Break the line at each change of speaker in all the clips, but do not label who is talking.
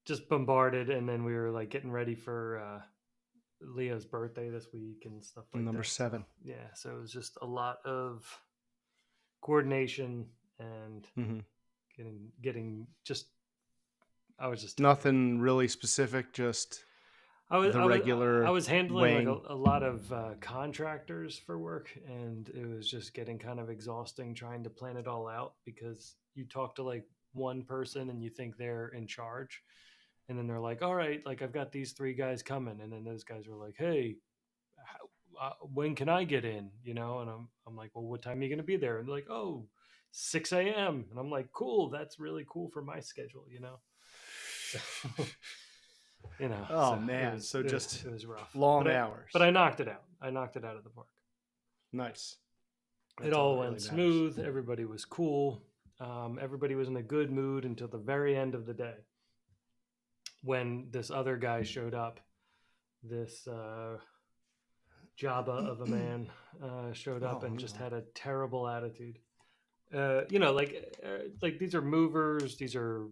just bombarded, and then we were like getting ready for Leo's birthday this week and stuff like
Number
that. So
7.
yeah, so it was just a lot of coordination and
Mm-hmm.
getting just. I was just tired.
Nothing really specific, just
I was
the
I was I
regular
was handling like
weighing.
a lot of contractors for work, and it was just getting kind of exhausting trying to plan it all out because you talk to like one person and you think they're in charge, and then they're like, "All right, like I've got these 3 guys coming," and then those guys were like, "Hey, when can I get in?" You know, and I'm like, "Well, what time are you going to be there?" And they're like, "Oh, 6 a.m." And I'm like, "Cool, that's really cool for my schedule," you know. So
Oh
so it
man,
was
so
it was
just
it was rough,
long
but
hours.
I knocked it out. I knocked it out of the park.
Nice.
It
That's all
all
that really
went
matters.
smooth. Everybody was cool. Everybody was in a good mood until the very end of the day when this other guy showed up. This Jabba of a man showed up
Oh
and just
no.
had a terrible attitude. Like these are movers, these are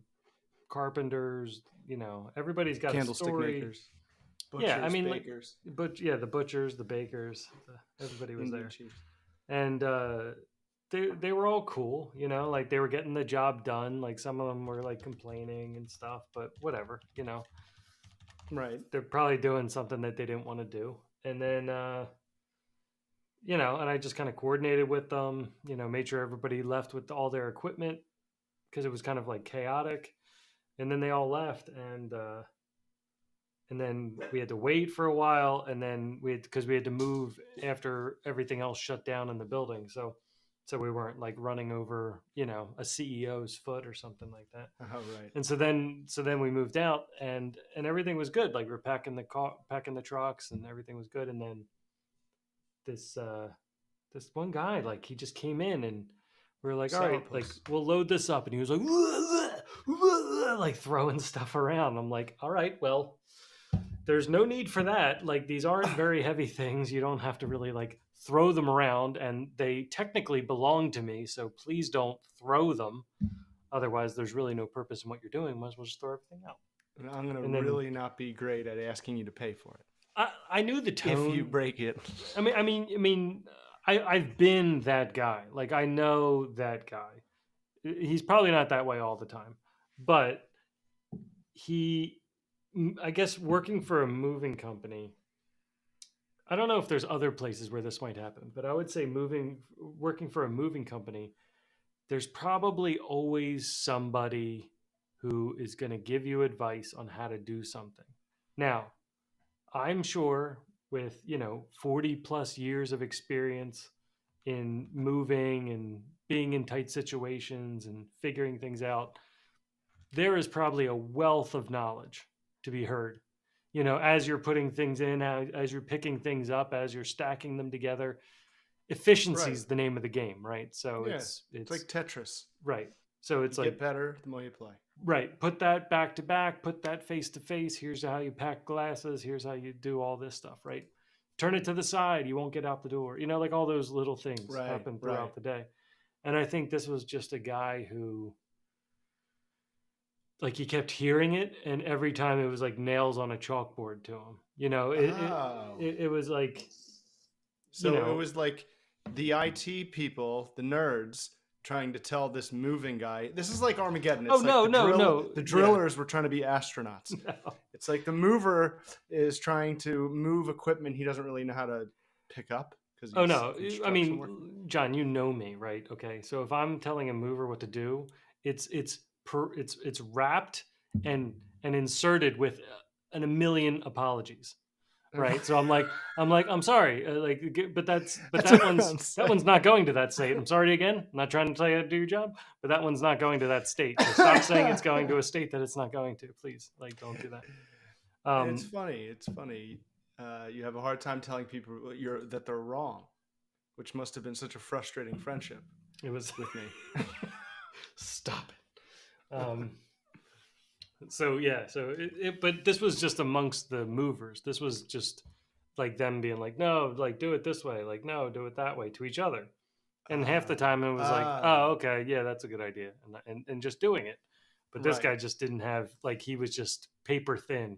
carpenters. Everybody's got a
Candlestick
story.
makers,
Yeah, I
butchers,
mean, like,
bakers,
but yeah, the butchers, the bakers, everybody was
Indian
there,
chiefs.
and they were all cool. Like they were getting the job done. Like some of them were like complaining and stuff, but whatever.
Right.
They're probably doing something that they didn't want to do, and then and I just kind of coordinated with them. Made sure everybody left with all their equipment because it was kind of like chaotic, and then they all left, and then we had to wait for a while, and then because we had to move after everything else shut down in the building, so we weren't like running over a CEO's foot or something like that.
Oh right.
And so then we moved out, and everything was good. Like we're packing the trucks, and everything was good. And then this this one guy, like, he just came in, and we were like, all right, like,
Sourpuss.
we'll load this up, and he was like like throwing stuff around. I'm like, all right, well, there's no need for that. Like, these aren't very heavy things. You don't have to really like throw them around, and they technically belong to me, so please don't throw them. Otherwise, there's really no purpose in what you're doing. Might as well just throw everything out.
I'm gonna
And then
really not be great at asking you to pay for it
I knew the
if you
tone.
break it.
I've been that guy. Like, I know that guy. He's probably not that way all the time, but he, I guess, working for a moving company. I don't know if there's other places where this might happen, but I would say working for a moving company, there's probably always somebody who is going to give you advice on how to do something. Now, I'm sure with, 40 plus years of experience in moving and being in tight situations and figuring things out, there is probably a wealth of knowledge to be heard. As you're putting things in, as you're picking things up, as you're stacking them together. Efficiency
Right.
is the name of the game, right? So
Yeah. It's
it's
like Tetris.
right. So
You
it's
get
like,
better the more you play.
right, put that back to back, put that face to face. Here's how you pack glasses. Here's how you do all this stuff, right? Turn it to the side. You won't get out the door. Like all those little things
Right.
happen
Right.
throughout the day. And I think this was just a guy who, like, he kept hearing it, and every time it was like nails on a chalkboard to him.
Oh.
It was like, you
So it
know,
was like the IT people, the nerds, trying to tell this moving guy. This is like Armageddon.
oh
It's like
no, no, no,
the
yeah,
drillers were trying to be astronauts.
no.
It's like the mover is trying to move equipment he doesn't really know how to pick up because
Oh
he's
no,
a
I
construction worker.
mean, John, you know me, right? Okay, so if I'm telling a mover what to do, it's wrapped and inserted with a million apologies, right? So I'm sorry, but
That's
that
what
one's
I'm
that
saying.
one's not going to that state. I'm sorry again. I'm not trying to tell you how to do your job, but that one's not going to that state. So stop saying it's going to a state that it's not going to, please. Like, don't do that.
It's
Um,
funny. It's funny. You have a hard time telling people that they're wrong, which must have been such a frustrating friendship
it was
with me.
stop it. So yeah, but this was just amongst the movers. This was just like them being like, no, like, do it this way, like, no, do it that way, to each other. And half the
Oh,
time it was like, oh,
oh,
okay, yeah, that's a good idea, and just doing it. But this
Right.
guy just didn't have, like, he was just paper thin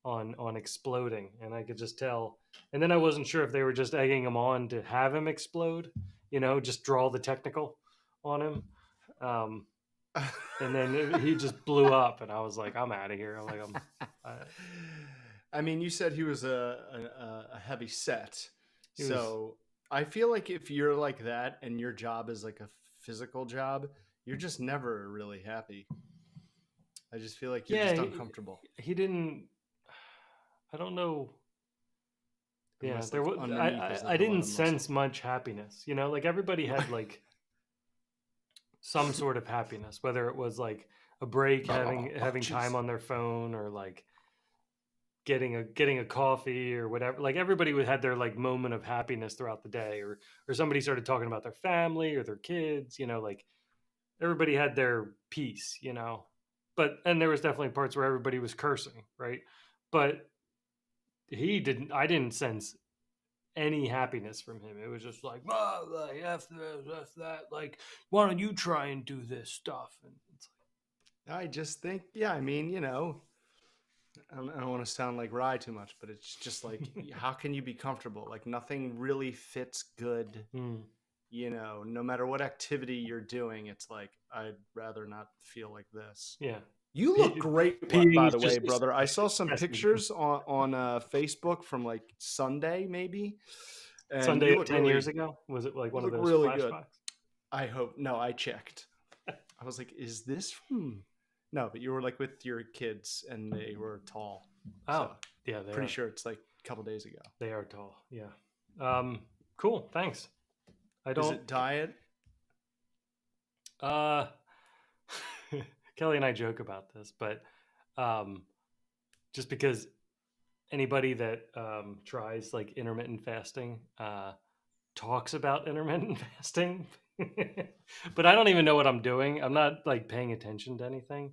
on exploding, and I could just tell. And then I wasn't sure if they were just egging him on to have him explode, just draw the technical on him. Um, and then he just blew up, and I was like, I'm out of here. I'm like, I,
I mean, you said he was a heavy set,
he was,
so I feel like if you're like that and your job is like a physical job, you're just never really happy. I just feel like you're
yeah,
just uncomfortable
he didn't, I don't know. Yeah,
unless like underneath is
I
like a lot
didn't
of muscle.
sense much happiness. Like everybody had like some sort of happiness, whether it was like a break,
Oh,
having time
jeez.
on their phone, or like getting a coffee or whatever. Like everybody would had their like moment of happiness throughout the day, or somebody started talking about their family or their kids. Like everybody had their piece. But and there was definitely parts where everybody was cursing, right? But he didn't. I didn't sense any happiness from him. It was just like, oh, like, F this, F that. Like, why don't you try and do this stuff? And it's
I just think, yeah, I mean, I don't want to sound like Rye too much, but it's just like,
like,
how can you be comfortable? Like, nothing really fits good, no matter what activity you're doing. It's like, I'd rather not feel like this.
yeah.
You look great,
Peeing
by
is
the way,
just
brother. I saw some
stressing.
pictures on Facebook from like Sunday, maybe, and
Sunday of 10 years ago, was it like
you
one of
look
those
really good.
flashbacks?
I hope. No, I checked. I was like, is this from? No, but you were like with your kids and they were tall. So
Oh, yeah,
pretty sure it's like a couple days ago.
they are tall. Yeah. Cool. Thanks. I
Is
don't.
it diet?
Uh, Kelly and I joke about this, but um, just because anybody that tries like intermittent fasting talks about intermittent fasting, but I don't even know what I'm doing. I'm not like paying attention to anything,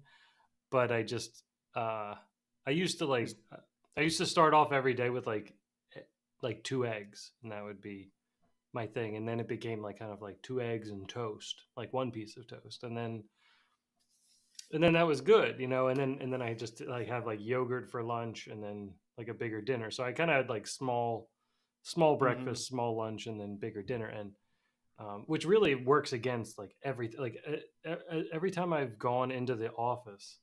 but uh, I used to like,
Is
I used to start off every day with like two eggs, and that would be my thing. And then it became like kind of like two eggs and toast, like one piece of toast, and then that was good. And then I just like have like yogurt for lunch, and then like a bigger dinner. So I kind of had like small
mm-hmm.
breakfast, small lunch, and then bigger dinner, and which really works against like everything. Like every time I've gone into the office,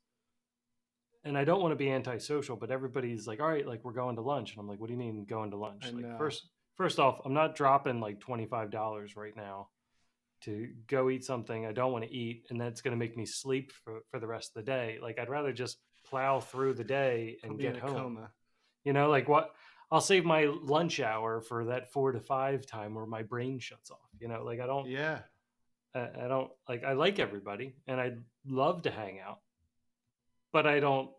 and I don't want to be antisocial, but everybody's like, all right, like we're going to lunch, and I'm like, what do you mean going to lunch?
I
Like
know.
first off, I'm not dropping like $25 right now to go eat something I don't want to eat, and that's going to make me sleep for the rest of the day. Like I'd rather just plow through the day
I'll
and
be in
get
a
home.
coma.
Like what, I'll save my lunch hour for that 4 to 5 time where my brain shuts off. Like
Yeah.
I don't like, I like everybody and I'd love to hang out, but I don't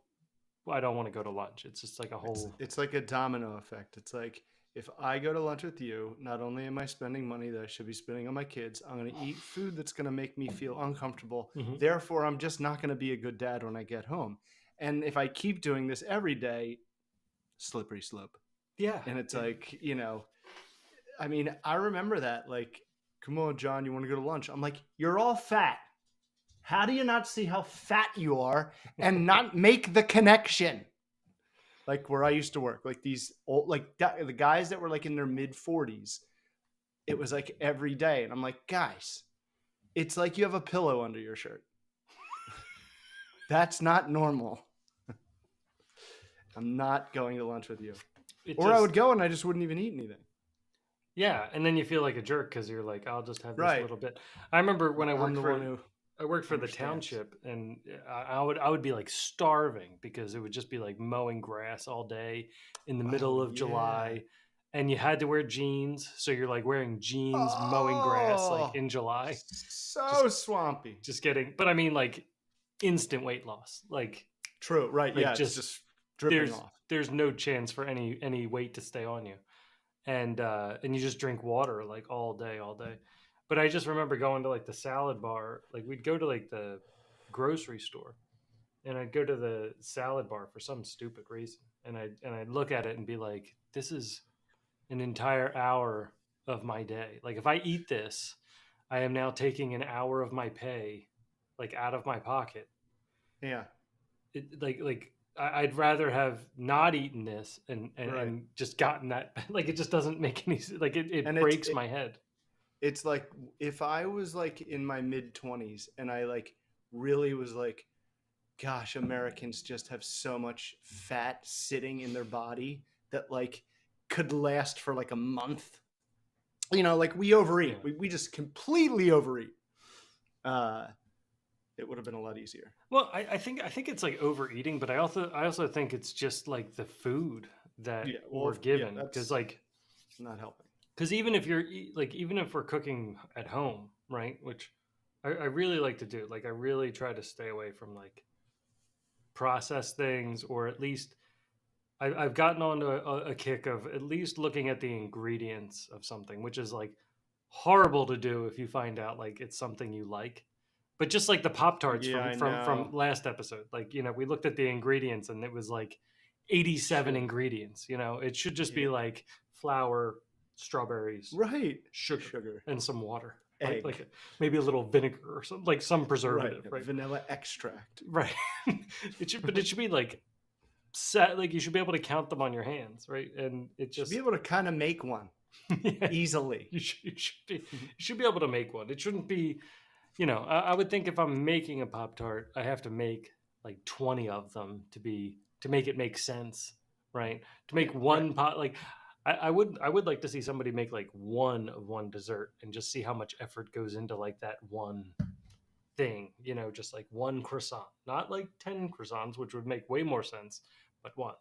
want to go to lunch. It's just like a
It's
whole.
it's like a domino effect. It's like if I go to lunch with you, not only am I spending money that I should be spending on my kids, I'm going to eat food that's going to make me feel uncomfortable.
Mhm.
Therefore, I'm just not going to be a good dad when I get home. And if I keep doing this every day, slippery slope.
Yeah.
And it's like, I mean, I remember that. Like, come on, John, you want to go to lunch? I'm like, you're all fat. How do you not see how fat you are and not make the connection? Like where I used to work, like these old, like the guys that were like in their mid 40s, it was like every day. And I'm like, guys, it's like you have a pillow under your shirt. That's not normal. I'm not going to lunch with you.
It
Or I
just
would go and I just wouldn't even eat anything.
Yeah, and then you feel like a jerk because you're like, I'll just have this
Right.
little bit. I remember when
I'm the one who
I worked for the
understands.
township, and I would be like starving because it would just be like mowing grass all day in the
Oh,
middle of
yeah.
July, and you had to wear jeans, so you're like wearing jeans mowing grass like
Oh,
in July, just
so swampy.
just getting. But I mean, like instant weight loss,
True. Right.
like
Yeah. It's
just
just dripping
there's
off.
there's no chance for any weight to stay on you, and you just drink water like all day. But I just remember going to like the salad bar. Like we'd go to like the grocery store, and I'd go to the salad bar for some stupid reason, and I'd look at it and be like, this is an entire hour of my day. Like if I eat this, I am now taking an hour of my pay like out of my pocket,
Yeah.
I'd rather have not eaten this
Right.
and just gotten that. Like it just doesn't make any like it
And
breaks my head.
it's like if I was like in my mid-20s and I like really was like, gosh, Americans just have so much fat sitting in their body that like could last for like a month. You know, like we overeat.
Yeah.
We just completely overeat. Uh, it would have been a lot easier.
Well, I think it's like overeating, but I also think it's just like the food that
Yeah. Well,
we're
yeah,
given
that's not helping.
because even if we're cooking at home, right? Which I really like to do. Like I really try to stay away from like processed things, or at least I've gotten on a kick of at least looking at the ingredients of something, which is like horrible to do if you find out like it's something you like. But just like the Pop Tarts
Yeah,
from
I
from
know.
last episode, like we looked at the ingredients and it was like 87
Sure.
ingredients. It should just be
Yeah.
like flour, strawberries,
Right.
sugar,
Sugar.
and some water, right?
Egg.
Like maybe a little vinegar or something, like some
Right.
preservative, right?
Vanilla extract.
Right. But it should be like set, like you should be able to count them on your hands, right? And it
Should be
just
able to kind of make one
yeah,
easily.
you should be able to make one. It shouldn't be, I would think if I'm making a Pop Tart, I have to make like 20 of them to make it make sense, right? To
Yeah.
make
Right.
one pot, like I would like to see somebody make like one dessert and just see how much effort goes into like that one thing, just like one croissant, not like 10 croissants, which would make way more sense, but one,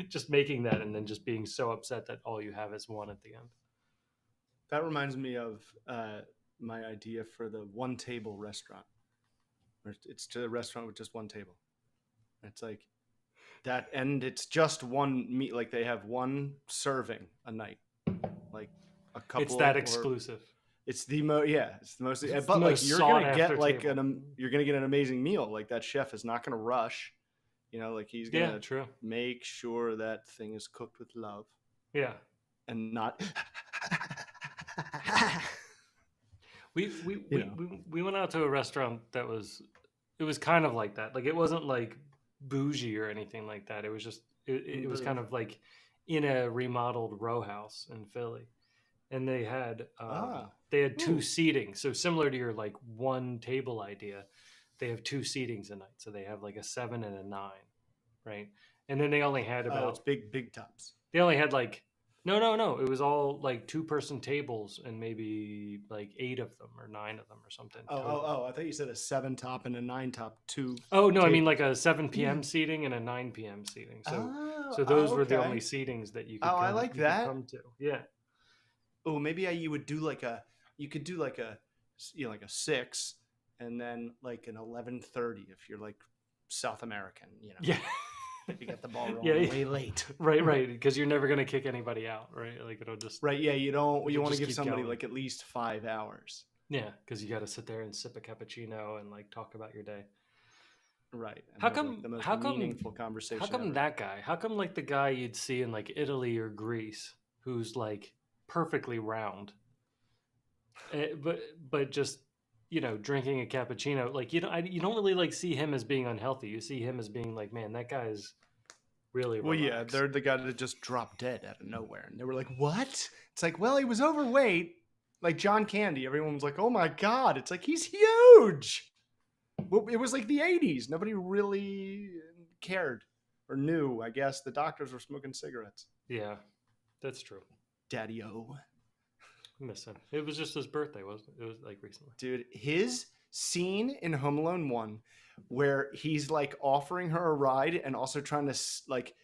just making that and then just being so upset that all you have is one at the end.
That reminds me of my idea for the one table restaurant. It's to a restaurant with just one table. It's like that, and it's just one meat. Like they have one serving a night, like a
It's
couple,
that
or
exclusive.
it's the most. Yeah, it's the most.
It's the
But like
most
you're
sought
gonna
after
get like
table.
you're gonna get an amazing meal. Like that chef is not gonna rush. Like he's
Yeah,
gonna
true.
make sure that thing is cooked with love
Yeah.
and not.
We we,
You
we,
know.
we went out to a restaurant that it was kind of like that. Like it wasn't like bougie or anything like that. It was just it was kind of like in a remodeled row house in Philly. And they had two
Ooh.
seatings. So similar to your like one table idea, they have two seatings a night. So they have like a 7 and a 9, right? And then they only had
Oh, it's
about
big tops.
they only had like no, it was all like two-person tables and maybe like 8 of them or 9 of them or something total.
Oh! I thought you said a 7 top and a 9 top. Two
Oh no, I mean like
tables.
a 7 p.m. seating and a 9 p.m. seating. So
Oh,
so those were the only
okay.
seatings that
Oh, I like
you could
that.
come to. Yeah.
Oh, maybe you would do you could do like like a 6 and then like an 11:30 if you're like South American.
Yeah.
You get the ball rolling
Yeah,
way late.
right, because you're never gonna kick anybody out, right? Like it'll just
Right? Yeah, you
we
want
can
to
just
give
keep
somebody
going.
like at least 5 hours.
Yeah, because you got to sit there and sip a cappuccino and like talk about your day.
Right. And
How
have, like,
come?
the most
How come?
meaningful conversation
How come
ever.
that guy? How come like the guy you'd see in like Italy or Greece, who's like perfectly round, but just drinking a cappuccino, like you don't really like see him as being unhealthy. You see him as being like, man, that guy is really
Well, yeah,
relaxed.
they're the guy that just dropped dead out of nowhere, and they were like, "What?" It's like, well, he was overweight, like John Candy. Everyone was like, "Oh my god!" It's like he's huge. Well, it was like the '80s. Nobody really cared or knew. I guess the doctors were smoking cigarettes.
Yeah, that's true.
Daddy O,
I miss him. It was just his birthday, wasn't it? It was like recently.
dude, his scene in Home Alone 1 where he's like offering her a ride and also trying to like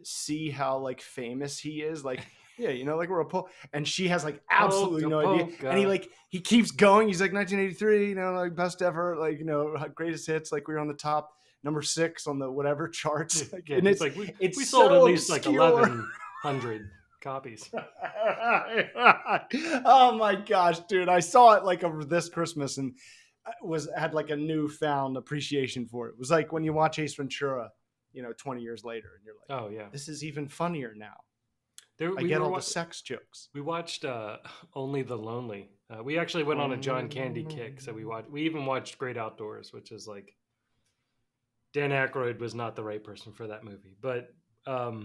see how like famous he is, like, yeah, like we're a poll, and she has like absolutely no idea, and he keeps going. He's like 1983, like best ever, like greatest hits, like we were on the top number 6 on the whatever charts, like,
Yeah,
and
it's like we
it's
sold
so
at least
obscure.
like 1,100 copies.
Oh my gosh, dude, I saw it like over this Christmas and had like a newfound appreciation for it. It was like when you watch Ace Ventura 20 years later and you're like,
Oh yeah,
this is even funnier now. I
we
get
were
all the sex jokes.
we watched Only the Lonely. We actually went on a John Candy kick, so we even watched Great Outdoors, which is like Dan Aykroyd was not the right person for that movie. But
Oh,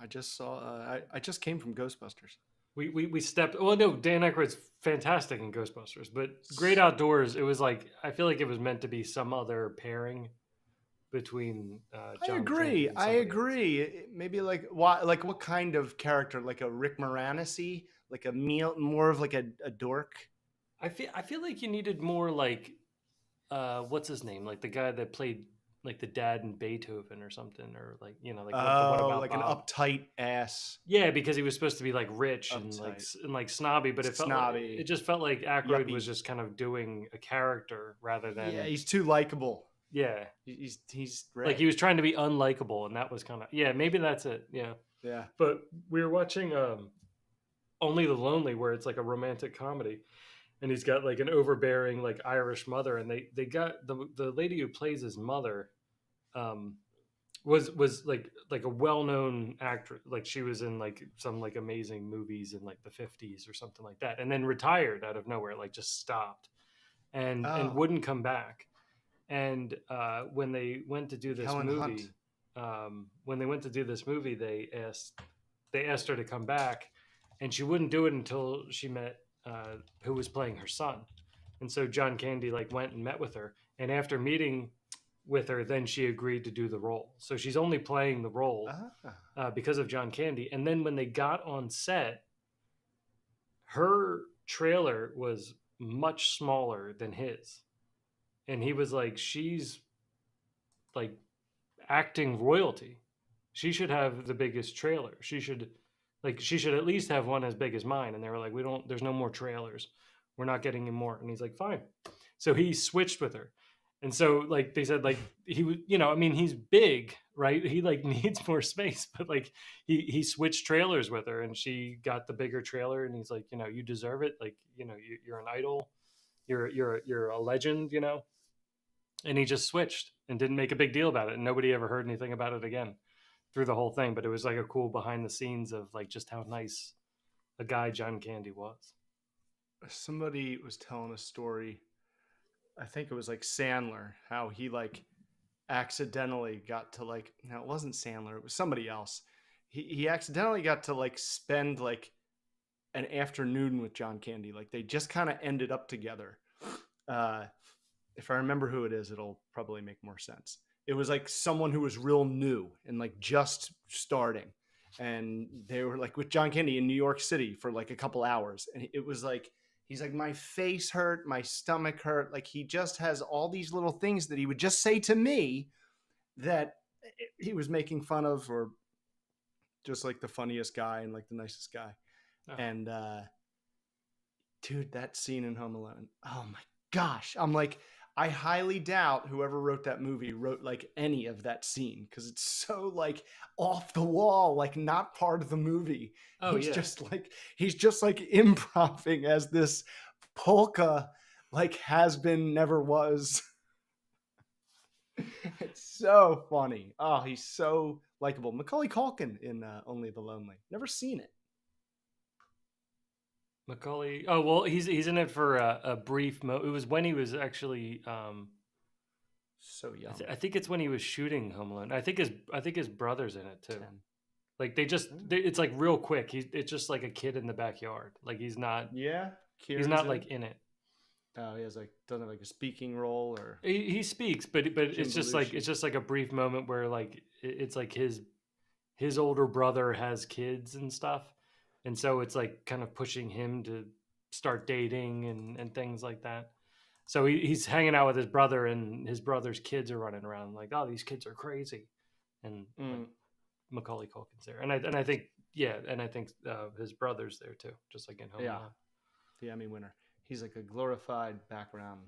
I just saw. I just came from Ghostbusters.
we stepped. Well, no, Dan Aykroyd's fantastic in Ghostbusters, but Great
So,
Outdoors. It was like I feel like it was meant to be some other pairing between
I
John Candy
agree.
and
I
somebody else.
agree. Maybe like what? Like what kind of character? Like a Rick Moranis-y? Like a meal? More of like a dork?
I feel like you needed more like what's his name? Like the guy that played like the dad in Beethoven or something, or like like what
Oh,
about
like an
Bob?
uptight ass,
Yeah, because he was supposed to be like rich and
uptight,
like snobby, but it
snobby,
just felt like Aykroyd was
yuppie.
just kind of doing a character rather
Yeah,
than
he's too likable.
yeah,
He's
like
right.
he was trying to be unlikable, and that was kind of yeah, maybe that's it. Yeah,
Yeah.
but we were watching Only the Lonely, where it's like a romantic comedy, and he's got like an overbearing like Irish mother, and they got the lady who plays his mother um was like a well-known actress, like she was in like some like amazing movies in like the 50s or something like that, and then retired out of nowhere, like just stopped and
Oh,
wouldn't come back. And when they went to do
like
this
Helen Hunt.
movie when they went to do this movie, they asked her to come back, and she wouldn't do it until she met who was playing her son. And so John Candy like went and met with her, and after meeting with her, then she agreed to do the role. So she's only playing the role
Ah.
because of John Candy. And then when they got on set, her trailer was much smaller than his, and he was like, "She's like acting royalty. She should have the biggest trailer. She should at least have one as big as mine." And they were like, "We don't. There's no more trailers. We're not getting any more." And he's like, "Fine." So he switched with her. And so like they said, like he was, I mean, he's big, right? He like needs more space, but like he switched trailers with her, and she got the bigger trailer. And he's like, "You deserve it. Like, you're an idol. You're a legend. And he just switched and didn't make a big deal about it, and nobody ever heard anything about it again through the whole thing. But it was like a cool behind the scenes of like just how nice a guy John Candy was.
Somebody was telling a story. I think it was like Sandler, how he like accidentally got to like, no, it wasn't Sandler, it was somebody else. He accidentally got to like spend like an afternoon with John Candy. Like they just kind of ended up together. Uh, if I remember who it is, it'll probably make more sense. It was like someone who was real new and like just starting. And they were like with John Candy in New York City for like a couple hours. And it was like, he's like, my face hurt, my stomach hurt. Like he just has all these little things that he would just say to me that he was making fun of, or just like the funniest guy and like the nicest guy.
Oh.
And dude, that scene in Home Alone, oh my gosh. I'm like, I highly doubt whoever wrote that movie wrote like any of that scene, because it's so like off the wall, like not part of the movie.
Oh yeah.
He's just like improvising as this polka like has been, never was. It's so funny. Oh, he's so likable. Macaulay Culkin in Only the Lonely. Never seen it.
Macaulay. Oh well, he's in it for a brief It was when he was actually.
So young.
I think it's when he was shooting Home Alone. I think his brother's in it too.
10.
Like it's like real quick. It's just like a kid in the backyard. Like he's not.
Yeah.
He's not like in it.
Oh, he has like, doesn't have like a speaking role, or
He speaks, but
Jim
it's just like a brief moment where like it's like his older brother has kids and stuff, and so it's like kind of pushing him to start dating and things like that. So he's hanging out with his brother, and his brother's kids are running around like, "Oh, these kids are crazy," and like Macaulay Culkin's there, and I think his brother's there too, just like in Home
yeah,
Alone.
the Emmy winner. He's like a glorified background.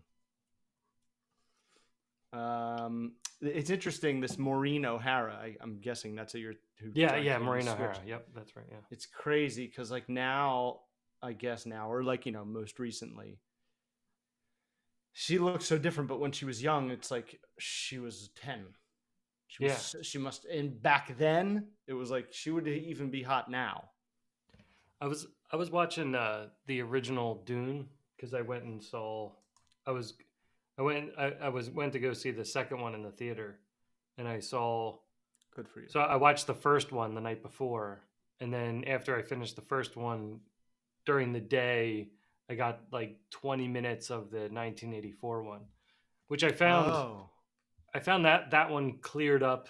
It's interesting. This Maureen O'Hara. I'm guessing that's who
Yeah, Maureen O'Hara. Yep, that's right. Yeah,
it's crazy because like now, I guess now, or like most recently, she looks so different. But when she was young, it's like she was 10. She must. And back then, it was like she would even be hot now.
I was watching the original Dune because I went to go see the second one in the theater, and I saw.
Good for you.
So I watched the first one the night before, and then after I finished the first one during the day, I got like 20 minutes of the 1984 one, which
Oh,
I found that one cleared up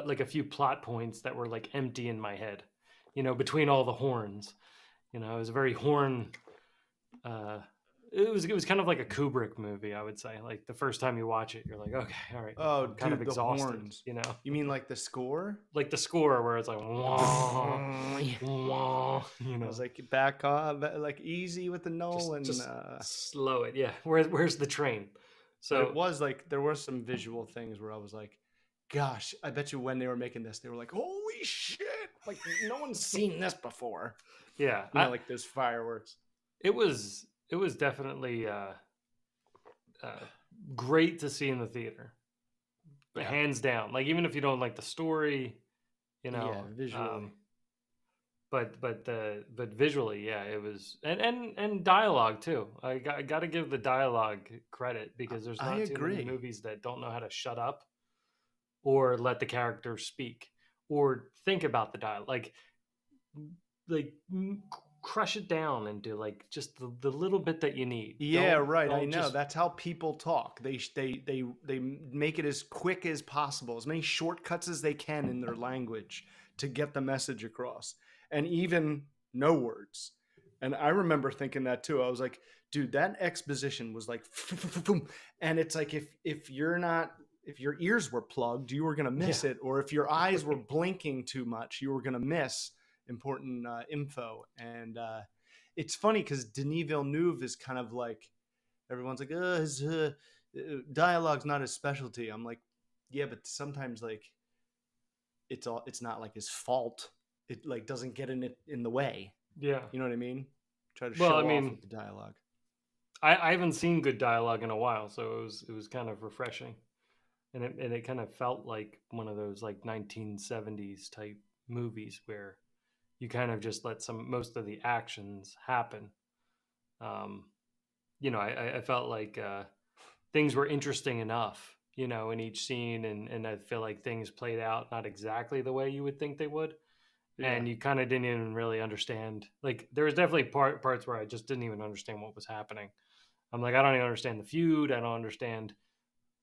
like a few plot points that were like empty in my head, between all the horns. It was a very horn. Uh, it was kind of like a Kubrick movie, I would say. Like the first time you watch it, you're like, okay, all right,
oh,
I'm kind of
dude, the
exhausted.
horns. You mean like the score?
Like the score where it's like wah,
I
wah,
was like, back off, like easy with the Nolan.
just slow it. Yeah, where's the train?
But it
So
was like there were some visual things where I was like, gosh, I bet you when they were making this, they were like, holy shit! Like no one's seen this before.
yeah,
Like those fireworks.
it was definitely great to see in the theater,
Yeah.
hands down. Like even if you don't like the story,
Yeah, visually.
But visually, yeah, it was, and dialogue too. I got to give the dialogue credit because there's
I
not too many
agree.
movies that don't know how to shut up or let the characters speak or think about the dialogue. Like crush it down into like just the little bit that you need.
Yeah, right. I
Don't
know.
just
That's how people talk. They make it as quick as possible, as many shortcuts as they can in their language to get the message across, and even no words. And I remember thinking that too. I was like, dude, that exposition was like, and it's like if you're not, if your ears were plugged, you were gonna miss it, or if your eyes were blinking too much, you were gonna miss important info. And it's funny because Denis Villeneuve is kind of like, everyone's like, his dialogue's not his specialty. I'm like, yeah, but sometimes like it's not like his fault. It like doesn't get in the way.
yeah.
You know what I mean? Try to
Well,
show
I
off
mean,
with the dialogue.
I haven't seen good dialogue in a while, so it was kind of refreshing, and it kind of felt like one of those like 1970s type movies where you kind of just let most of the actions happen. Um, I felt like things were interesting enough, in each scene, and I feel like things played out not exactly the way you would think they would,
Yeah.
and you kind of didn't even really understand. Like there was definitely parts where I just didn't even understand what was happening. I'm like, I don't even understand the feud. I don't understand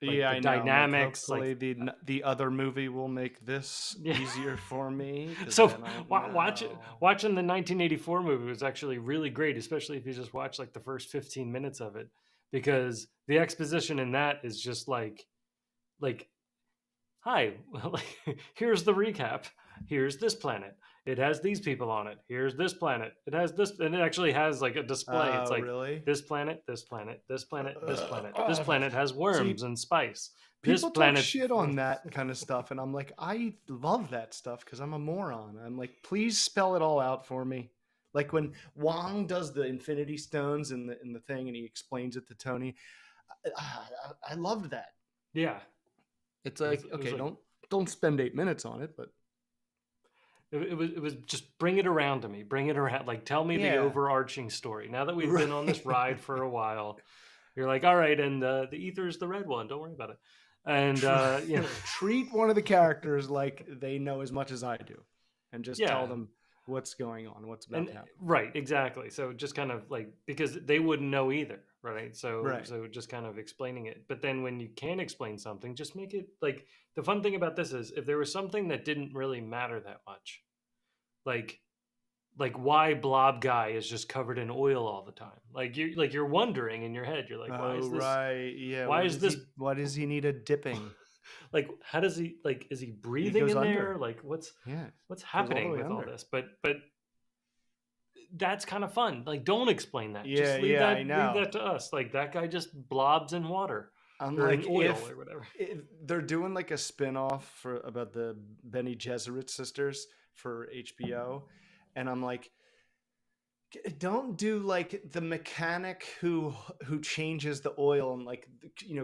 like
Yeah,
the
I know. I'm like,
dynamics.
hopefully
Like,
the other movie will make this
yeah.
easier for me because
So
I don't know.
watching the 1984 movie was actually really great, especially if you just watch like the first 15 minutes of it, because the exposition in that is just like hi, like here's the recap. Here's this planet. It has these people on it. Here's this planet. It has this, and it actually has like a display. It's
Oh,
like
really?
this planet, this planet, this planet, this planet. This planet has
See,
worms and spice. This
people talk
planet's
shit on that kind of stuff, and I'm like, I love that stuff because I'm a moron. I'm like, please spell it all out for me. Like when Wong does the Infinity Stones in the thing, and he explains it to Tony. I loved that.
yeah.
It's
It was
like,
it was
okay,
like
don't spend 8 minutes on it, but
it was just bring it around to me. Bring it around. Like tell me the
yeah,
overarching story. Now that we've been on this
right.
ride for a while, you're like, all right, and the ether is the red one. Don't worry about it. And
Treat one of the characters like they know as much as I do, and just
yeah,
tell them what's going on, what's about
and
to happen.
right, exactly. So just kind of like because they wouldn't know either, right? So
Right.
just kind of explaining it. But then when you can explain something, just make it like the fun thing about this is if there was something that didn't really matter that much, like why Blob Guy is just covered in oil all the time. You're wondering in your head. You're like, why
Oh
is this?
right, yeah.
Why is this?
Why does he need a dipping?
Like, how does he like? Is he
He
breathing
goes
in there?
under.
Like,
Yeah,
what's
goes all the
happening
way
with all
under.
this? But that's kind of fun. Like, don't explain that.
Yeah,
Just
yeah, I
leave
know.
that to us. Like that guy just blobs in water
I'm
or in
like,
oil or whatever.
if they're doing like a spin-off for about the Benny Gesserit sisters for HBO, and I'm like, don't do like the mechanic who changes the oil and like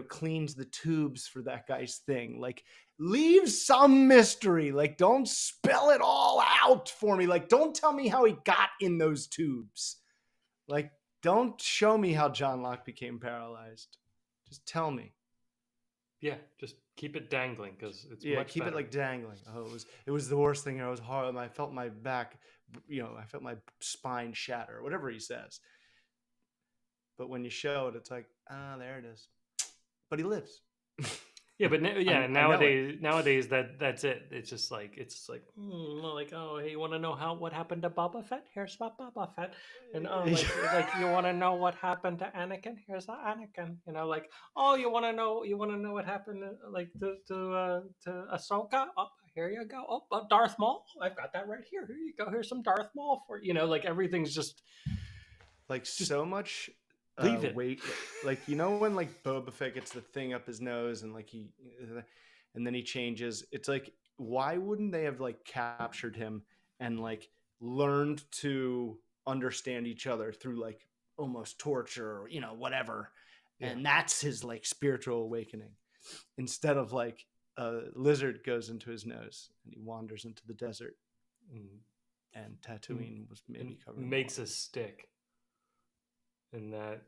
cleans the tubes for that guy's thing. Like leave some mystery. Like don't spell it all out for me. Like don't tell me how he got in those tubes. Like don't show me how John Locke became paralyzed. Just tell me.
Yeah, just keep it dangling because it's
Yeah,
much
keep it
better.
like dangling. Oh, it was the worst thing. I was hard. I felt my back, I felt my spine shatter, whatever he says. But when you show it, it's like, there it is. But he lives.
Yeah, but yeah,
I know it.
nowadays that's it. It's just like, oh, hey, you want to know what happened to Boba Fett? Here's what Boba Fett, and oh, like you want to know what happened to Anakin? Here's the Anakin. Like, oh, you want to know what happened to Ahsoka? Oh, here you go. Oh, Darth Maul. I've got that right here. Here you go. Here's some Darth Maul for like everything's
Like
just
so much
leave it.
weight. Like when like Boba Fett gets the thing up his nose and like and then he changes. It's like, why wouldn't they have like captured him and like learned to understand each other through like almost torture or whatever.
Yeah.
And that's his like spiritual awakening, instead of like a lizard goes into his nose and he wanders into the desert, and Tatooine was maybe covered in
makes
water.
a stick, and that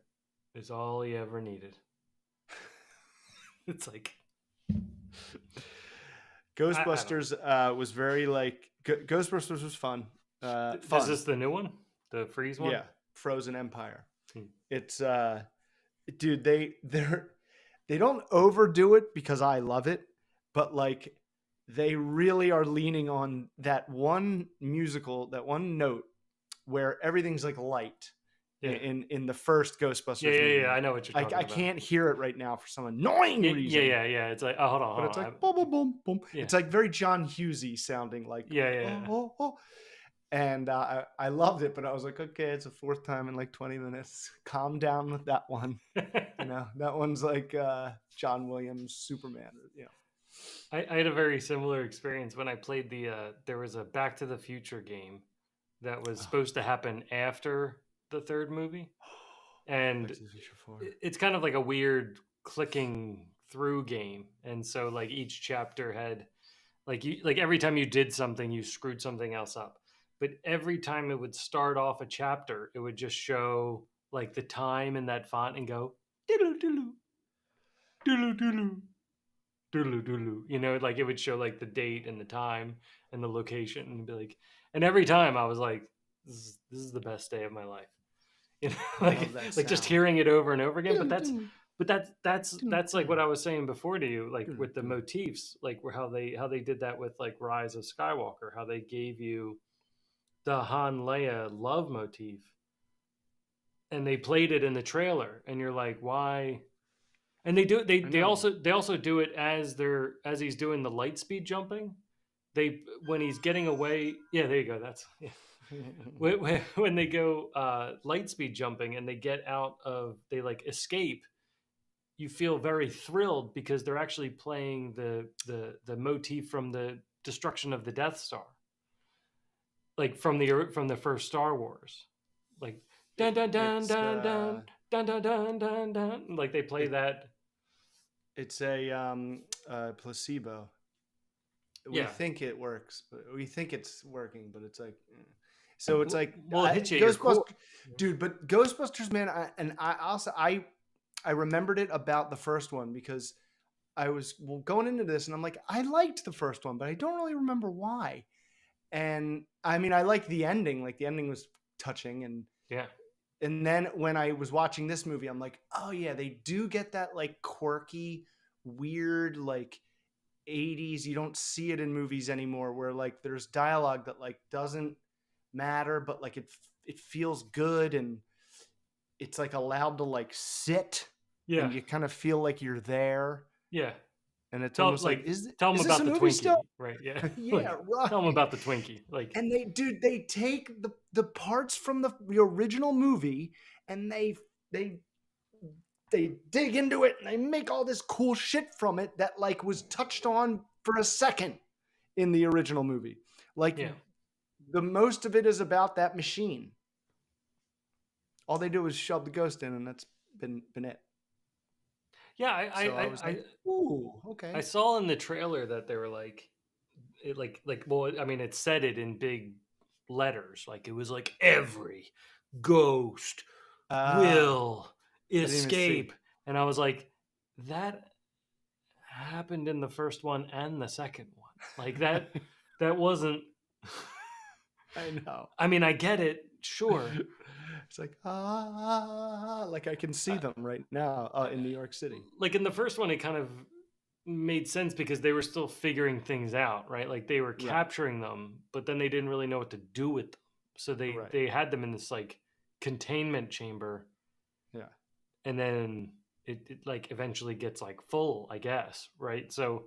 is all he ever needed. It's like
Ghostbusters was very like Ghostbusters was fun.
Is this the new one, the freeze one?
Yeah, Frozen Empire.
Hmm.
It's dude, they don't overdo it because I love it, but like they really are leaning on that one musical, that one note where everything's like light.
Yeah.
In the first Ghostbusters
movie.
Yeah,
I know what you're talking
I
about.
can't hear it right now for some annoying reason.
Yeah. It's like, oh, hold on.
But it's like boom, boom, boom, boom.
Yeah.
It's like very John Hughesy sounding, like oh. And I loved it, but I was like, okay, it's the fourth time in like 20 minutes. Calm down with that one. That one's like John Williams Superman.
I had a very similar experience when I played there was a Back to the Future game that was supposed to happen after the third movie. And it's kind of like a weird clicking through game. And so like each chapter had like every time you did something, you screwed something else up. But every time it would start off a chapter, it would just show like the time in that font and go doodle doodle doodle doodle doodle doodle. Like it would show like the date and the time and the location and be like, and every time I was like, this is the best day of my life. Like just hearing it over and over again. But that's like what I was saying before to you, like with the motifs, like how they did that with like Rise of Skywalker, how they gave you the Han Leia love motif and they played it in the trailer and you're like, why? And they also do it as he's doing the light speed jumping. When he's getting away, yeah, there you go. That's when they go light speed jumping and they like escape. You feel very thrilled because they're actually playing the motif from the destruction of the Death Star, like from the first Star Wars, like dun dun dun dun dun dun dun dun dun dun. Like they play that.
It's a placebo. We think it works, but we think it's working, but it's like, so it's like,
well, it hits you
Ghostbusters, dude. But Ghostbusters, man, I remembered it about the first one because I was going into this and I'm like, I liked the first one, but I don't really remember why. And I mean, I liked the ending. Like the ending was touching, and
yeah.
And then when I was watching this movie, I'm like, oh yeah, they do get that like quirky, weird, like 80s. You don't see it in movies anymore, where like there's dialogue that like doesn't matter, but like it feels good and it's like allowed to like sit.
Yeah.
And you kind of feel like you're there.
Yeah.
And it's almost like
tell them about the Twinkie,
still?
Right? Yeah,
yeah, right.
Tell them about the Twinkie, like.
And they take the parts from the original movie and they dig into it and they make all this cool shit from it that like was touched on for a second in the original movie. Like the most of it is about that machine. All they do is shove the ghost in, and that's been it.
Yeah, I was like,
ooh, okay.
I saw in the trailer that they were like, well, I mean, it said it in big letters, like it was like every ghost will escape, and I was like, that happened in the first one and the second one. Like that wasn't.
I know.
I mean, I get it, sure.
It's like like I can see them right now in New York City.
Like in the first one, it kind of made sense because they were still figuring things out, right? Like they were
Right.
capturing them, but then they didn't really know what to do with them. So
Right.
they had them in this like containment chamber,
Yeah.
and then it like eventually gets like full, I guess, right? So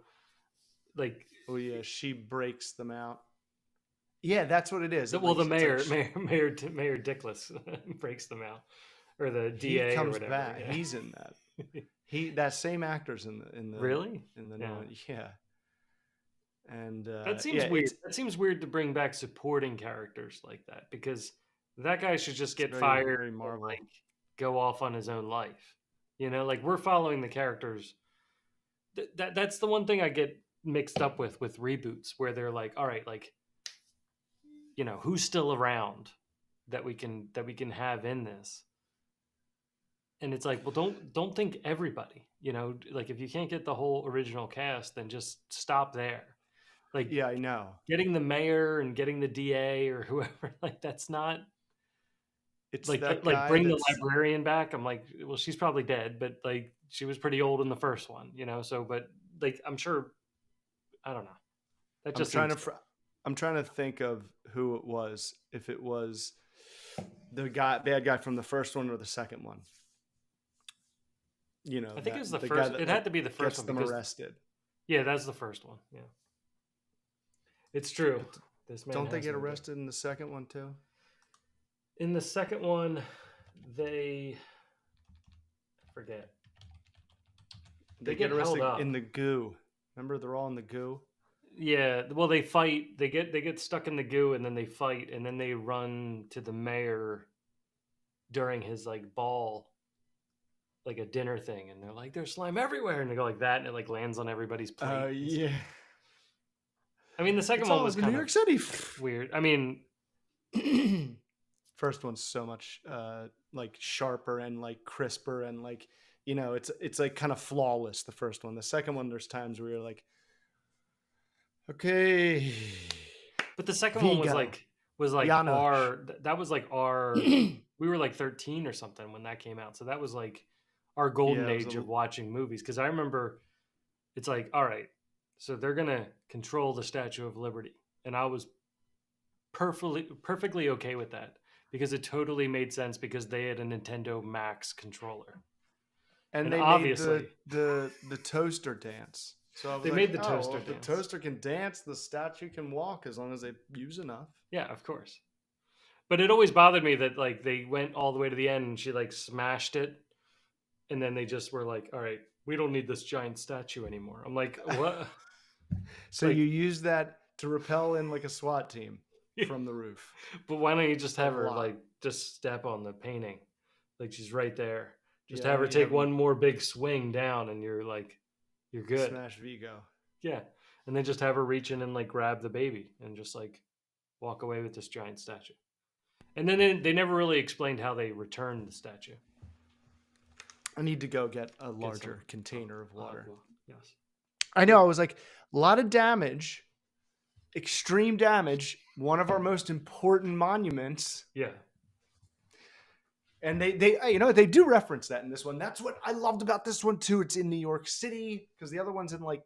like
Oh yeah, she breaks them out. Yeah, that's what it is.
well, the
It's like
Mayor Dickless breaks them out, or the
he
DA or
comes
whatever.
back.
Yeah.
He's in that. That same actor's in the
Really?
in the
Yeah.
new one. Yeah. And
That seems
yeah,
weird. That seems weird to bring back supporting characters like that, because that guy should just get
very,
fired
very
and
Marvel.
like go off on his own life. You know, like we're following the characters. That's the one thing I get mixed up with reboots, where they're like, all right, like, you know, who's still around that we can have in this. And it's like, well, don't think everybody, you know, like if you can't get the whole original cast, then just stop there. Like,
Yeah, I know.
getting the mayor and getting the DA or whoever, like that's not.
It's
Like
that
like
guy
bring the
that's
librarian back. I'm like, well, she's probably dead, but like she was pretty old in the first one, you know. So, but like I'm sure, I don't know. That
I'm
just
trying
seems.
to I'm trying to think of who it was. If it was the bad guy from the first one or the second one. You know,
I think it was the
guy
first.
that
It
like
had to be the first
gets
one
them
because
arrested.
yeah, that's the first one. Yeah, it's true.
But
This man
don't they
has
get
no good.
arrested in the second one too?
In the second one, they I forget.
They
Get
get
held
arrested
up.
in the goo. Remember, they're all in the goo.
Yeah, well, they fight. They get stuck in the goo, and then they fight, and then they run to the mayor during his like ball, like a dinner thing, and they're like, "There's slime everywhere," and they go like that, and it like lands on everybody's plate.
Yeah.
I mean, the second
It's
one
all
was
over New
kind
York
of
City.
weird. I mean,
First one's so much like sharper and like crisper and like it's like kind of flawless. The first one. The second one, there's times where you're like, okay,
but the second one
Vigo.
was like
Janusz.
that was like our we were like 13 or something when that came out, so that was like our golden
Yeah, it was
age of watching movies. Because I remember it's like, all right, so they're gonna control the Statue of Liberty, and I was perfectly okay with that because it totally made sense because they had a Nintendo Max controller,
and
and
they made
obviously
the toaster dance. So I was
they
like,
made the
oh,
toaster
well, if the
dance.
toaster can dance, the statue can walk as long as they use enough.
Yeah, of course. But it always bothered me that like they went all the way to the end and she like smashed it, and then they just were like, all right, we don't need this giant statue anymore. I'm like, what?
So
Like,
you use that to repel in like a SWAT team from the roof.
but why don't you just have
A
her
lot.
like just step on the painting, like she's right there. Just
Yeah,
have her
you
take
have
one more big swing down, and you're like, you're good.
Smash Vigo.
Yeah, and then just have her reach in and like grab the baby and just like walk away with this giant statue. And then they never really explained how they returned the statue.
I need to go get a
Get some
larger container of water.
aqua. Yes.
I know. I was like, a lot of damage, extreme damage. One of our most important monuments.
Yeah.
And they they do reference that in this one. That's what I loved about this one too. It's in New York City because the other one's in like,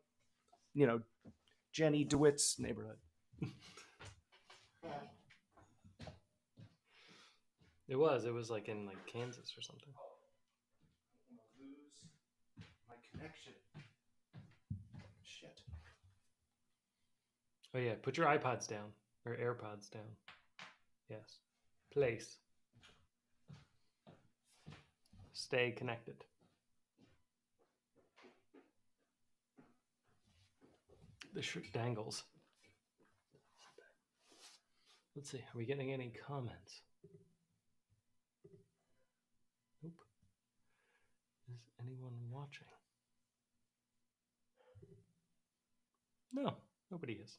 Jenny DeWitt's neighborhood.
It was like in like Kansas or something.
Lose my connection. Shit.
Oh yeah, put your iPods down or AirPods down. Yes. Place. Stay connected. The shirt dangles. Let's see. Are we getting any comments? Nope. Is anyone watching? No, nobody is.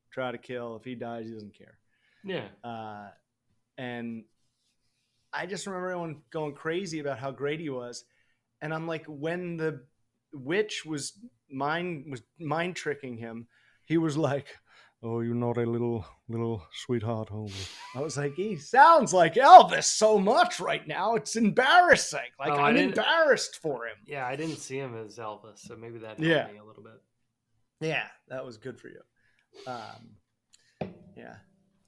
try to kill. If he dies, he doesn't care.
Yeah.
And I just remember everyone going crazy about how great he was. And I'm like, when the witch was mind tricking him, he was like, "Oh, you naughty little sweetheart." Oh. I was like, he sounds like Elvis so much right now. It's embarrassing. Like, I'm embarrassed for him.
Yeah, I didn't see him as Elvis, so maybe that helped me a little bit.
Yeah, that was good for you. Yeah.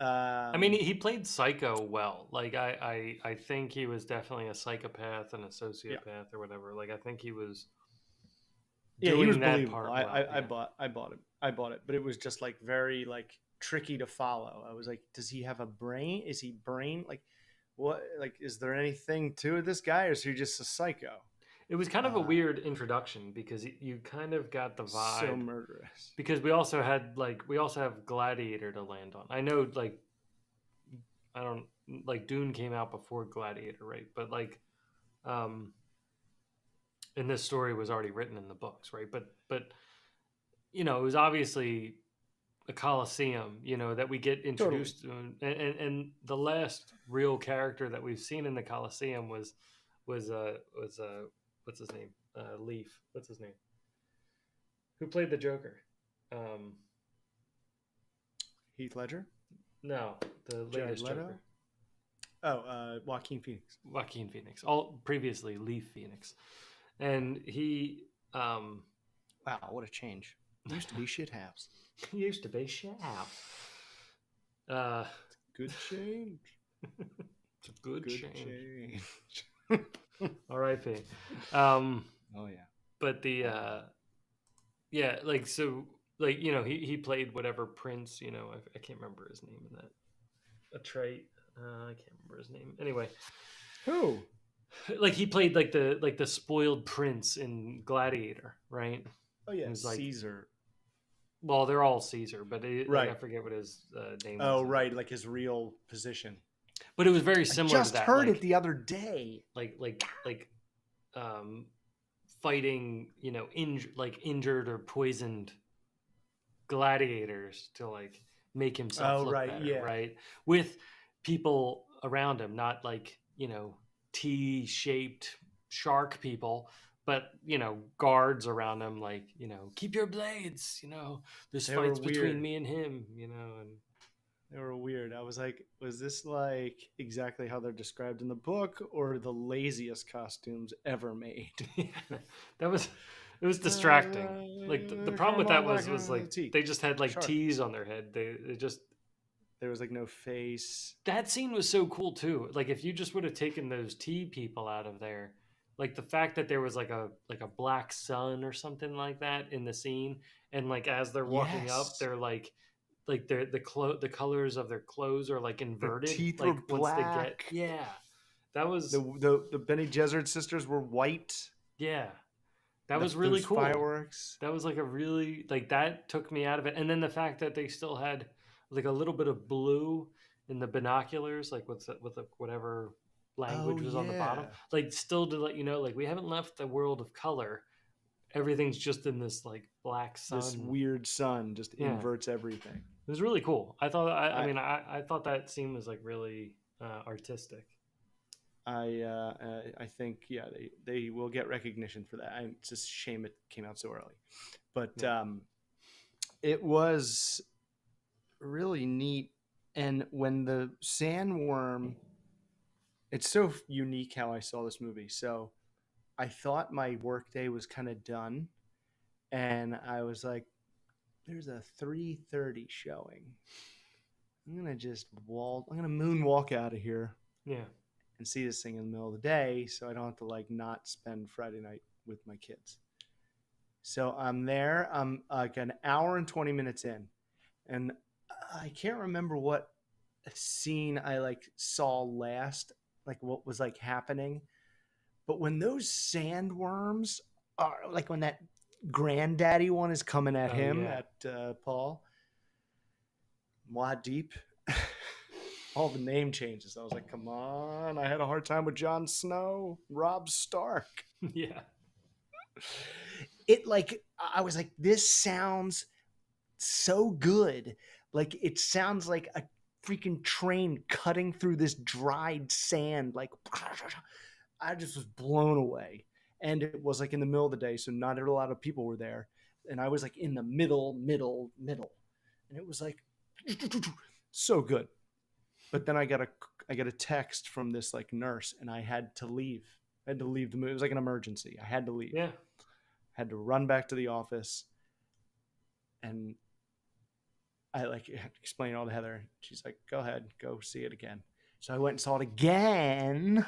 I mean, he played Psycho well. Like, I think he was definitely a psychopath and a sociopath or whatever. Like, I think he was doing
he was
that
believable.
part well.
I bought it, but it was just like very like tricky to follow. I was like, does he have a brain? Is he brain? Like, what? Like, is there anything to this guy, or is he just a psycho?
It was kind of a weird introduction because you kind of got the vibe.
So murderous.
Because we also have Gladiator to land on. I know, like, Dune came out before Gladiator, right? But like, and this story was already written in the books, right? But it was obviously a Colosseum, that we get introduced to, and the last real character that we've seen in the Colosseum was what's his name? Leaf. What's his name? Who played the Joker?
Heath Ledger?
No, the latest Joker.
Oh, Joaquin Phoenix.
Joaquin Phoenix. All previously Leaf Phoenix, and he.
Wow, what a change! He used to be shithouse.
He used to be shithouse.
Good change.
It's a good change. R.I.P. Oh
yeah.
But the he played whatever prince, I can't remember his name in that. A trait. I can't remember his name. Anyway.
Who?
Like he played like the spoiled prince in Gladiator, right?
Oh yeah,
like,
Caesar.
Well, they're all Caesar, but
right.
I forget what his name
was. Oh, right, like his real position.
But it was very similar to that.
I just heard it the other day.
Fighting, injured or poisoned gladiators to like make himself look better, right? With people around him, not like, T-shaped shark people, but guards around him, like, keep your blades, there's fights between me and him, and
they were weird. I was like, was this like exactly how they're described in the book, or the laziest costumes ever made?
It was distracting. Like the problem with that was like they just had like T's on their head.
There was like no face.
That scene was so cool too. Like if you just would have taken those T people out of there, like the fact that there was like a black sun or something like that in the scene, and like as they're walking up, they're like the colors of their clothes are like inverted.
The teeth
like
were black.
That was
the Bene Gesserit sisters were white.
Yeah. That was really cool.
Fireworks.
That was like a really that took me out of it. And then the fact that they still had like a little bit of blue in the binoculars, like with whatever language was on the bottom, like still to let you know, like we haven't left the world of color. Everything's just in this like black sun.
This weird sun just inverts everything.
It was really cool. I thought. I thought that scene was like really artistic.
I think they will get recognition for that. It's just a shame it came out so early, but it was really neat. And when the sandworm, it's so unique how I saw this movie. So I thought my workday was kind of done, and I was like, "There's a 3:30 showing. I'm gonna moonwalk out of here."
Yeah.
And see this thing in the middle of the day, so I don't have to like not spend Friday night with my kids. So I'm there. I'm like an hour and 20 minutes in, and I can't remember what scene I like saw last, like what was like happening. But when those sandworms are like, when that granddaddy one is coming at at Paul Muad'Dib. All the name changes. I was like, come on. I had a hard time with Jon Snow, Robb Stark.
Yeah.
I was like, this sounds so good, Like it sounds like a freaking train cutting through this dried sand. Like I just was blown away. And it was like in the middle of the day, so not a lot of people were there. And I was like in the middle. And it was like so good. But then I got a text from this like nurse, and I had to leave. I had to leave the movie. It was like an emergency. I had to leave.
Yeah.
Had to run back to the office, and I like explained all to Heather. She's like, "Go ahead, go see it again." So I went and saw it again,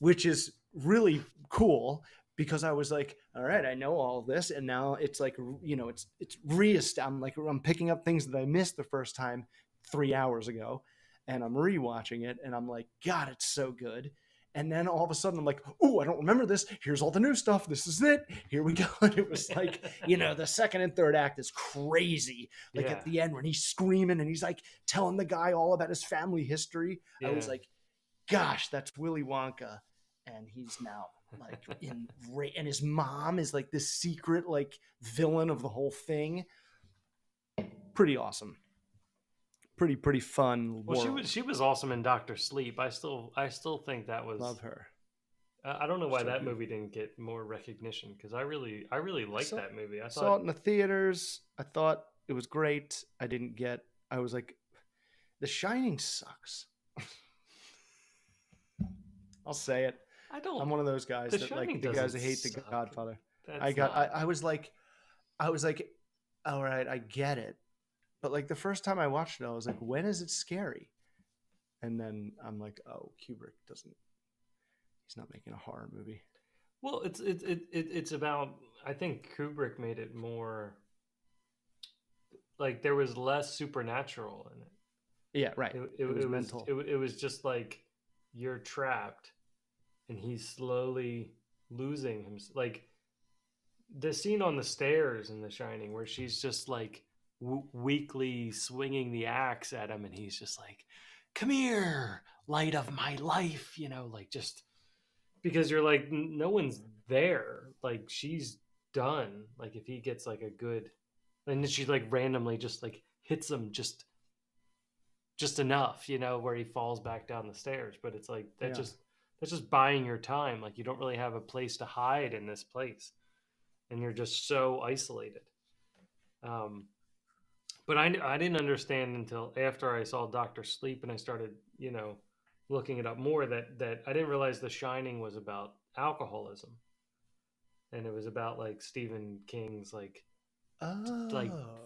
which is really cool because I was like, "All right, I know all of this," and now it's like, it's I'm picking up things that I missed the first time 3 hours ago, and I'm rewatching it, and I'm like, God, it's so good. And then all of a sudden I'm like, oh, I don't remember this. Here's all the new stuff. This is it. Here we go. And it was like, the second and third act is crazy. Like at the end when he's screaming and he's like telling the guy all about his family history. Yeah. I was like, gosh, that's Willy Wonka. And he's now like and his mom is like this secret like villain of the whole thing. Pretty awesome. Pretty fun.
Well, she was awesome in Doctor Sleep. I still think that was,
love her.
I don't know why that movie didn't get more recognition because I really liked that movie. I
saw it in the theaters. I thought it was great. I was like, The Shining sucks. All I'll say it. I'm one of those guys that like the guys that hate the Godfather. I was like, all right, I get it. But like the first time I watched it, I was like, when is it scary? And then I'm like, oh, Kubrick he's not making a horror movie.
Well, it's about, I think Kubrick made it more like there was less supernatural in it.
Yeah, right. It was mental.
It was just like you're trapped and he's slowly losing himself. Like the scene on the stairs in The Shining where she's just like weakly swinging the axe at him and he's just like, come here, light of my life, like just because you're like, no one's there. Like she's done. Like if he gets like a good, and then she like randomly just like hits him just enough, where he falls back down the stairs. But it's like that's just buying your time. Like you don't really have a place to hide in this place, and you're just so isolated. But I didn't understand until after I saw Dr. Sleep and I started, looking it up more that I didn't realize The Shining was about alcoholism, and it was about like Stephen King's like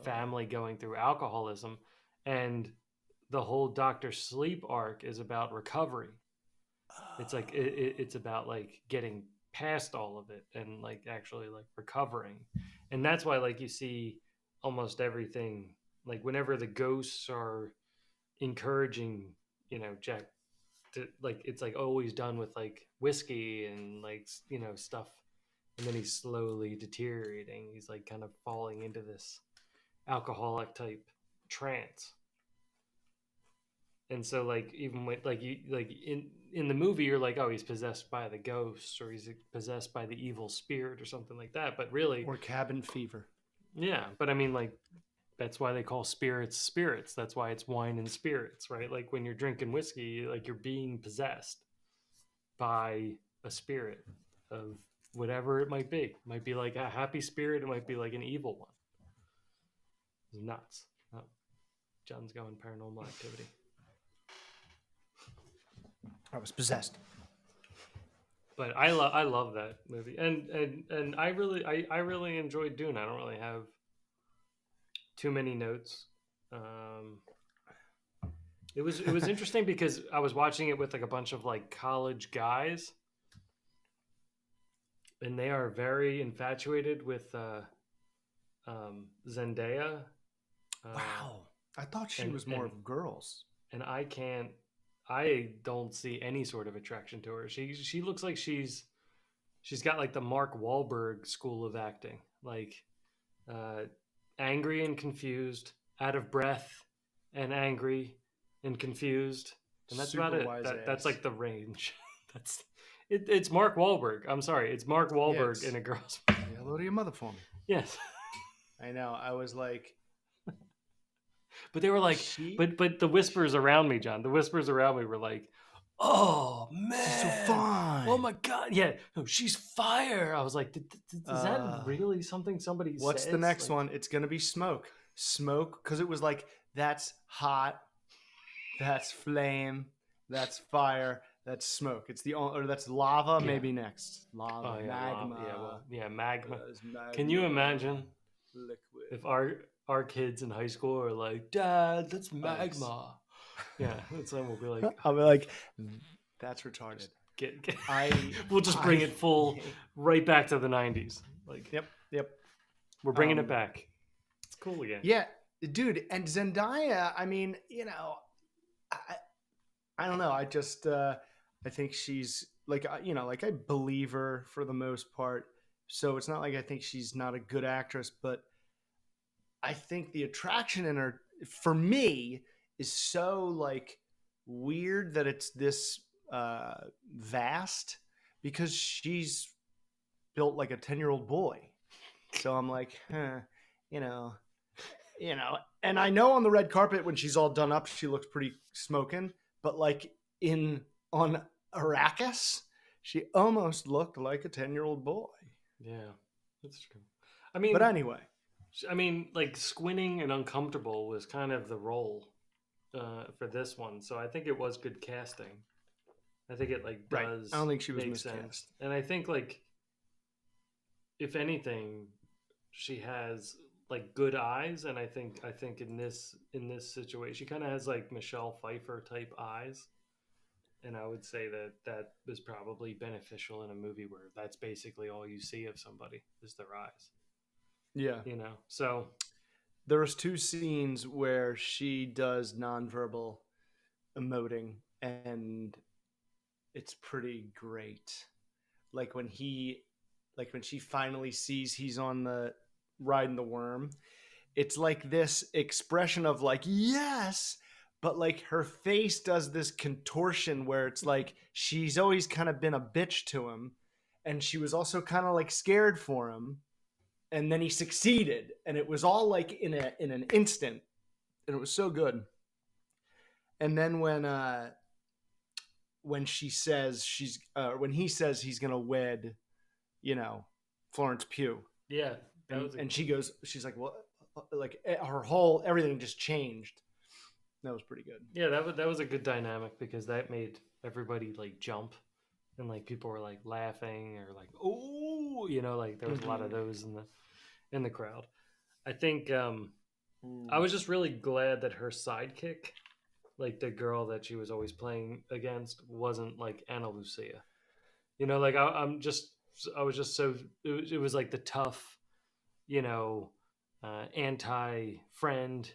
family going through alcoholism, and the whole Dr. Sleep arc is about recovery. It's like it's about like getting past all of it and like actually like recovering, and that's why like you see almost everything. Like whenever the ghosts are encouraging, Jack to like, it's like always done with like whiskey and like, stuff. And then he's slowly deteriorating. He's like kind of falling into this alcoholic type trance. And so like, even with like you, like in the movie, you're like, oh, he's possessed by the ghosts or he's possessed by the evil spirit or something like that. But really,
or cabin fever.
Yeah. But I mean, like, that's why they call spirits. That's why it's wine and spirits, right? Like when you're drinking whiskey, like you're being possessed by a spirit of whatever it might be. It might be like a happy spirit. It might be like an evil one. It's nuts. Oh, John's going Paranormal Activity.
I was possessed.
But I love that movie, and I really enjoyed Dune. I don't really have too many notes. It was interesting because I was watching it with like a bunch of like college guys, and they are very infatuated with Zendaya.
Wow, I thought she was more of girls,
and I don't see any sort of attraction to her. She looks like she's got like the Mark Wahlberg school of acting, like angry and confused, out of breath and angry and confused, and that's super about it. That's like the range. It's Mark Wahlberg. I'm sorry, it's Mark Wahlberg in a girl's.
Hello to your mother for me.
Yes,
I know. I was like,
But they were like,
She
but the whispers around me, John, the whispers around me were like, oh
she's so
man, oh
fine.
my god, yeah, no, she's fire. I was like, is that
Uh,
really something somebody
what's the
says?
next
Like,
one? It's gonna be smoke. Smoke, because it was like that's hot, that's flame, that's fire, that's smoke. It's the only, or that's lava.
yeah,
Maybe next lava,
oh yeah, lava, yeah,
magma.
well, yeah, magma.
That's
Can you
magma,
imagine
liquid,
if our kids in high school are like, Dad, that's
ice.
magma? Yeah, that's when we'll be like,
I'll be like, that's retarded.
get
I,
we'll just bring it full right back to the 90s. Like,
yep.
we're bringing it back. It's cool again.
Yeah, dude. And Zendaya, I mean, I, I don't know. I just, I think she's like, like I believe her for the most part. So it's not like I think she's not a good actress, but I think the attraction in her, for me, is so like weird that it's this vast because she's built like a 10-year-old boy. So I'm like, you know, and I know on the red carpet when she's all done up, she looks pretty smoking, but like in on Arrakis, she almost looked like a 10-year-old boy.
Yeah, that's true.
But anyway,
I mean, like squinting and uncomfortable was kind of the role for this one, so I think it was good casting. I think it like
right.
does
I don't think she was
make
miscast.
sense, and I think like if anything, she has like good eyes, and I think in this situation, she kind of has like Michelle Pfeiffer type eyes, and I would say that was probably beneficial in a movie where that's basically all you see of somebody is their eyes.
Yeah.
So
There was 2 scenes where she does nonverbal emoting and it's pretty great. Like when she finally sees he's on the riding the worm, it's like this expression of like yes, but like her face does this contortion where it's like she's always kind of been a bitch to him and she was also kind of like scared for him, and then he succeeded and it was all like in an instant, and it was so good. And then when she says when he says he's gonna wed, you know, Florence Pugh,
yeah,
and she goes, she's like, what? Like her whole everything just changed. That was pretty good.
yeah, that was a good dynamic because that made everybody like jump, and like people were like laughing or like oh, like there was a lot of those in the crowd. I think I was just really glad that her sidekick, like the girl that she was always playing against, wasn't like Anna Lucia. Like I was just so it was like the tough, you know, anti friend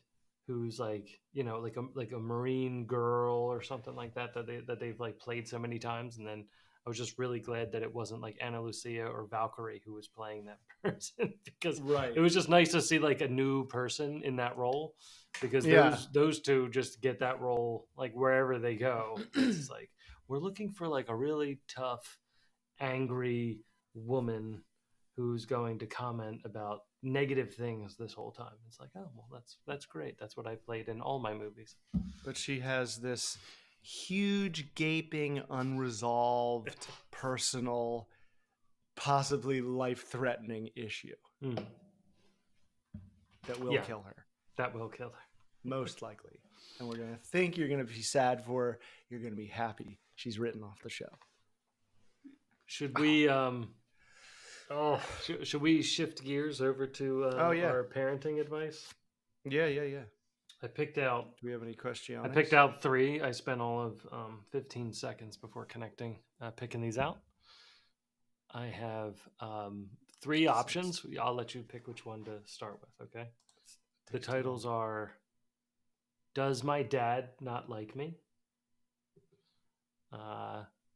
who's like like a marine girl or something like that they've like played so many times, and then I was just really glad that it wasn't like Anna Lucia or Valkyrie who was playing that person because
Right.
it was just nice to see like a new person in that role, because
Yeah.
those two just get that role like wherever they go. It's like we're looking for like a really tough, angry woman who's going to comment about negative things this whole time. It's like, oh well, that's great. That's what I played in all my movies.
But she has this huge, gaping, unresolved, personal, possibly life-threatening issue
Mm.
that will
Yeah,
kill her,
that will kill her.
most likely. And we're gonna think you're gonna be sad for her. You're gonna be happy she's written off the show.
Should we should we shift gears over to our parenting advice?
Yeah.
I picked out
Do we have any questions?
I picked out 3. I spent all of 15 seconds before picking these out. I have 3 options. I'll let you pick which one to start with, okay? The titles are Does My Dad Not Like Me?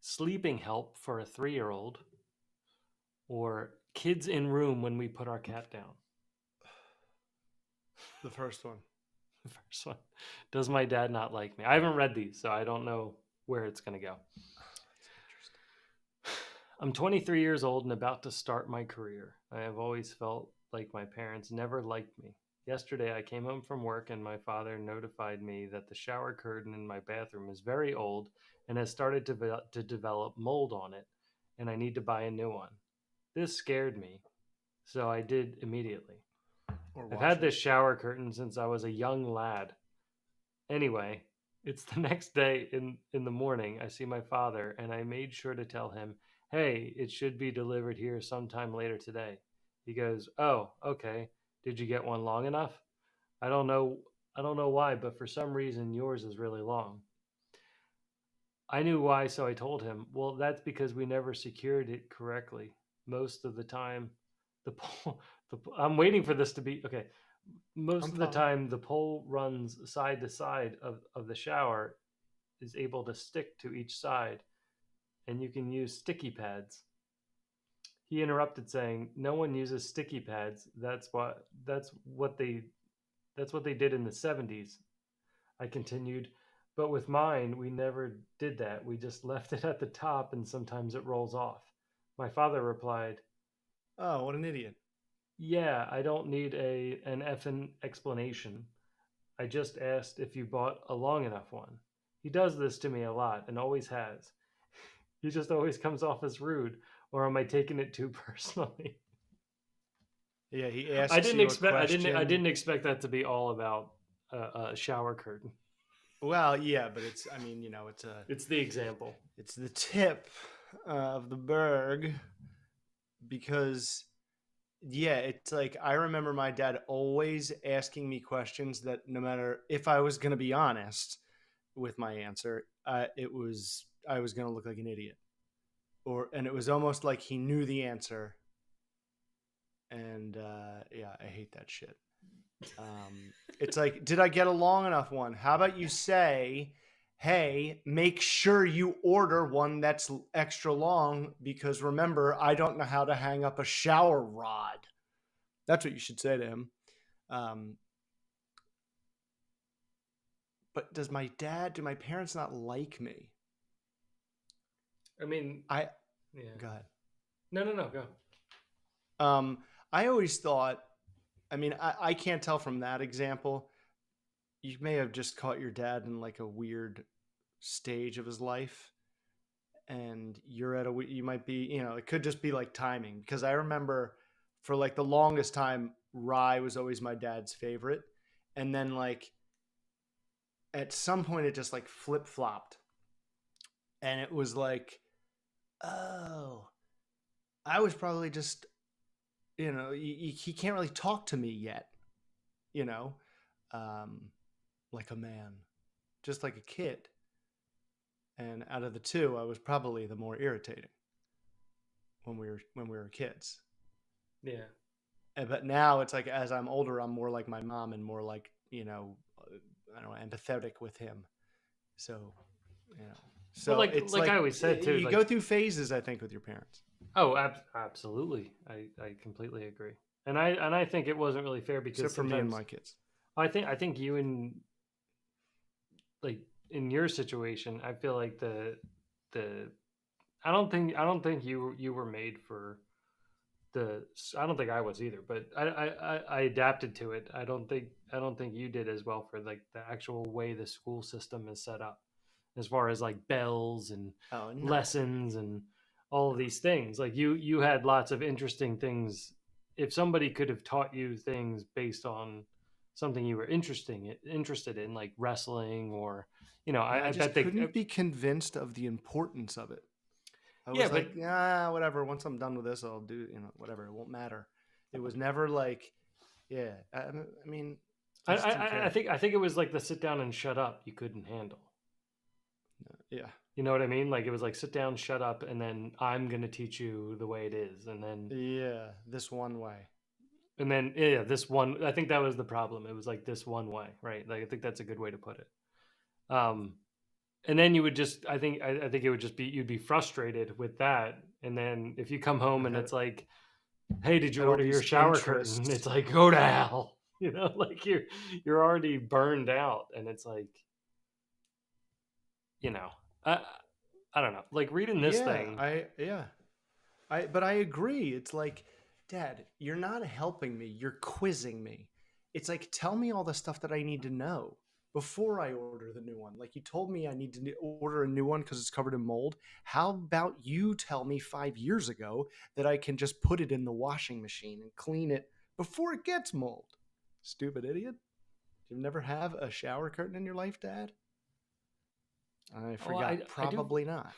Sleeping Help for a 3-year-old, or Kids in Room When We Put Our Cat Down.
The first one.
The first one. Does my dad not like me? I haven't read these, so I don't know where it's going to go. I'm 23 years old and about to start my career. I have always felt like my parents never liked me. Yesterday, I came home from work and my father notified me that the shower curtain in my bathroom is very old and has started to develop mold on it, and I need to buy a new one. This scared me, so I did immediately.
Or
I've
wash
had
it.
this shower curtain since I was a young lad. Anyway, it's the next day in the morning. I see my father, and I made sure to tell him, "Hey, it should be delivered here sometime later today." He goes, "Oh, okay. Did you get one long enough?" I don't know. I don't know why, but for some reason yours is really long. I knew why, so I told him, "Well, that's because we never secured it correctly. Most of the time, the pole. I'm waiting for this to be okay. Most
I'm
of the
following.
time, the pole runs side to side of the shower is able to stick to each side, and you can use sticky pads." He interrupted, saying, "No one uses sticky pads. That's what they did in the 70s." I continued, "But with mine, we never did that. We just left it at the top and sometimes it rolls off." My father replied,
Oh, what an idiot.
"Yeah, I don't need an effing explanation. I just asked if you bought a long enough one." He does this to me a lot and always has. He just always comes off as rude, or am I taking it too personally?
Yeah, he asks you a
I
question.
didn't expect that to be all about a shower curtain.
Well, yeah, but it's, I mean, it's
It's the example.
it's the tip of the berg because yeah, it's like I remember my dad always asking me questions that no matter if I was going to be honest with my answer, I was going to look like an idiot. And it was almost like he knew the answer, and yeah, I hate that shit. It's like, did I get a long enough one? How about you say, hey, make sure you order one that's extra long because remember, I don't know how to hang up a shower rod. That's what you should say to him. Um, but do my parents not like me?
I mean,
I,
yeah.
go ahead.
No, go.
Um, I always thought, I mean, I can't tell from that example. You may have just caught your dad in like a weird stage of his life and you might be, it could just be like timing because I remember for like the longest time rye was always my dad's favorite, and then like at some point it just like flip-flopped, and it was like, oh, I was probably just, he can't really talk to me yet, you know um like a man, just like a kid, and out of the two I was probably the more irritating when we were kids.
Yeah.
But now it's like as I'm older, I'm more like my mom and more like, I don't know, empathetic with him. So, you know,
Well,
so it's
like I
like
always said too,
you
like
go through phases, I think, with your parents.
oh, absolutely. I completely agree. And I think it wasn't really fair because
Except for me and
sometimes
my kids.
I think you and like in your situation, I feel like the I don't think you were made for the I don't think I was either, but I adapted to it. I don't think you did as well for like the actual way the school system is set up, as far as like bells and
Oh no,
lessons and all of
no.
these things. Like you had lots of interesting things. If somebody could have taught you things based on something you were interested in, like wrestling or
I
I
just
bet they
couldn't be convinced of the importance of it. I
yeah,
was
but
like, ah, whatever. Once I'm done with this, I'll do, whatever. It won't matter. It was never like, yeah. I mean, I just didn't care.
I think it was like the sit down and shut up you couldn't handle.
Yeah.
You know what I mean? Like it was like sit down, shut up, and then I'm gonna teach you the way it is,
Yeah. This one way.
and then yeah, this one. I think that was the problem. It was like this one way, right? Like I think that's a good way to put it. Um, and then you would just, I think it would just be you'd be frustrated with that, and then if you come home
I
and
had,
it's like, hey, did you
had all
order your
these
shower curtain?
interests.
It's like go to hell. Like you're already burned out, and it's like you know, I I don't know. Like reading this
Yeah.
thing,
But I agree. It's like, Dad, you're not helping me. You're quizzing me. it's like, tell me all the stuff that I need to know before I order the new one. Like, you told me I need to order a new one because it's covered in mold. How about you tell me 5 years ago that I can just put it in the washing machine and clean it before it gets mold? Stupid idiot. You've never have a shower curtain in your life, Dad? I forgot. Probably not.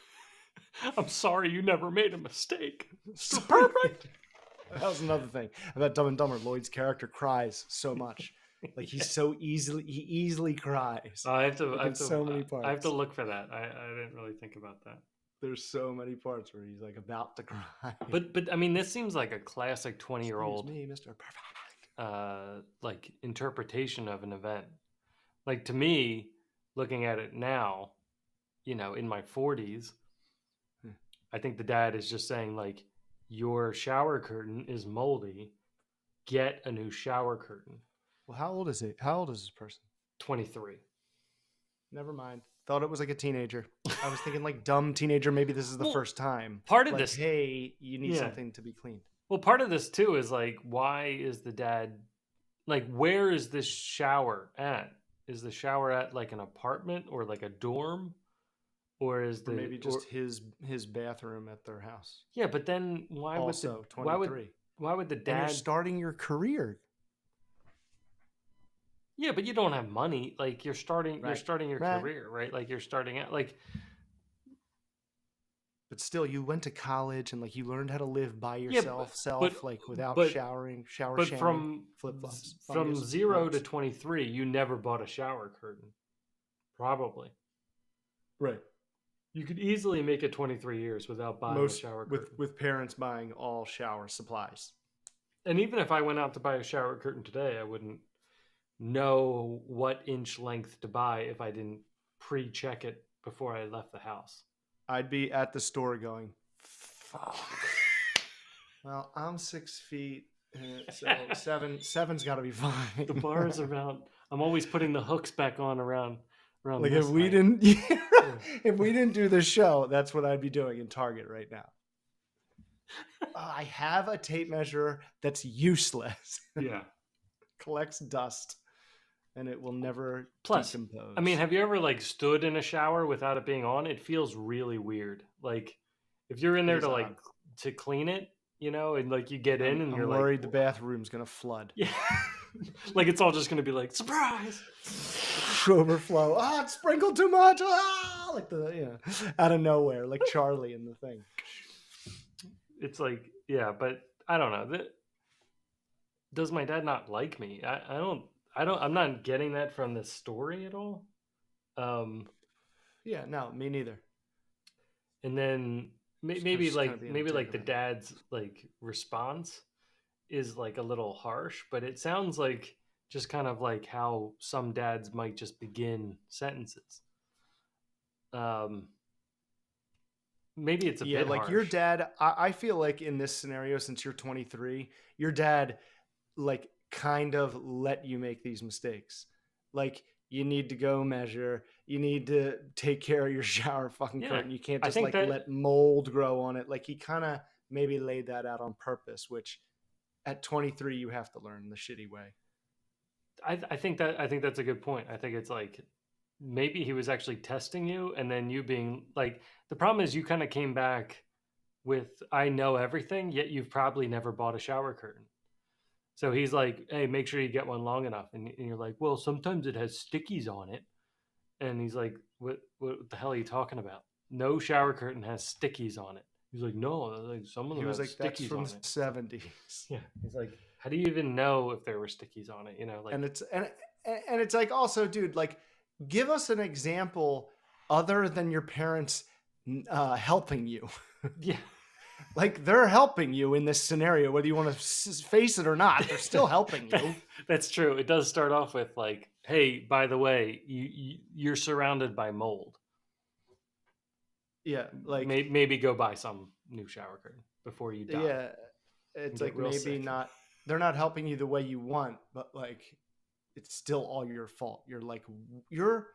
I'm sorry you never made a mistake.
So perfect. That was another thing about Dumb and Dumber. Lloyd's character cries so much. Like, he easily cries.
I have to
so many parts.
I have to look for that. I didn't really think about that.
There's so many parts where he's like about to cry.
But I mean, this seems like a classic 20-year-old
me, Mr. Perfect.
like interpretation of an event. Like, to me, looking at it now, in my 40s, I think the dad is just saying, like, your shower curtain is moldy. Get a new shower curtain.
Well, how old is he? How old is this person?
23.
Never mind. Thought it was like a teenager. I was thinking like dumb teenager. Maybe this is the first time.
Part of
like,
this,
hey, you need something to be cleaned.
Well, part of this too is like, why is the dad, like, where is this shower at? Is the shower at like an apartment or like a dorm? Or is the
maybe just his bathroom at their house?
Yeah, but then why would the dad?
And you're starting your career.
Yeah, but you don't have money. Like, you're starting your career, right? Like, you're starting out, like.
But still, you went to college and like you learned how to live by yourself, without showering,
But from flip-flops. From 0 to 23, you never bought a shower curtain, probably.
Right.
You could easily make it 23 years without buying a shower curtain.
With parents buying all shower supplies.
And even if I went out to buy a shower curtain today, I wouldn't know what inch length to buy if I didn't pre-check it before I left the house.
I'd be at the store going, fuck. Well, I'm 6 feet, so seven's got to be fine.
The bar is around. I'm always putting the hooks back on around.
Like, if we didn't do this show, that's what I'd be doing in Target right now. I have a tape measure that's useless.
Yeah.
Collects dust, and it will never decompose.
I mean, have you ever like stood in a shower without it being on? It feels really weird. Like, if you're in there to clean it, and like you get in and you're
worried the bathroom's gonna flood.
Yeah. Like, it's all just gonna be like, surprise.
Overflow. It sprinkled too much. Like out of nowhere, like Charlie in the thing.
It's like, yeah, but I don't know. Does my dad not like me? I'm not getting that from this story at all.
Yeah, no, me neither.
And then maybe the dad's like response is like a little harsh, but it sounds like just kind of like how some dads might just begin sentences. Maybe it's a bit
like
harsh.
Your dad. I feel like in this scenario, since you're 23, your dad like kind of let you make these mistakes. Like, you need to go measure. You need to take care of your shower fucking curtain. You can't just let mold grow on it. Like, he kind of maybe laid that out on purpose, which at 23 you have to learn the shitty way.
I think that's a good point. I think it's like, maybe he was actually testing you, and then you being like, the problem is you kind of came back with, I know everything, yet you've probably never bought a shower curtain. So he's like, hey, make sure you get one long enough. And you're like, well, sometimes it has stickies on it. And he's like, what the hell are you talking about? No shower curtain has stickies on it. He's like, no, like some of them have stickies
that's from
on
the
it.
70s.
Yeah. He's like, how do you even know if there were stickies on it? Like,
and it's like, also, dude, like, give us an example other than your parents helping you.
Yeah.
Like, they're helping you in this scenario, whether you want to face it or not. They're still helping you.
That's true. It does start off with like, hey, by the way, you're surrounded by mold.
Yeah, like,
maybe go buy some new shower curtain before you die.
Yeah, it's like, maybe sick. Not. They're not helping you the way you want, but like, it's still all your fault. You're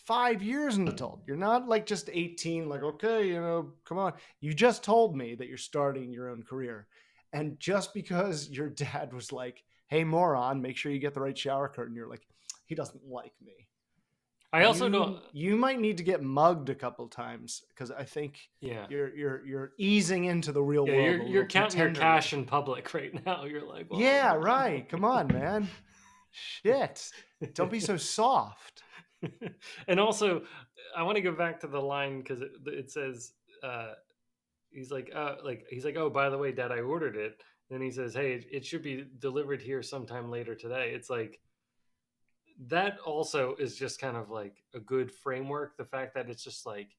5 years an adult. You're not like just 18. Like, okay, come on. You just told me that you're starting your own career, and just because your dad was like, hey, moron, make sure you get the right shower curtain. You're like, he doesn't like me.
I also don't.
You might need to get mugged a couple times because I think
Yeah.
you're easing into the real
Yeah,
world.
you're counting your
tenderly.
cash in public right now. You're like, well,
Yeah, right. Come on, man. Shit. Don't be so soft.
And also, I want to go back to the line because it says he's like, oh, by the way, Dad, I ordered it. Then he says, hey, it should be delivered here sometime later today. It's like that also is just kind of like a good framework. The fact that it's just like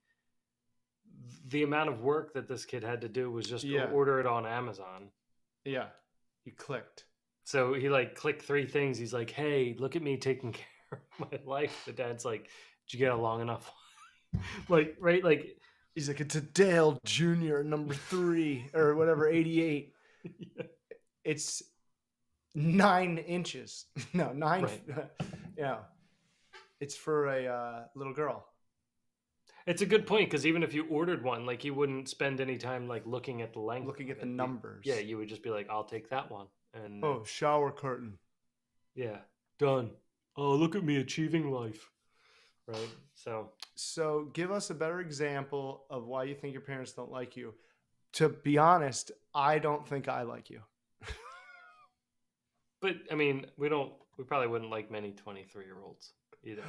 the amount of work that this kid had to do was just order it on Amazon.
Yeah, he clicked.
So he like clicked 3 things. He's like, hey, look at me taking care of my life. The dad's like, did you get a long enough? Like, right? Like,
he's like, it's a Dale Jr. number 3 or whatever, 88. Yeah. It's 9 inches. No, 9. Right. Yeah. It's for a little girl.
It's a good point because even if you ordered one, like you wouldn't spend any time like looking at the length,
looking at the numbers.
Yeah, you would just be like, I'll take that one. And
shower curtain.
Yeah, done. Oh, look at me achieving life. Right. So
give us a better example of why you think your parents don't like you. To be honest, I don't think I like you.
But I mean, we probably wouldn't like many 23-year-olds either.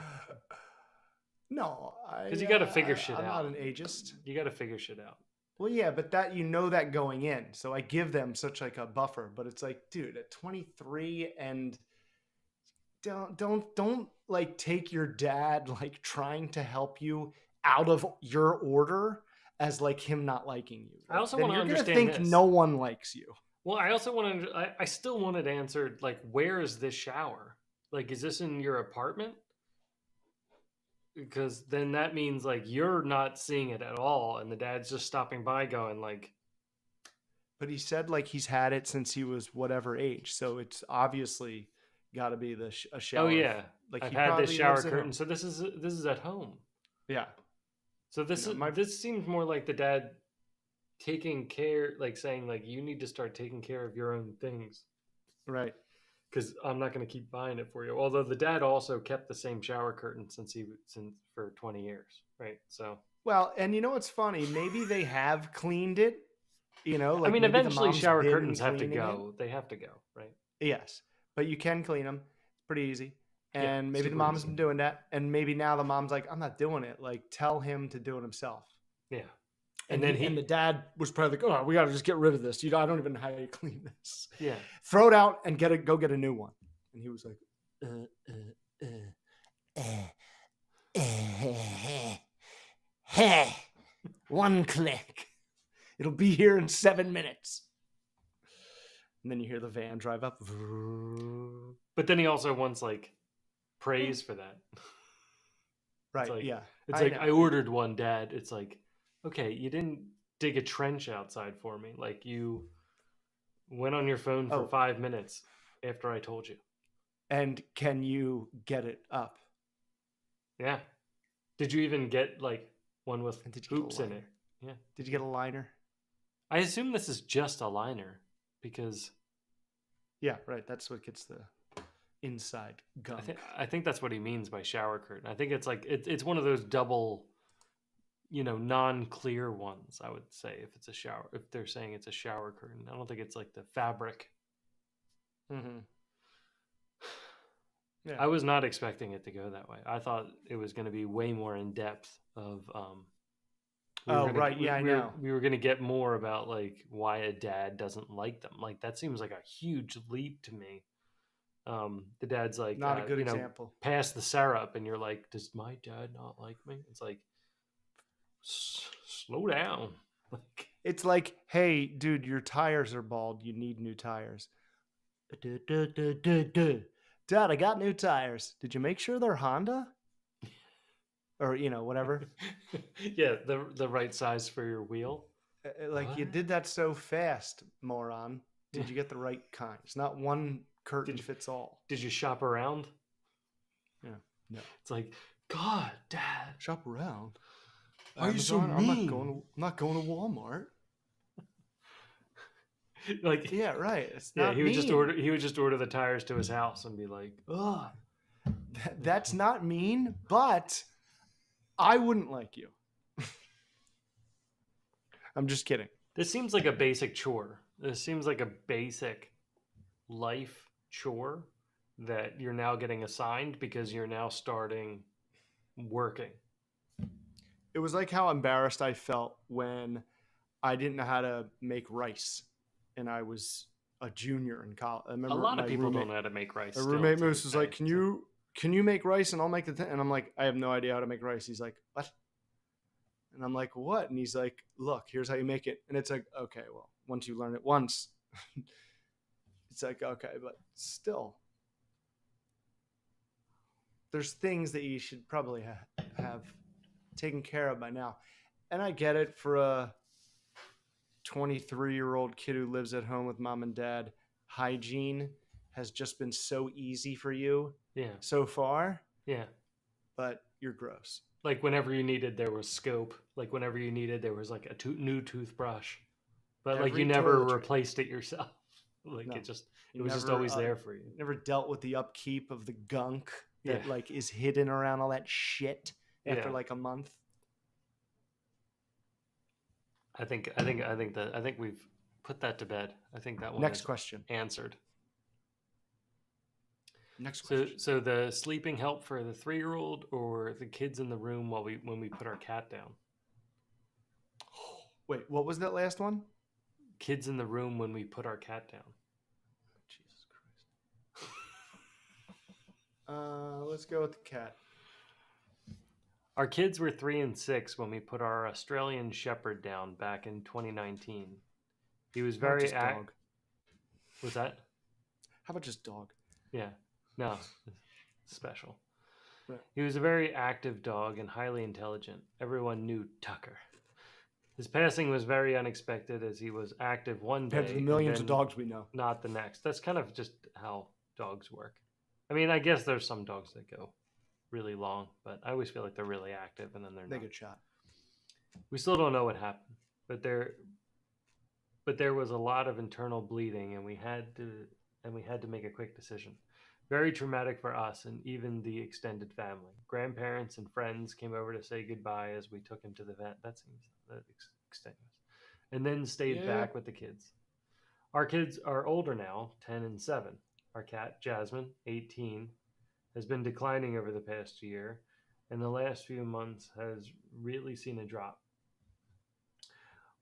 No,
because you got to figure shit out.
I'm not an ageist.
You got to figure shit out.
Well, yeah, but that that going in, so I give them such like a buffer. But it's like, dude, at 23, and don't like take your dad like trying to help you out of your order as like him not liking you.
I also want to understand.
Think no one likes you.
Well, I also want to. I still want it answered. Like, where is this shower? Like, is this in your apartment? Because then that means like you're not seeing it at all, and the dad's just stopping by, going like.
But he said like he's had it since he was whatever age, so it's obviously got to be a shower.
Oh yeah,
like
I've had this shower curtain, so this is at home.
Yeah.
So this seems more like the dad taking care, like saying like you need to start taking care of your own things,
right?
Because I'm not going to keep buying it for you. Although the dad also kept the same shower curtain since for 20 years, right? So
well, and you know what's funny? Maybe they have cleaned it. You know, like
I mean, eventually shower curtains have to go. They have to go, right?
Yes, but you can clean them. It's pretty easy. And maybe the mom's been doing that, and maybe now the mom's like, I'm not doing it. Like, tell him to do it himself.
Yeah.
And then the dad was probably like, oh, we got to just get rid of this. I don't even know how you clean this.
Yeah.
Throw it out and go get a new one. And he was like, one click. It'll be here in 7 minutes. And then you hear the van drive up.
But then he also wants like praise for that.
Right.
Like,
yeah.
It's I ordered one, Dad. It's like, okay, you didn't dig a trench outside for me. Like you went on your phone for 5 minutes after I told you.
And can you get it up?
Yeah. Did you even get like one with hoops in it? Yeah.
Did you get a liner?
I assume this is just a liner because.
Yeah, right. That's what gets the inside gunk.
I think that's what he means by shower curtain. I think it's like it's one of those double, non-clear ones. I would say if they're saying it's a shower curtain, I don't think it's like the fabric.
Mm-hmm.
Yeah. I was not expecting it to go that way. I thought it was going to be way more in depth of. I know. We were going to get more about like why a dad doesn't like them. Like that seems like a huge leap to me. The dad's like,
not a good example.
Pass the syrup, and you're like, does my dad not like me? It's like, slow down. Like,
it's like, hey, dude, your tires are bald. You need new tires. Dad, I got new tires. Did you make sure they're Honda? Or, whatever.
Yeah, the right size for your wheel.
Like, what? You did that so fast, moron. Did you get the right kind? It's not one curtain fits all.
Did you shop around?
Yeah. No.
It's like, God, Dad.
Shop around?
Why are you so mean?
I'm not going to Walmart.
Like,
Yeah, right. It's
yeah,
not
he would just
mean.
order the tires to his house and be like,
Ugh. That's not mean, but I wouldn't like you. I'm just kidding.
this seems like a basic chore. This seems like a basic life chore that you're now getting assigned because you're now starting working.
It was like how embarrassed I felt when I didn't know how to make rice, and I was a junior in college. I
A
remember
lot
my
of people
roommate,
don't know how to make rice.
my
Still,
roommate
to
Moose
this
was
day.
like, "Can you make rice and I'll make the thing?" And I'm like, "I have no idea how to make rice." He's like, "What?" And I'm like, "What?" And he's like, "Look, here's how you make it." And it's like, okay, well, once you learn it once, it's like, okay, but still, there's things that you should probably have taken care of by now. And I get it for a 23-year-old kid who lives at home with mom and dad. Hygiene has just been so easy for you
Yeah,
so far,
yeah.
but you're gross.
Like whenever you needed, there was scope. Like whenever you needed, there was like a new toothbrush. But like you
Every
never
toiletry.
replaced it yourself. Like
No,
it was just always there for you.
never dealt with the upkeep of the gunk that
Yeah.
like is hidden around all that shit after
Yeah.
like a month.
I think we've put that to bed. I think that one
Next
is
question.
answered.
Next
So
question.
so the sleeping help for the 3-year-old or the kids in the room when we put our cat down.
Wait, what was that last one?
Kids in the room when we put our cat down.
Jesus Christ. Let's go with the cat.
Our kids were 3 and 6 when we put our Australian Shepherd down back in 2019. He was
How about
very
just dog?
Was that?
How about just dog?
Yeah. No. Special.
Right.
He was a very active dog and highly intelligent. Everyone knew Tucker. His passing was very unexpected as he was active one day
Compared to the millions
and
of dogs we know.
not the next. That's kind of just how dogs work. I mean, I guess there's some dogs that go really long, but I always feel like they're really active and then they're
They
not.
get shot.
We still don't know what happened, but there was a lot of internal bleeding and we had to make a quick decision. Very traumatic for us and even the extended family. Grandparents and friends came over to say goodbye as we took him to the vet. That seems extenuous. And then stayed back with the kids. Our kids are older now, 10 and 7. Our cat, Jasmine, 18, has been declining over the past year, and the last few months has really seen a drop.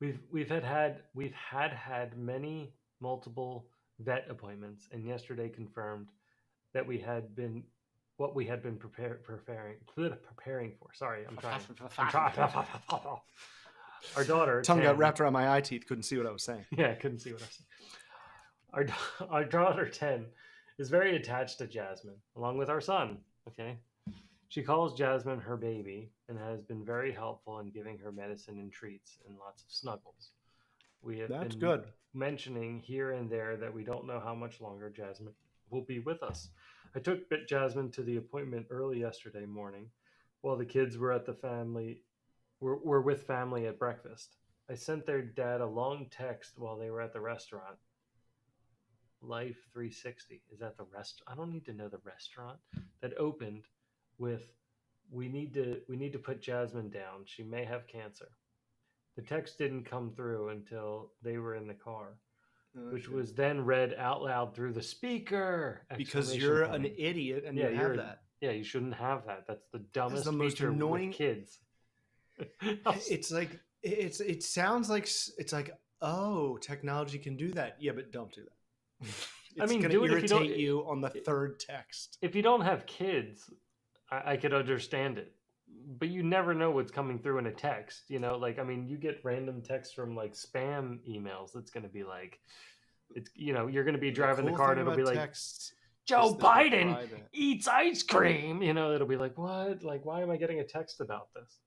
We've had many multiple vet appointments, and yesterday confirmed that we had been what we had been preparing for. Sorry, I'm trying. Our daughter,
Tongue
10,
got wrapped around my eye teeth. Couldn't see what I was saying.
Yeah, I couldn't see what I was saying. Our daughter, 10, is very attached to Jasmine, along with our son. Okay. She calls Jasmine her baby and has been very helpful in giving her medicine and treats and lots of snuggles. We have
That's
been
good.
mentioning here and there that we don't know how much longer Jasmine will be with us. I took Jasmine to the appointment early yesterday morning while the kids were at the family were with family at breakfast. I sent their dad a long text while they were at the restaurant. Life 360 is at the rest. I don't need to know the restaurant that opened with we need to put Jasmine down. She may have cancer. The text didn't come through until they were in the car, which was then read out loud through the speaker.
Because you're an idiot and you have that.
Yeah, you shouldn't have that. That's the dumbest
the most
feature
annoying-
with kids.
It's like it sounds like it's like, oh, technology can do that. Yeah, but don't do that. It's
mean,
going
do
to
it if you don't-
irritate you on the third text.
If you don't have kids, I could understand it. But you never know what's coming through in a text. You know, like, I mean, you get random texts from like spam emails that's going to be like, it's, you know, you're going to be driving the car and it'll be like,
texts,
Joe Biden eats ice cream. You know, it'll be like, what? Like, why am I getting a text about this?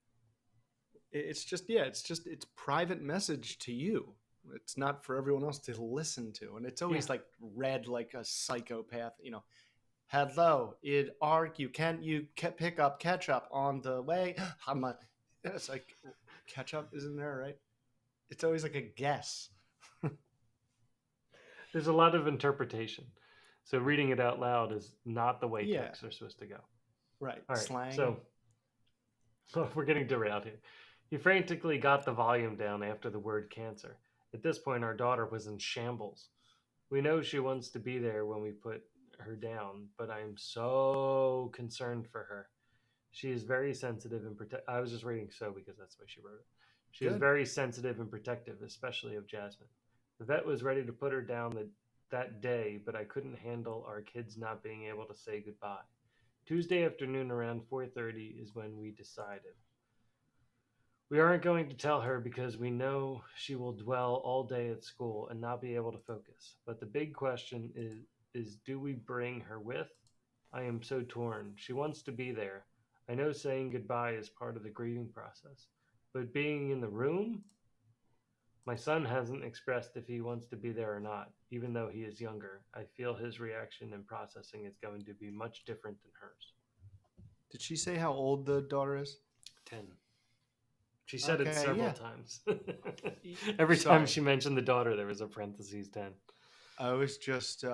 It's private message to you. It's not for everyone else to listen to. And it's always like read like a psychopath, you know. Hello, can you pick up ketchup on the way? It's like, ketchup isn't there, right? It's always like a guess.
There's a lot of interpretation. So reading it out loud is not the way
Yeah,
texts are supposed to go.
right.
All right.
Slang.
So we're getting derailed here. He frantically got the volume down after the word cancer. At this point, our daughter was in shambles. We know she wants to be there when we put her down, but I am so concerned for her. She is very sensitive and I was just reading so because that's the way she wrote it. She is
Good.
very sensitive and protective, especially of Jasmine. The vet was ready to put her down that day, but I couldn't handle our kids not being able to say goodbye. Tuesday afternoon around 4:30 is when we decided. We aren't going to tell her because we know she will dwell all day at school and not be able to focus. But the big question is do we bring her with? I am so torn. She wants to be there. I know saying goodbye is part of the grieving process, but being in the room, my son hasn't expressed if he wants to be there or not, even though he is younger. I feel his reaction and processing is going to be much different than hers.
Did she say how old the daughter is?
10. She said it
Okay,
several
yeah.
times. Every time
Sorry.
she mentioned the daughter, there was a parentheses 10.
I was just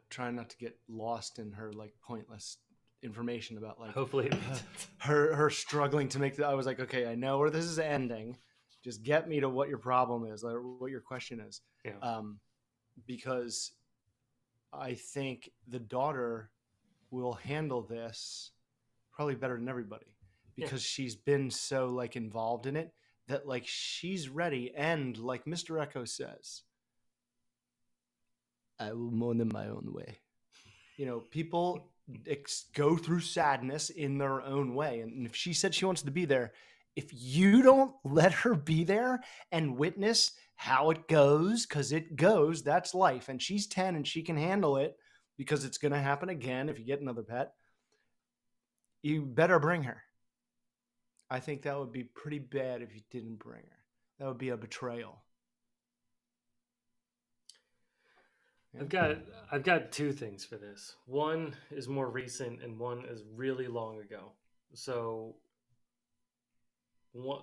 trying not to get lost in her like pointless information about like
Hopefully it made sense.
her struggling to make the. I was like, okay, I know where this is ending. Just get me to what your problem is, or what your question is,
Yeah.
because I think the daughter will handle this probably better than everybody
Yeah.
because she's been so like involved in it that like she's ready. And like Mr. Echo says, I will mourn in my own way. You know, people go through sadness in their own way. And if she said she wants to be there, if you don't let her be there and witness how it goes, because it goes, that's life. And she's 10 and she can handle it because it's going to happen again if you get another pet. You better bring her. I think that would be pretty bad if you didn't bring her. That would be a betrayal.
I've got two things for this. One is more recent and one is really long ago. So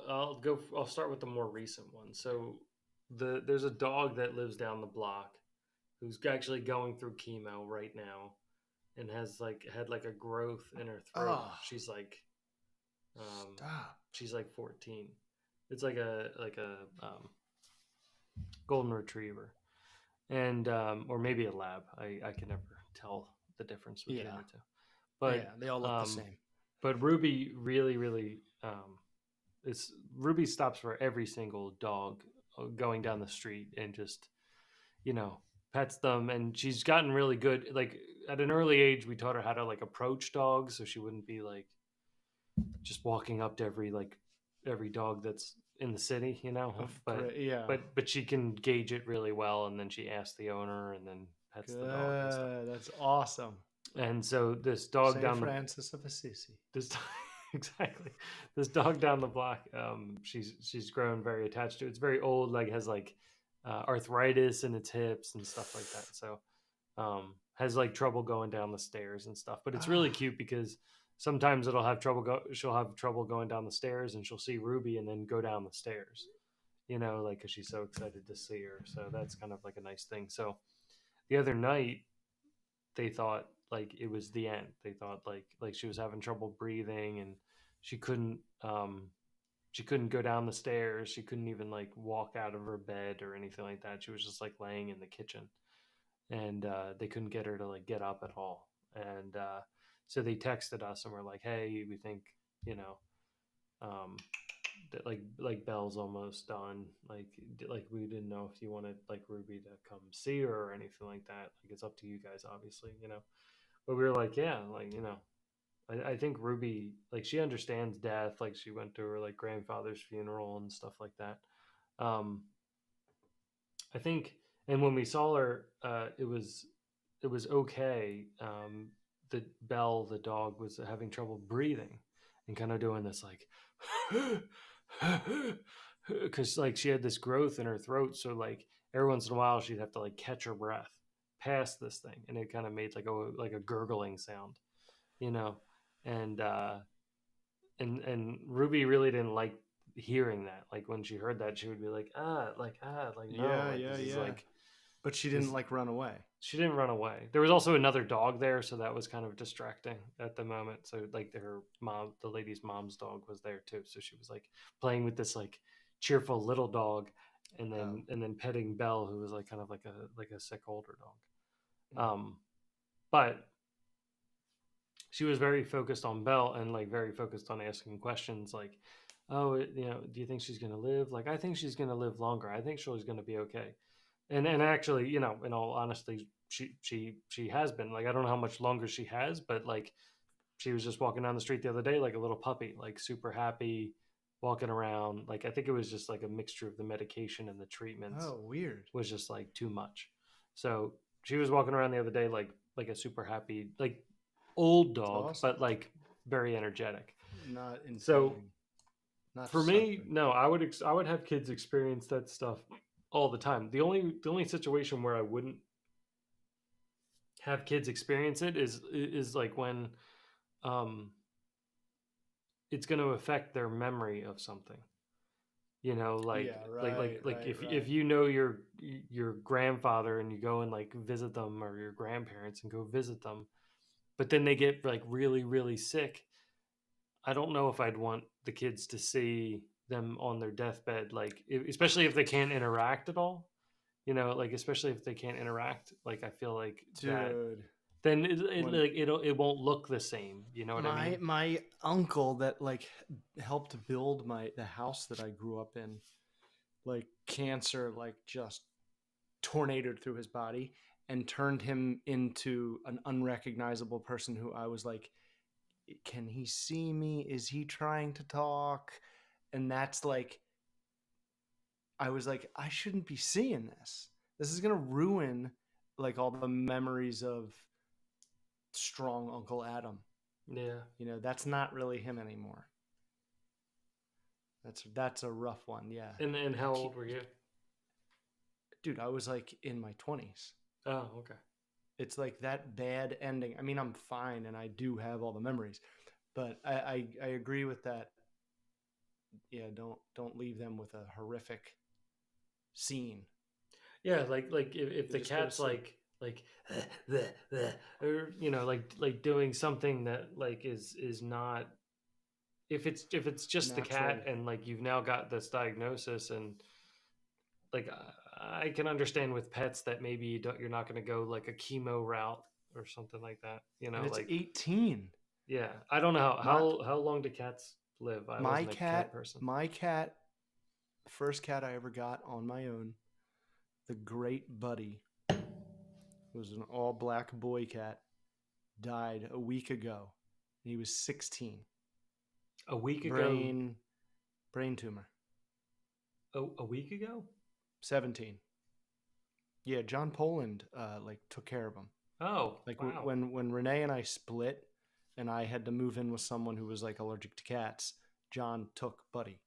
I'll start with the more recent one. So there's a dog that lives down the block who's actually going through chemo right now and has like had like a growth in her throat.
Oh,
She's like
stop.
she's like 14. It's like a golden retriever. And or maybe a lab. I can never tell the difference between the two. But
yeah, they all look the same.
But Ruby really Ruby stops for every single dog going down the street and just pets them, and she's gotten really good. Like at an early age, we taught her how to like approach dogs, so she wouldn't be like just walking up to every dog that's in the city, But
yeah,
but she can gauge it really well, and then she asks the owner, and then pets the dog and stuff.
That's awesome.
And so this dog
Saint Francis of Assisi.
This exactly this dog down the block, she's grown very attached to. It's very old, like has like arthritis in its hips and stuff like that. So has like trouble going down the stairs and stuff. But it's really cute because sometimes she'll have trouble going down the stairs, and she'll see Ruby and then go down the stairs, like because she's so excited to see her. So that's kind of like a nice thing. So the other night they thought like it was the end. They thought like she was having trouble breathing, and she couldn't go down the stairs. She couldn't even like walk out of her bed or anything like that. She was just like laying in the kitchen, and they couldn't get her to like get up at all. And so they texted us and were like, "Hey, we think that like Belle's almost done. Like we didn't know if you wanted like Ruby to come see her or anything like that. Like it's up to you guys, obviously, But we were like, yeah, like I think Ruby, like she understands death. Like she went to her like grandfather's funeral and stuff like that. I think, and when we saw her, it was okay. The Belle, the dog, was having trouble breathing and kind of doing this like because like she had this growth in her throat, so like every once in a while she'd have to like catch her breath past this thing, and it kind of made like a gurgling sound, you know, and and Ruby really didn't like hearing that. Like when she heard that, she would be like no,
Yeah,
like
yeah,
this is
yeah.
like
But she didn't like run away.
She didn't run away. There was also another dog there, so that was kind of distracting at the moment. So like her mom, the lady's mom's dog was there too. So she was like playing with this like cheerful little dog, and then petting Belle, who was like kind of like a sick older dog. But she was very focused on Belle and like very focused on asking questions like, oh, do you think she's gonna live? Like, I think she's gonna live longer. I think she's gonna be okay. And actually, in all honesty, she has been. Like, I don't know how much longer she has, but like she was just walking down the street the other day like a little puppy, like super happy, walking around. Like, I think it was just like a mixture of the medication and the treatments.
Oh, weird.
Was just like too much. So she was walking around the other day like a super happy, like old dog,
awesome.
but like very energetic.
Not insane.
So
not
for me, no, I would have kids experience that stuff all the time. The only situation where I wouldn't have kids experience it is like when it's going to affect their memory of something. Like
yeah, right,
like
right,
if
right.
if you know your grandfather and you go and like visit them, or your grandparents and go visit them, but then they get like really really sick. I don't know if I'd want the kids to see them on their deathbed, like especially if they can't interact at all. Like especially if they can't interact, like I feel like that
Dude,
then it won't look the same. You know what I mean?
my uncle that like helped build the house that I grew up in, like cancer like just tornadoed through his body and turned him into an unrecognizable person who I was like, can he see me? Is he trying to talk? And that's like, I was like, I shouldn't be seeing this. This is going to ruin like all the memories of strong Uncle Adam.
Yeah.
That's not really him anymore. That's a rough one. Yeah.
And how old were you?
Dude, I was like in my 20s.
Oh, okay.
It's like that bad ending. I mean, I'm fine and I do have all the memories, but I agree with that. Yeah, don't leave them with a horrific scene.
Yeah, like if the cat's like or like doing something that like is not, if it's just
Natural.
the cat and like you've now got this diagnosis, and like I can understand with pets that maybe you're not going to go like a chemo route or something like that.
And it's
like
18.
Yeah, I don't know how long do cats live. I wasn't a cat person.
My cat, the first cat I ever got on my own, the Great Buddy, was an all black boy cat, died a week ago. He was 16.
A week ago?
Brain tumor.
A week ago?
17. Yeah, John Poland like took care of him.
Oh,
like
wow.
when Renee and I split, and I had to move in with someone who was like allergic to cats, John took Buddy.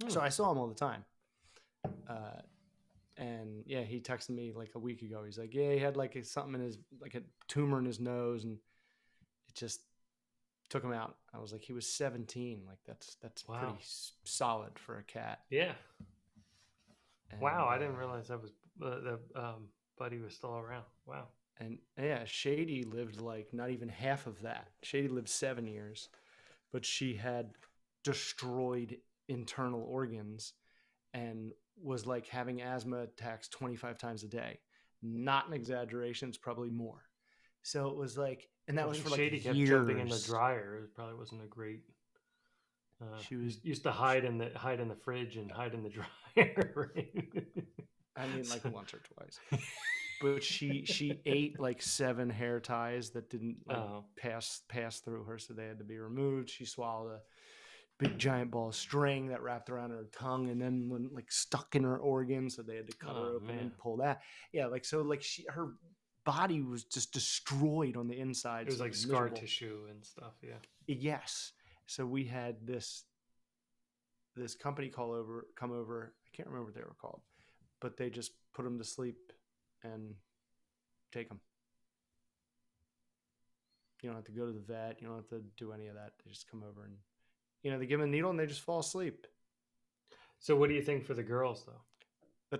So I saw him all the time. And yeah, he texted me like a week ago. He's like, yeah, he had like something in his, like a tumor in his nose, and it just took him out. I was like, he was 17. Like that's
wow.
Pretty solid for a cat.
Yeah. And, wow, I didn't realize that was Buddy was still around. Wow.
And yeah, Shady lived like not even half of that. Shady lived 7 years, but she had destroyed internal organs and was like having asthma attacks 25 times a day. Not an exaggeration, it's probably more. So it was like, and that was for like
Shady
years.
kept jumping in the dryer. It probably wasn't a great. She was used to hide in the fridge and hide in the dryer. Right?
I mean, like once or twice. But she ate like 7 hair ties that didn't like pass through her, so they had to be removed. She swallowed a big giant ball of string that wrapped around her tongue and then went like stuck in her organ, so they had to cut her open and pull that. Yeah, like so like her body was just destroyed on the inside.
It was like scar tissue and stuff. Yeah.
Yes. So we had this company come over. I can't remember what they were called, but they just put them to sleep and take them. You don't have to go to the vet. You don't have to do any of that. They just come over and, they give them a needle and they just fall asleep.
So what do you think for the girls though?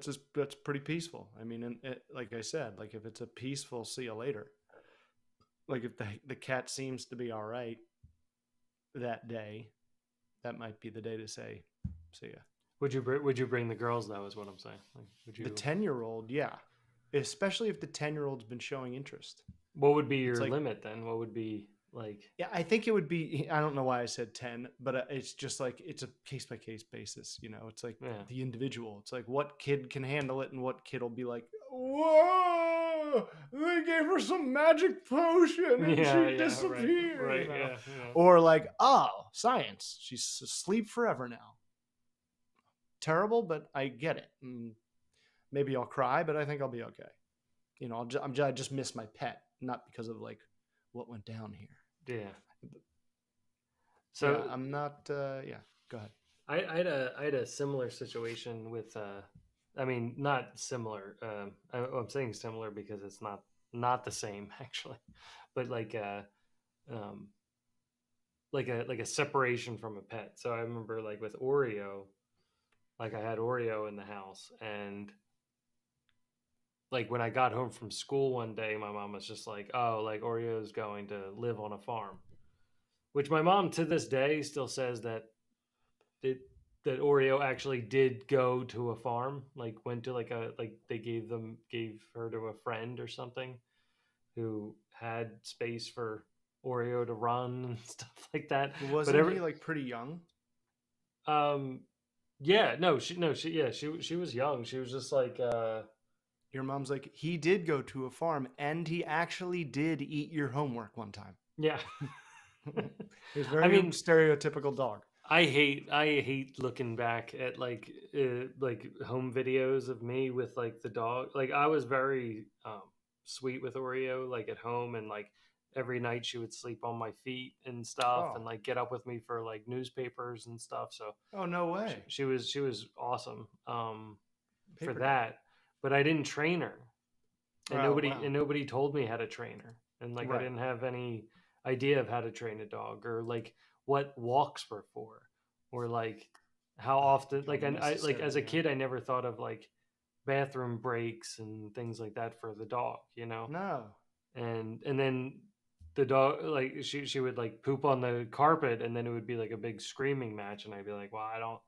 that's pretty peaceful. I mean, and like I said, like if it's a peaceful see you later, like if the cat seems to be all right that day, that might be the day to say see ya.
Would you bring the girls though? Is what I'm saying. Like, would
The
you?
10-year-old, yeah, especially if the 10-year-old's been showing interest.
What would be
It's
your
like,
limit then? What would be like?
yeah, I think it would be. I don't know why I said 10, but it's just like it's a case by case basis. You know, it's like
Yeah.
the individual. It's like what kid can handle it, and what kid will be like, whoa, they gave her some magic potion and
Yeah,
she
yeah,
disappeared.
right,
You know?
yeah.
Or like, oh, science, she's asleep forever now. Terrible, but I get it. Maybe I'll cry, but I think I'll be okay. You know, I just miss my pet, not because of like what went down here.
Yeah. So
yeah, I'm not. Yeah, go ahead.
I had a similar situation with. I mean, not similar. I'm saying similar because it's not the same actually, but um, like a separation from a pet. So I remember like with Oreo, like I had Oreo in the house, and like when I got home from school one day, my mom was just like, "Oh, like Oreo's going to live on a farm," which my mom to this day still says that it that Oreo actually did go to a farm, like went to like they gave her to a friend or something who had space for Oreo to run and stuff like that.
Wasn't he like pretty young?
Um yeah, she was young. She was just like
Your mom's like, he did go to a farm and he actually did eat your homework one time.
yeah.
He was very
I mean,
stereotypical dog.
I hate looking back at like home videos of me with like the dog. Like I was very sweet with Oreo, like at home, and like every night she would sleep on my feet and stuff,
Oh,
and like get up with me for like newspapers and stuff. So
oh no way.
she was awesome for
Paper dog.
that. But I didn't train her, and
Oh wow.
nobody told me how to train her, and like I
Right.
didn't have any idea of how to train a dog or like what walks were for or like how often like I like as a
Unnecessary, yeah.
kid I never thought of like bathroom breaks and things like that for the dog, you know.
No.
And then the dog like she would like poop on the carpet and then it would be like a big screaming match and I'd be like, well, I don't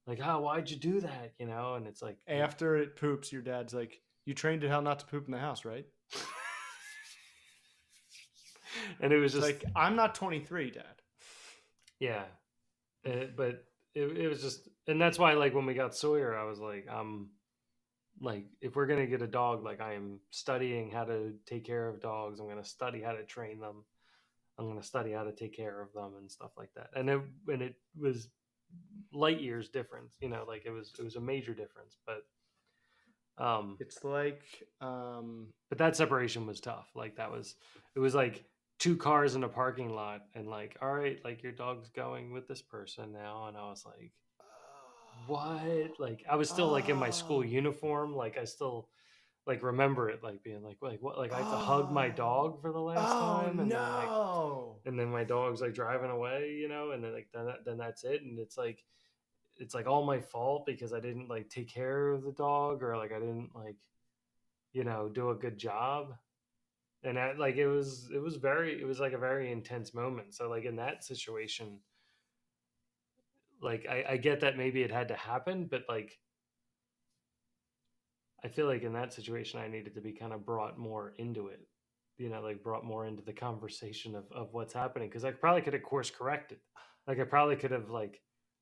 like, oh, why'd you do that, you know? And it's like
After it poops, your dad's like, you trained it how not to poop in the house, right?
and it was just
like, I'm not 23, Dad.
yeah. But it was just, and that's why like when we got Sawyer, I was like if we're gonna get a dog, like I am studying how to take care of dogs. I'm gonna study how to train them. I'm gonna study how to take care of them and stuff like that. And it was light years difference, you know, like it was a major difference. But
It's like
but that separation was tough. Like it was like two cars in a parking lot and like, all right, like your dog's going with this person now. And I was like, what? Like I was still like in my school uniform. Like I still like remember it like being like what like I have to hug my dog for the last time and then like
no.
and then my dog's like driving away, you know, and then like then that's it. And it's like all my fault because I didn't like take care of the dog or like I didn't like, you know, do a good job. And I, like it was like a very intense moment. So like in that situation, like I get that maybe it had to happen, but like I feel like in that situation I needed to be kind of brought more into it, you know, like brought more into the conversation of what's happening because I probably could have course corrected, like I probably could have like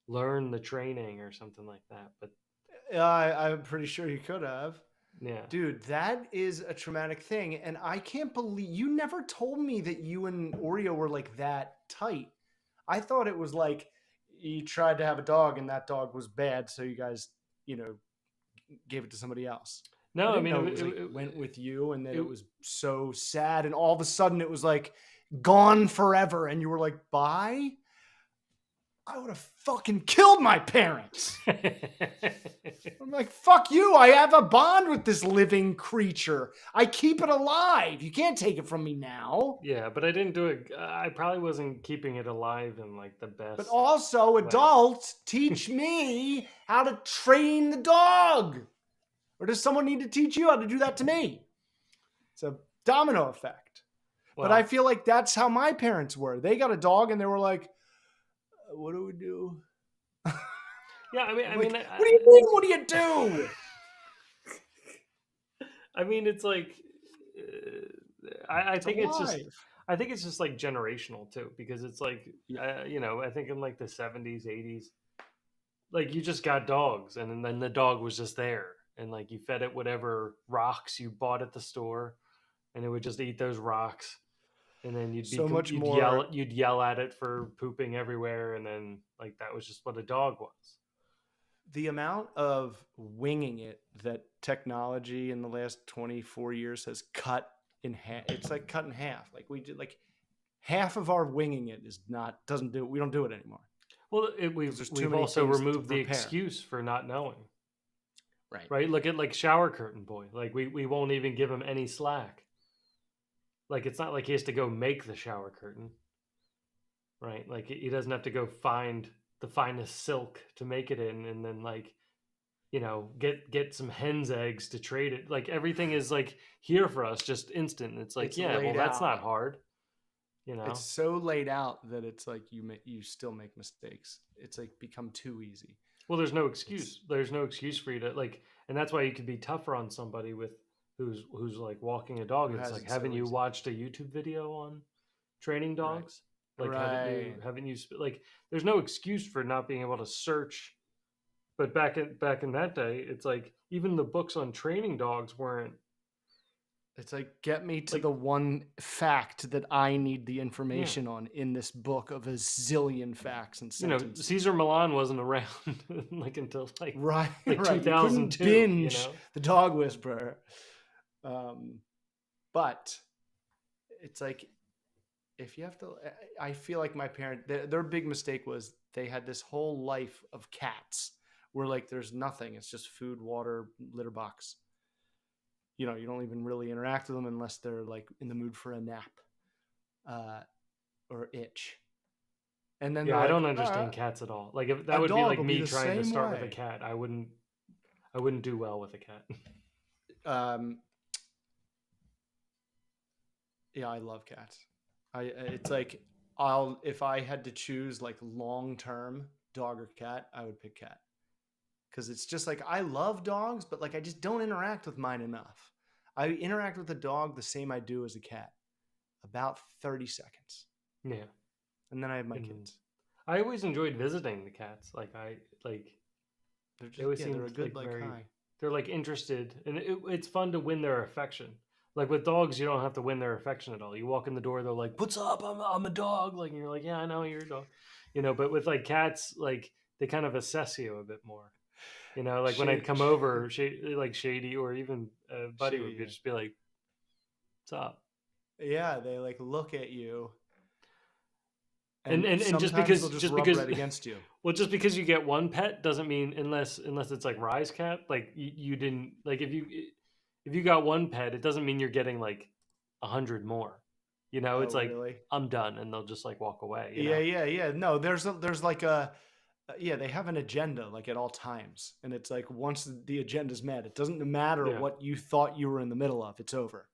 learned the training or something like that. But
I'm pretty sure you could have.
yeah,
Dude, that is a traumatic thing. And I can't believe you never told me that you and Oreo were like that tight. I thought it was like you tried to have a dog and that dog was bad. So you guys, you know, gave it to somebody else.
no,
I
I
didn't
mean
know it was like went with you and that it was so sad. And all of a sudden it was like gone forever. And you were like, bye? I would have fucking killed my parents. I'm like, fuck you. I have a bond with this living creature. I keep it alive. You can't take it from me now.
Yeah, but I didn't do it. I probably wasn't keeping it alive in like the best.
But also, adults teach me how to train the dog. Or does someone need to teach you how to do that to me? It's a domino effect.
Well,
But I feel like that's how my parents were. They got a dog and they were like, what do we do?
yeah, I mean,
I'm like, what do you mean? What do you do?
I mean, it's like, I think it's just,
Alive.
I think it's just like generational too, because it's like,
Yeah.
you know, I think in like the 70s, 80s, like you just got dogs, and then the dog was just there, and like you fed it whatever rocks you bought at the store, and it would just eat those rocks, and then
So much more.
you'd yell at it for pooping everywhere, and then like that was just what a dog was.
The amount of winging it that technology in the last 24 years has cut in half. It's like cut in half. Like we did, like half of our winging it is not, doesn't do, we don't do it anymore.
Well,
Because there's too
we've
many
also
things to
removed the
repair.
excuse for not knowing.
Right.
Right? Look at like shower curtain boy. Like we won't even give him any slack. Like it's not like he has to go make the shower curtain. Right? Like he doesn't have to go find the finest silk to make it in, and then like, you know, get some hen's eggs to trade it. Like everything is like here for us, just instant. It's like,
It's
yeah, well
laid
that's not
out.
hard, you know.
It's so laid out that it's like you still make mistakes. It's like become too easy.
Well, there's no
It's
excuse. There's no excuse for you to like, and that's why you could be tougher on somebody with who's like walking a dog.
who
It's
has
like,
it so
haven't you
easy.
watched a YouTube video on training
Right.
dogs? Like,
Right.
haven't you like? There's no excuse for not being able to search. But back in that day, it's like even the books on training dogs weren't
It's like, get me to
like,
the one fact that I need the
yeah.
information on in this book of a zillion facts and
You know,
sentences.
Caesar Milan wasn't around like until
Right,
like
right. You couldn't
2002. You
binge
know,
the Dog Whisperer. But it's like, if you have to, I feel like my parent, their big mistake was they had this whole life of cats where like there's nothing. It's just food, water, litter box. You know, you don't even really interact with them unless they're like in the mood for a nap uh, or itch. And then
yeah,
they're
I
like,
don't understand cats at all. Like if that
a
would be
dog
like
will be
me
the
trying to
same
start with a
way.
cat, I wouldn't do well with a cat.
Um, yeah, I love cats. It's like if I had to choose like long term dog or cat, I would pick cat because it's just like I love dogs, but like I just don't interact with mine enough. I interact with a dog the same I do as a cat, about 30 seconds,
Yeah,
and then I have my
and
kids.
I always enjoyed visiting the cats. Like
They're
they
just
always
they're a
seemed
good
like
like
very
high.
they're like interested, and it's fun to win their affection. Like with dogs, you don't have to win their affection at all. You walk in the door, they're like, "What's up? I'm a dog." Like, and you're like, "Yeah, I know you're a dog," you know. But with like cats, like they kind of assess you a bit more. You know, like when I'd come over, like Shady or even Buddy would
Shady,
just be like, "What's up?"
yeah, they like look at you,
And
and
and just
sometimes
because
they'll just rub right against you.
well, just because you get one pet doesn't mean unless it's like Rise Cat, like you didn't like if you got one pet, it doesn't mean you're getting like 100 more. You know,
Oh,
it's like
really?
I'm done, and they'll just like walk away. You
Yeah,
know,
yeah, yeah. No, there's like a yeah, they have an agenda like at all times, and it's like once the agenda's met, it doesn't matter
yeah,
what you thought you were in the middle of. It's over.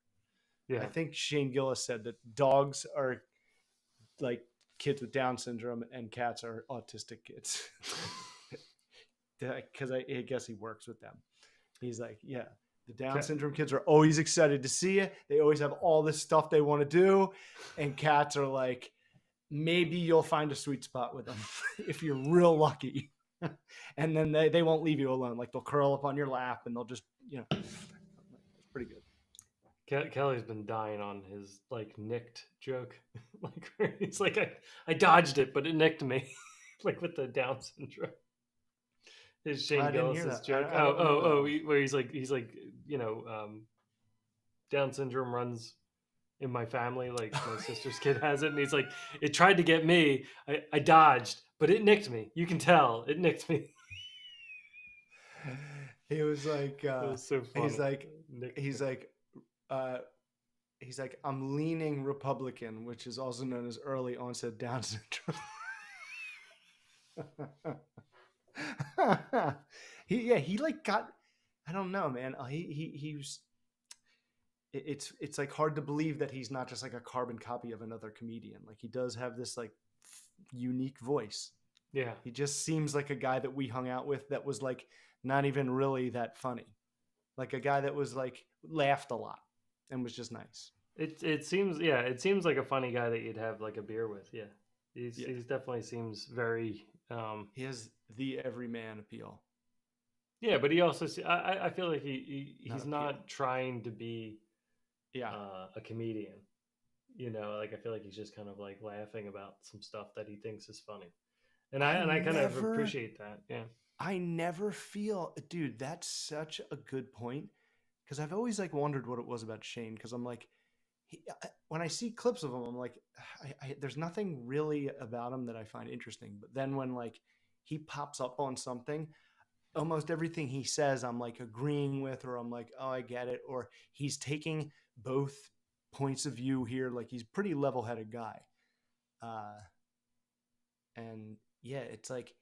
I
yeah.
think Shane Gillis said that dogs are like kids with Down syndrome and cats are autistic kids. Because I guess he works with them. He's like, yeah, the Down syndrome kids are always excited to see you. They always have all this stuff they want to do, and cats are like, maybe you'll find a sweet spot with them if you're real lucky. And then they won't leave you alone. Like they'll curl up on your lap and they'll just, it's pretty good.
Kelly's been dying on his like nicked joke, like where he's like, I dodged it, but it nicked me, like with the Down syndrome. His Shane
I didn't hear
Gillis's
that.
joke.
I don't remember that.
Where he's like, you know, Down syndrome runs in my family. Like my sister's kid has it, and he's like, it tried to get me. I dodged, but it nicked me. You can tell it nicked me.
He was like,
It was so funny.
he's like, uh, he's like, I'm leaning Republican, which is also known as early onset Down syndrome. he like got I don't know, man. He's it's like hard to believe that he's not just like a carbon copy of another comedian. Like he does have this like unique voice.
Yeah.
He just seems like a guy that we hung out with that was like not even really that funny. Like a guy that was like laughed a lot and was just nice.
It seems, yeah, it seems like a funny guy that you'd have like a beer with. Yeah.
Yeah.
He's definitely seems very
He has the everyman appeal.
yeah, but he also I feel like he's
Not appeal.
not trying to be
Yeah.
a comedian. You know, like I feel like he's just kind of like laughing about some stuff that he thinks is funny.
I
And I kind of
never
appreciate that. Yeah.
I never feel, dude, that's such a good point because I've always like wondered what it was about Shane because I'm like when I see clips of him I'm like there's nothing really about him that I find interesting, but then when like he pops up on something, almost everything he says I'm like agreeing with, or I'm like, oh, I get it, or he's taking both points of view here. Like he's a pretty level-headed guy. uh and yeah, it's like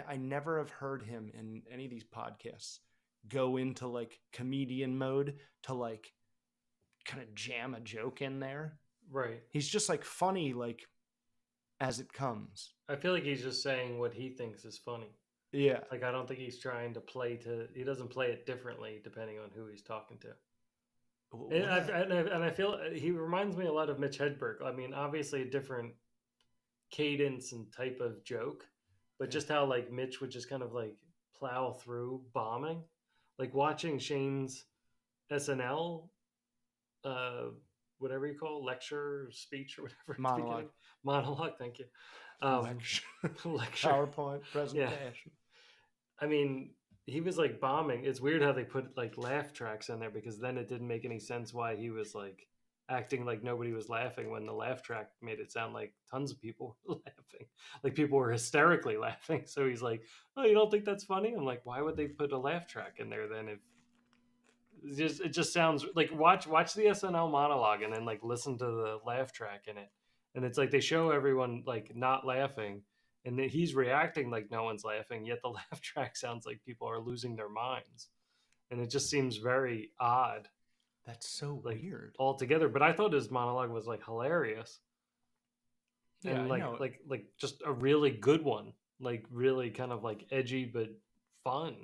I never have heard him in any of these podcasts go into like comedian mode to like kind of jam a joke in there.
Right.
He's just like funny, like as it comes.
I feel like he's just saying what he thinks is funny.
Yeah.
Like I don't think he's trying to he doesn't play it differently depending on who he's talking to. And I feel he reminds me a lot of Mitch Hedberg. I mean, obviously a different cadence and type of joke, but
Yeah.
just how like Mitch would just kind of like plow through bombing, like watching Shane's SNL, uh, whatever you call lecture, speech, or whatever monologue. Thank you.
Lecture.
Lecture.
PowerPoint presentation.
Yeah. I mean, he was like bombing. It's weird how they put like laugh tracks in there because then it didn't make any sense why he was like acting like nobody was laughing when the laugh track made it sound like tons of people were laughing. Like people were hysterically laughing. So he's like, "Oh, you don't think that's funny?" I'm like, "Why would they put a laugh track in there then if it just sounds like watch the SNL monologue and then like listen to the laugh track in it." And it's like they show everyone like not laughing and then he's reacting like no one's laughing, yet the laugh track sounds like people are losing their minds. And it just seems very odd.
That's so
Like
weird.
altogether. But I thought his monologue was like hilarious.
Yeah,
And
I know.
like just a really good one. Like really kind of like edgy but fun,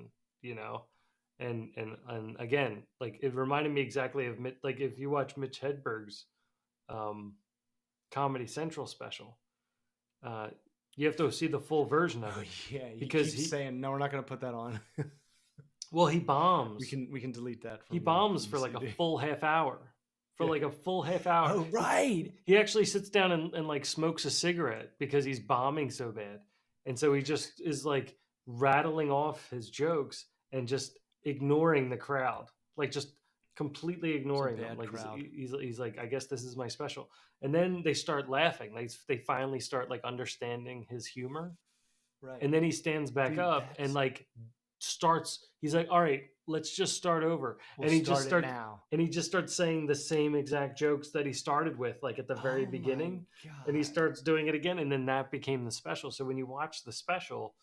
you know. And again, like it reminded me exactly of like if you watch Mitch Hedberg's um Comedy Central special, uh you have to see the full version of it.
Yeah, he
because
keeps saying, no, we're not going to put that on.
Well, he bombs.
We can delete that.
He bombs for like a full half hour. For like a full half hour.
Oh, right.
He actually sits down and like smokes a cigarette because he's bombing so bad. And so he just is like rattling off his jokes and just ignoring the crowd. Like just completely ignoring them. Like he's like, I guess this is my special. And then they start laughing. They finally start like understanding his humor.
Right.
And then he stands back up and like he's like, all right, let's just start over. And he just starts now. And he just starts saying the same exact jokes that he started with like at the very beginning. And he starts doing it again. And then that became the special. So when you watch the special,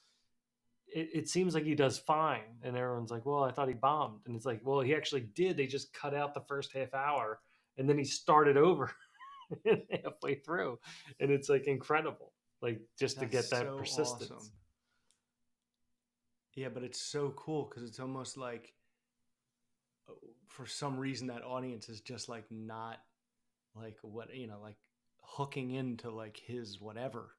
it seems like he does fine. And everyone's like, well, I thought he bombed. And it's like, well, he actually did. They just cut out the first half hour and then he started over halfway through. And it's like incredible. Like just to get that persistence. Awesome.
Yeah, but it's so cool because it's almost like for some reason that audience is just like not like what, you know, like hooking into like his whatever.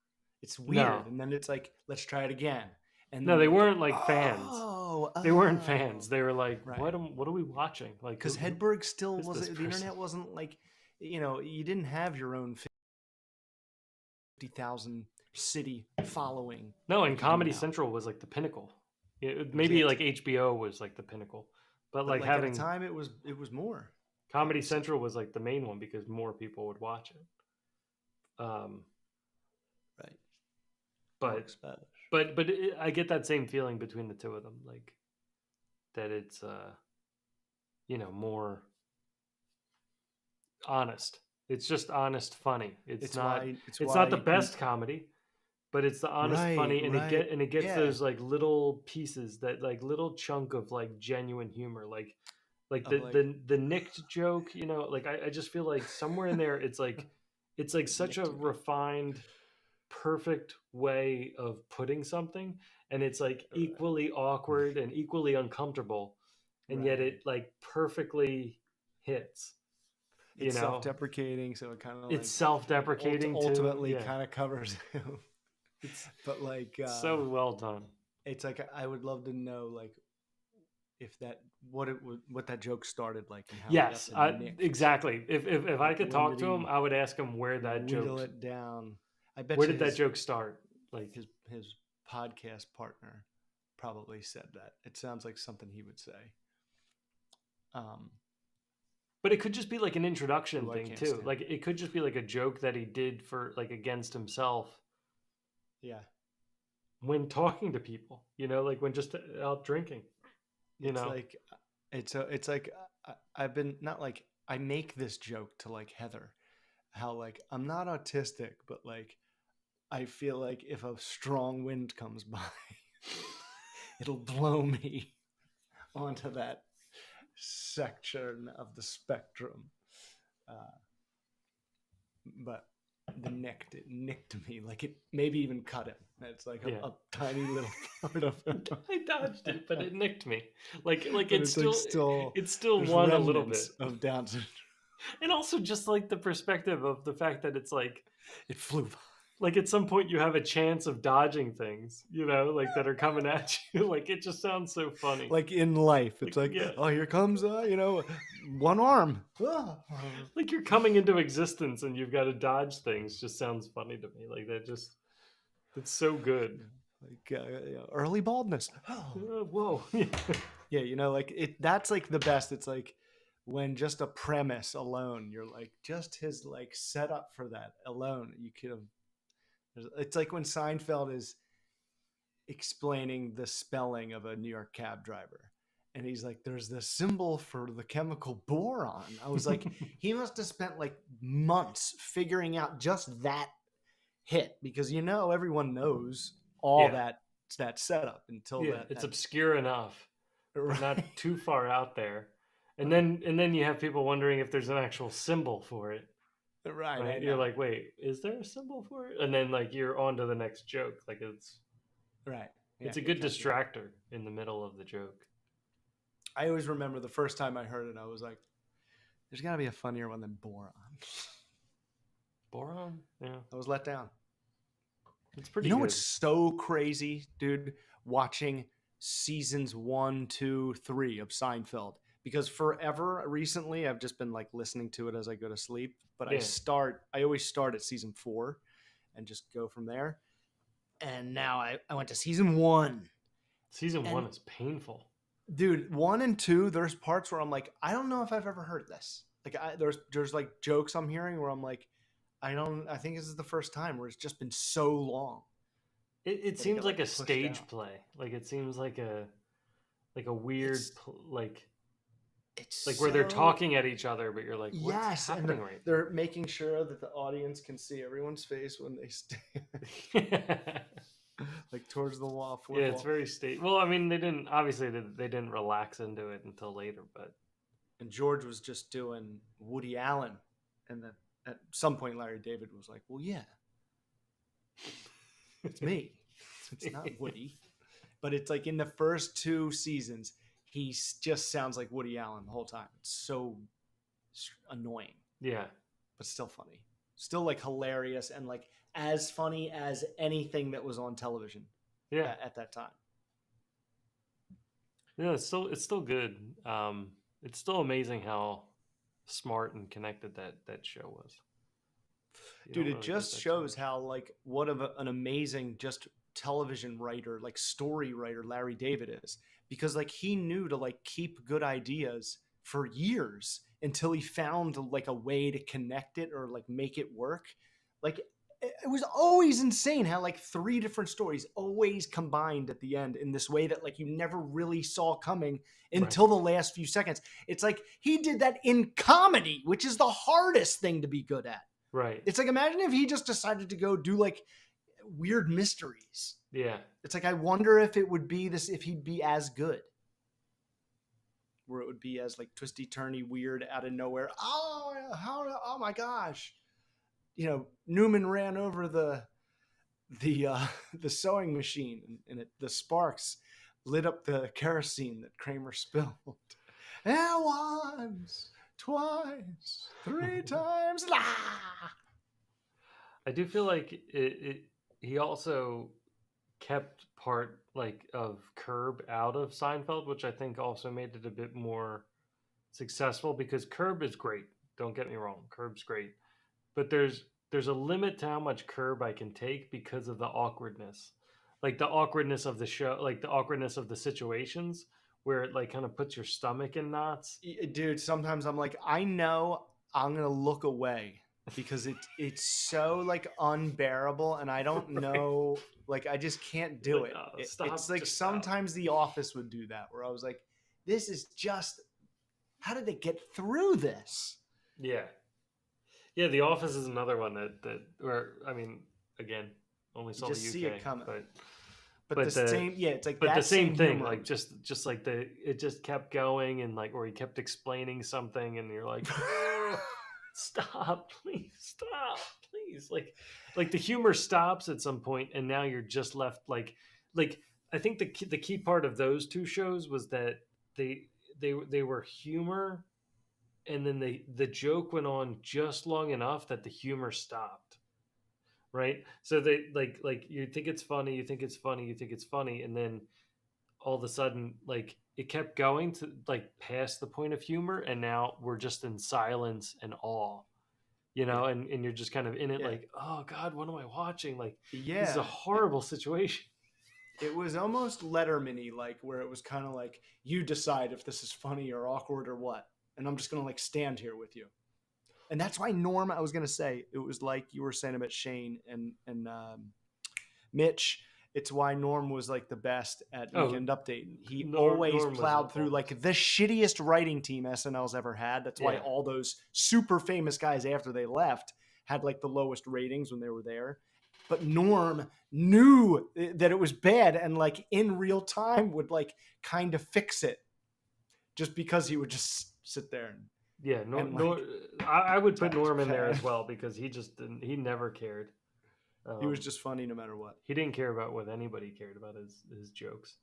It's weird. No. And then it's like, let's try it again. And
no, they weren't like fans. They weren't fans. They were like, right. What are we watching? Like,
because Hedberg still wasn't, the internet wasn't like, you know, you didn't have your own 50,000 city following.
No, and Comedy Central was like the pinnacle. Maybe like HBO was like the pinnacle, but like having
at the time it was more.
Comedy Central was like the main one because more people would watch it.
Right.
But I get that same feeling between the two of them, like that it's you know, more honest. It's just honest, funny. It's not the best comedy, but it's the honest
Right,
funny, and
right.
it gets
Yeah.
those like little pieces, that like little chunk of like genuine humor, like
Of like
the nicked joke, like I just feel like somewhere in there it's like such a
nicked me.
refined, perfect way of putting something, and it's like equally awkward and equally uncomfortable, and yet
Right.
it like perfectly hits,
It's self-deprecating, so it kind of
it's
like
self-deprecating too.
ultimately
Yeah,
kind of covers him.
it's
But like
so well done.
it's like I would love to know like if that what that joke started like and how he got
Yes,
the nick.
exactly. If I
Like
could
when
talk
did
to him,
he
I would ask him
whittle it down? I bet
where
you
did that joke start? Like,
his podcast partner probably said that. It sounds like something he would say. Um,
but it could just be like an introduction
who I
thing
can't
too.
stand.
Like it could just be like a joke that he did for like against himself
Yeah,
when talking to people, like when just out drinking, you
it's
know.
like it's like I've been not like I make this joke to like Heather, how like I'm not autistic, but like I feel like if a strong wind comes by, it'll blow me onto that section of the spectrum. Uh, but the nicked me like it maybe even cut him. It's like
Yeah.
a tiny little part of him.
I dodged it, but it nicked me. Like
But it's like still
it still
there's
won a little bit.
remnants of Down syndrome.
And also just like the perspective of the fact that it's like
It flew by.
like at some point you have a chance of dodging things, like that are coming at you. Like it just sounds so funny.
Like in life, it's
Like,
like,
yeah,
oh, here comes one arm.
like you're coming into existence and you've got to dodge things. Just sounds funny to me. Like that's so good.
Like early baldness.
Whoa.
Yeah, like it. That's like the best. It's like when just a premise alone, you're like just his like setup for that alone. You could have. It's like when Seinfeld is explaining the spelling of a New York cab driver. And he's like, there's this symbol for the chemical boron. I was like, he must have spent like months figuring out just that hit because everyone knows all
Yeah.
that setup until
Yeah,
that.
it's obscure enough,
Right.
not too far out there. And then you have people wondering if there's an actual symbol for it.
Right.
You're like, wait, is there a symbol for it? And then like you're on to the next joke. Like it's
right. Yeah,
it's a good distractor in the middle of the joke.
I always remember the first time I heard it, I was like, there's got to be a funnier one than boron.
Boron? Yeah.
I was let down.
It's pretty good.
What's so crazy, dude? Watching seasons 1, 2, 3 of Seinfeld. Because forever recently, I've just been like listening to it as I go to sleep. But
Yeah.
I always start at season 4 and just go from there. And now I went to season 1.
Season 1 is painful.
Dude, 1 and 2, there's parts where I'm like, I don't know if I've ever heard this. Like there's like jokes I'm hearing where I'm like, I think this is the first time where it's just been so long.
It seems like a stage play. Like it seems like a weird it's like where they're talking at each other, but you're like, what's happening right now?
They're making sure that the audience can see everyone's face when they stand. Like towards the wall.
Yeah, it's very Well, I mean, they didn't relax into it until later, but.
And George was just doing Woody Allen, and then at some point Larry David was like, "Well, yeah, it's me. It's not Woody." But it's like in the first 2 seasons, he just sounds like Woody Allen the whole time. It's so annoying.
Yeah,
but still funny, still like hilarious, and like as funny as anything that was on television.
Yeah,
at that time.
Yeah, it's still good. It's still amazing how smart and connected that show was.
Dude, it just shows how like what of an amazing just television writer, like story writer Larry David is, because like he knew to like keep good ideas for years until he found like a way to connect it or like make it work. Like it was always insane how like 3 different stories always combined at the end in this way that like you never really saw coming until the last few seconds. It's like he did that in comedy, which is the hardest thing to be good at.
Right.
It's like, imagine if he just decided to go do like weird mysteries.
Yeah.
It's like, I wonder if it would be this, if he'd be as good. Where it would be as like twisty turny weird out of nowhere. Oh my gosh. You know, Newman ran over the the sewing machine, and the sparks lit up the kerosene that Kramer spilled. And once, twice, 3 times.
I do feel like he also kept part like of Curb out of Seinfeld, which I think also made it a bit more successful, because Curb is great. Don't get me wrong, Curb's great, but there's a limit to how much Curb I can take because of the awkwardness, like the awkwardness of the show, like the awkwardness of the situations where it like kind of puts your stomach in knots.
Dude, sometimes I'm like, I know I'm gonna look away because it's so like unbearable, and I don't
Right.
know, like I just can't do
Like,
it.
oh,
It-
stop,
It's like
just stop.
sometimes The Office would do that, where I was like, this is just, how did they get through this?
Yeah. Yeah, The Office is another one that where I mean, again, only saw the
just
UK,
see it coming.
but
But the same, yeah, it's like
but
that
the same thing,
humor.
like just like it just kept going, and like, or he kept explaining something, and you're like, oh, stop, please stop, please, like the humor stops at some point, and now you're just left like I think the key part of those two shows was that they were humor, and then the joke went on just long enough that the humor stopped, right? So they like you think it's funny, you think it's funny, you think it's funny, and then all of a sudden, like, it kept going to like past the point of humor, and now we're just in silence and awe, you know,
Yeah.
and you're just kind of in it,
Yeah.
like, oh God, what am I watching? Like, this is a
Yeah.
horrible situation.
It was almost Letterman-y, like where it was kind of like, you decide if this is funny or awkward or what, and I'm just gonna like stand here with you. And that's why Norm, I was gonna say, it was like you were saying about Shane and Mitch. It's why Norm was like the best at
Oh,
Weekend Update. He
Norm
always
was
plowed through
always,
like the shittiest writing team SNL's ever had. That's why
yeah,
all those super famous guys after they left had like the lowest ratings when they were there. But Norm knew that it was bad, and like in real time would like kind of fix it, just because he would just sit there
yeah.
and like,
I would put
that was
Norm in there
bad.
as well, because he just didn't, he never cared.
He was just funny no matter what.
He didn't care about what anybody cared about, his jokes.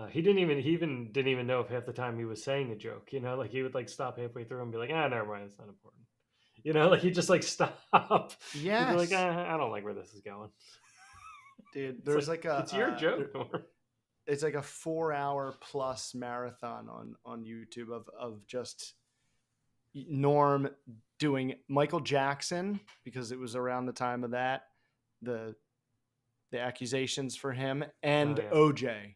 He even didn't even know if half the time he was saying a joke. You know, like he would like stop halfway through and be like, "Ah, never mind, it's not important." You know, like he just like stop. He'd be like,
Yes,
"Ah, I don't like where this is going."
dude.
It's
There's
like,
like a
it's your joke, Norm.
it's like a 4 hour plus marathon on YouTube of just Norm doing Michael Jackson, because it was around the time of that, the accusations for him, and
Oh yeah,
OJ.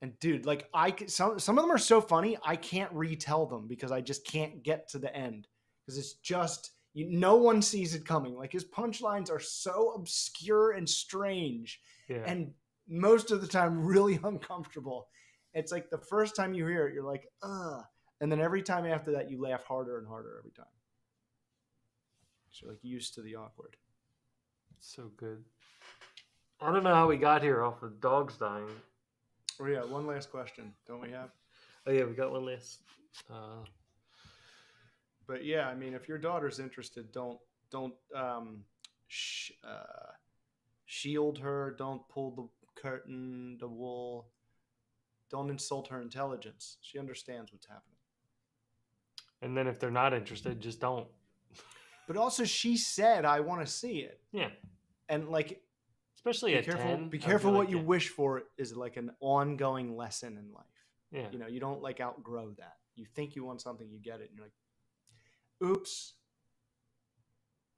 And dude, like some of them are so funny I can't retell them because I just can't get to the end, because it's just no one sees it coming. Like his punchlines are so obscure and strange,
yeah.
and most of the time really uncomfortable. It's like the first time you hear it, you're like, ugh, and then every time after that, you laugh harder and harder every time. So you're like used to the awkward.
So good. I don't know how we got here off of dogs dying.
Oh yeah, one last question, don't we have?
Oh yeah, we got one last.
But yeah, I mean, if your daughter's interested, don't shield her. Don't pull the curtain, the wool. Don't insult her intelligence. She understands what's happening.
And then if they're not interested, just don't.
But also, she said, "I want to see it."
Yeah,
And like,
especially
be
at
careful.
10.
Be
I'd
careful
like,
what you
yeah.
wish for is like an ongoing lesson in life.
Yeah.
You know, you don't like outgrow that. You think you want something, you get it, and you're like, "Oops."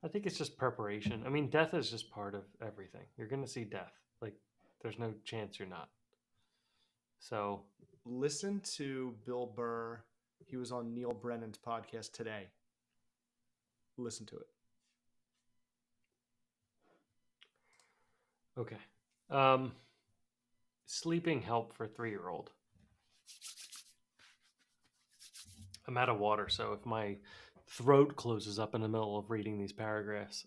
I think it's just preparation. I mean, death is just part of everything. You're going to see death. Like, there's no chance you're not. So,
Listen to Bill Burr. He was on Neil Brennan's podcast today. Listen to it.
okay. Sleeping help for 3-year-old. I'm out of water, so if my throat closes up in the middle of reading these paragraphs,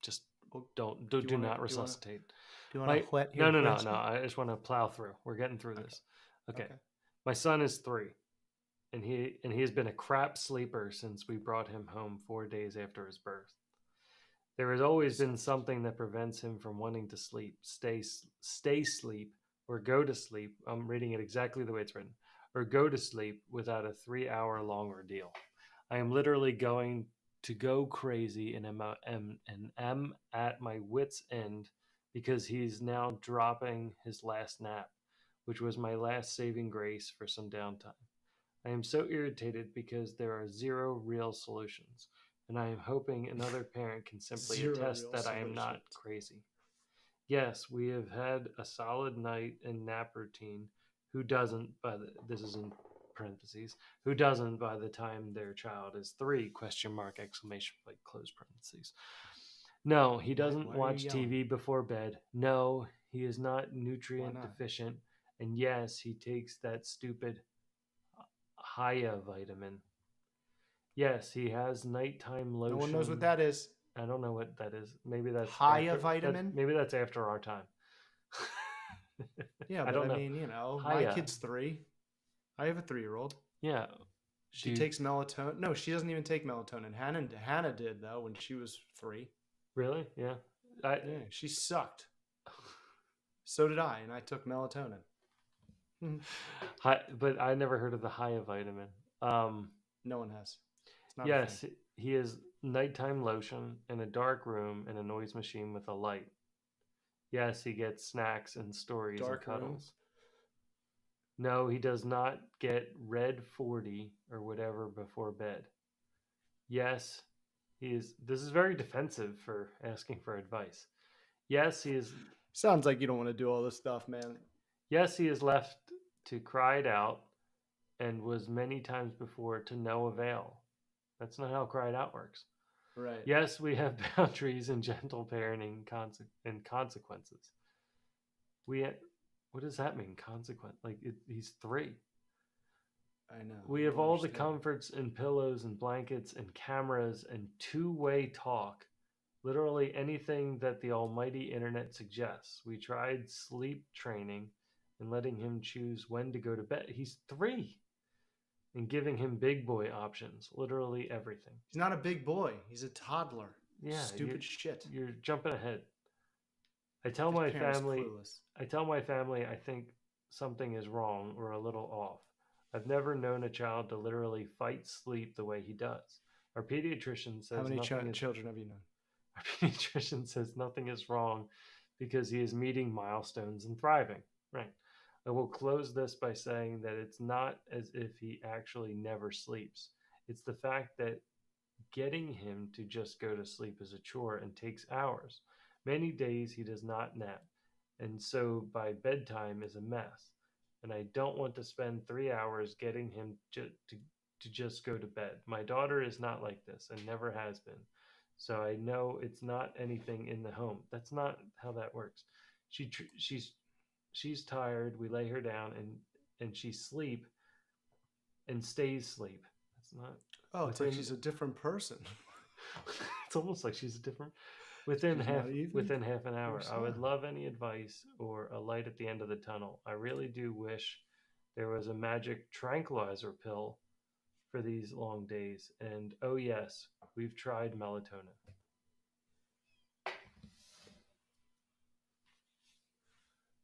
just
Well,
do not resuscitate.
Do you want to whet your
No.
whistle?
I just want to plow through. We're getting through this. Okay.
Okay.
My son is 3, and he has been a crap sleeper since we brought him home 4 days after his birth. There has always been something that prevents him from wanting to sleep, stay sleep, or go to sleep. I'm reading it exactly the way it's written, or go to sleep without a 3-hour long ordeal. I am literally going to go crazy and am at my wit's end because he's now dropping his last nap, which was my last saving grace for some downtime. I am so irritated because there are 0 real solutions, and I am hoping another parent can simply
0
attest
real
that I am not
solutions.
crazy. Yes, we have had a solid night and nap routine. Who doesn't? This is in parentheses. Who doesn't by the time their child is 3? Question mark! Exclamation point! Close parentheses. No, he doesn't
why are you
watch
yelling?
TV before bed. No, he is not
Why
nutrient
not?
deficient. And yes, he takes that stupid Haya vitamin. Yes, he has nighttime lotion.
No one knows what that is.
I don't know what that is. Maybe that's
Haya vitamin?
maybe that's after our time.
Yeah,
I
but
don't
I
know.
mean, my
Haya.
kid's 3. I have a 3-year-old.
Yeah.
She takes melatonin. No, she doesn't even take melatonin. Hannah did though when she was 3.
Really? Yeah.
Yeah, she sucked. So did I, and I took melatonin.
But I never heard of the Haya vitamin.
No one has. It's not a
Yes,
thing.
he has nighttime lotion in a dark room and a noise machine with a light. Yes, he gets snacks and stories
Dark
and
room?
cuddles. No, he does not get Red 40 or whatever before bed. Yes, he is. This is very defensive for asking for advice. Yes, he is.
Sounds like you don't want to do all this stuff, man.
Yes, he is left to cry it out and was many times before to no avail. That's not how cry it out works.
Right.
Yes, we have boundaries and gentle parenting and consequences. What does that mean? Consequent? Like he's 3.
I know.
We
I
have
don't
all the
understand.
comforts and pillows and blankets and cameras and two-way talk. Literally anything that the almighty internet suggests. We tried sleep training and letting him choose when to go to bed. He's 3. And giving him big boy options. Literally everything.
He's not a big boy. He's a toddler.
Yeah.
Stupid shit.
You're jumping ahead. I tell
This
my
parent's
family
clueless.
I think something is wrong or a little off. I've never known a child to literally fight sleep the way he does. Our pediatrician says
How many
nothing is
children have you known?
Our pediatrician says nothing is wrong because he is meeting milestones and thriving. Right. I will close this by saying that it's not as if he actually never sleeps. It's the fact that getting him to just go to sleep is a chore and takes hours. Many days he does not nap, and so by bedtime is a mess. And I don't want to spend 3 hours getting him to just go to bed. My daughter is not like this and never has been. So I know it's not anything in the home. That's not how that works. She's tired. We lay her down and she sleep and stays asleep. That's not.
Oh, it's like she's a different person.
It's almost like she's a different. Within half an hour, I would love any advice or a light at the end of the tunnel. I really do wish there was a magic tranquilizer pill for these long days. And oh yes, we've tried melatonin.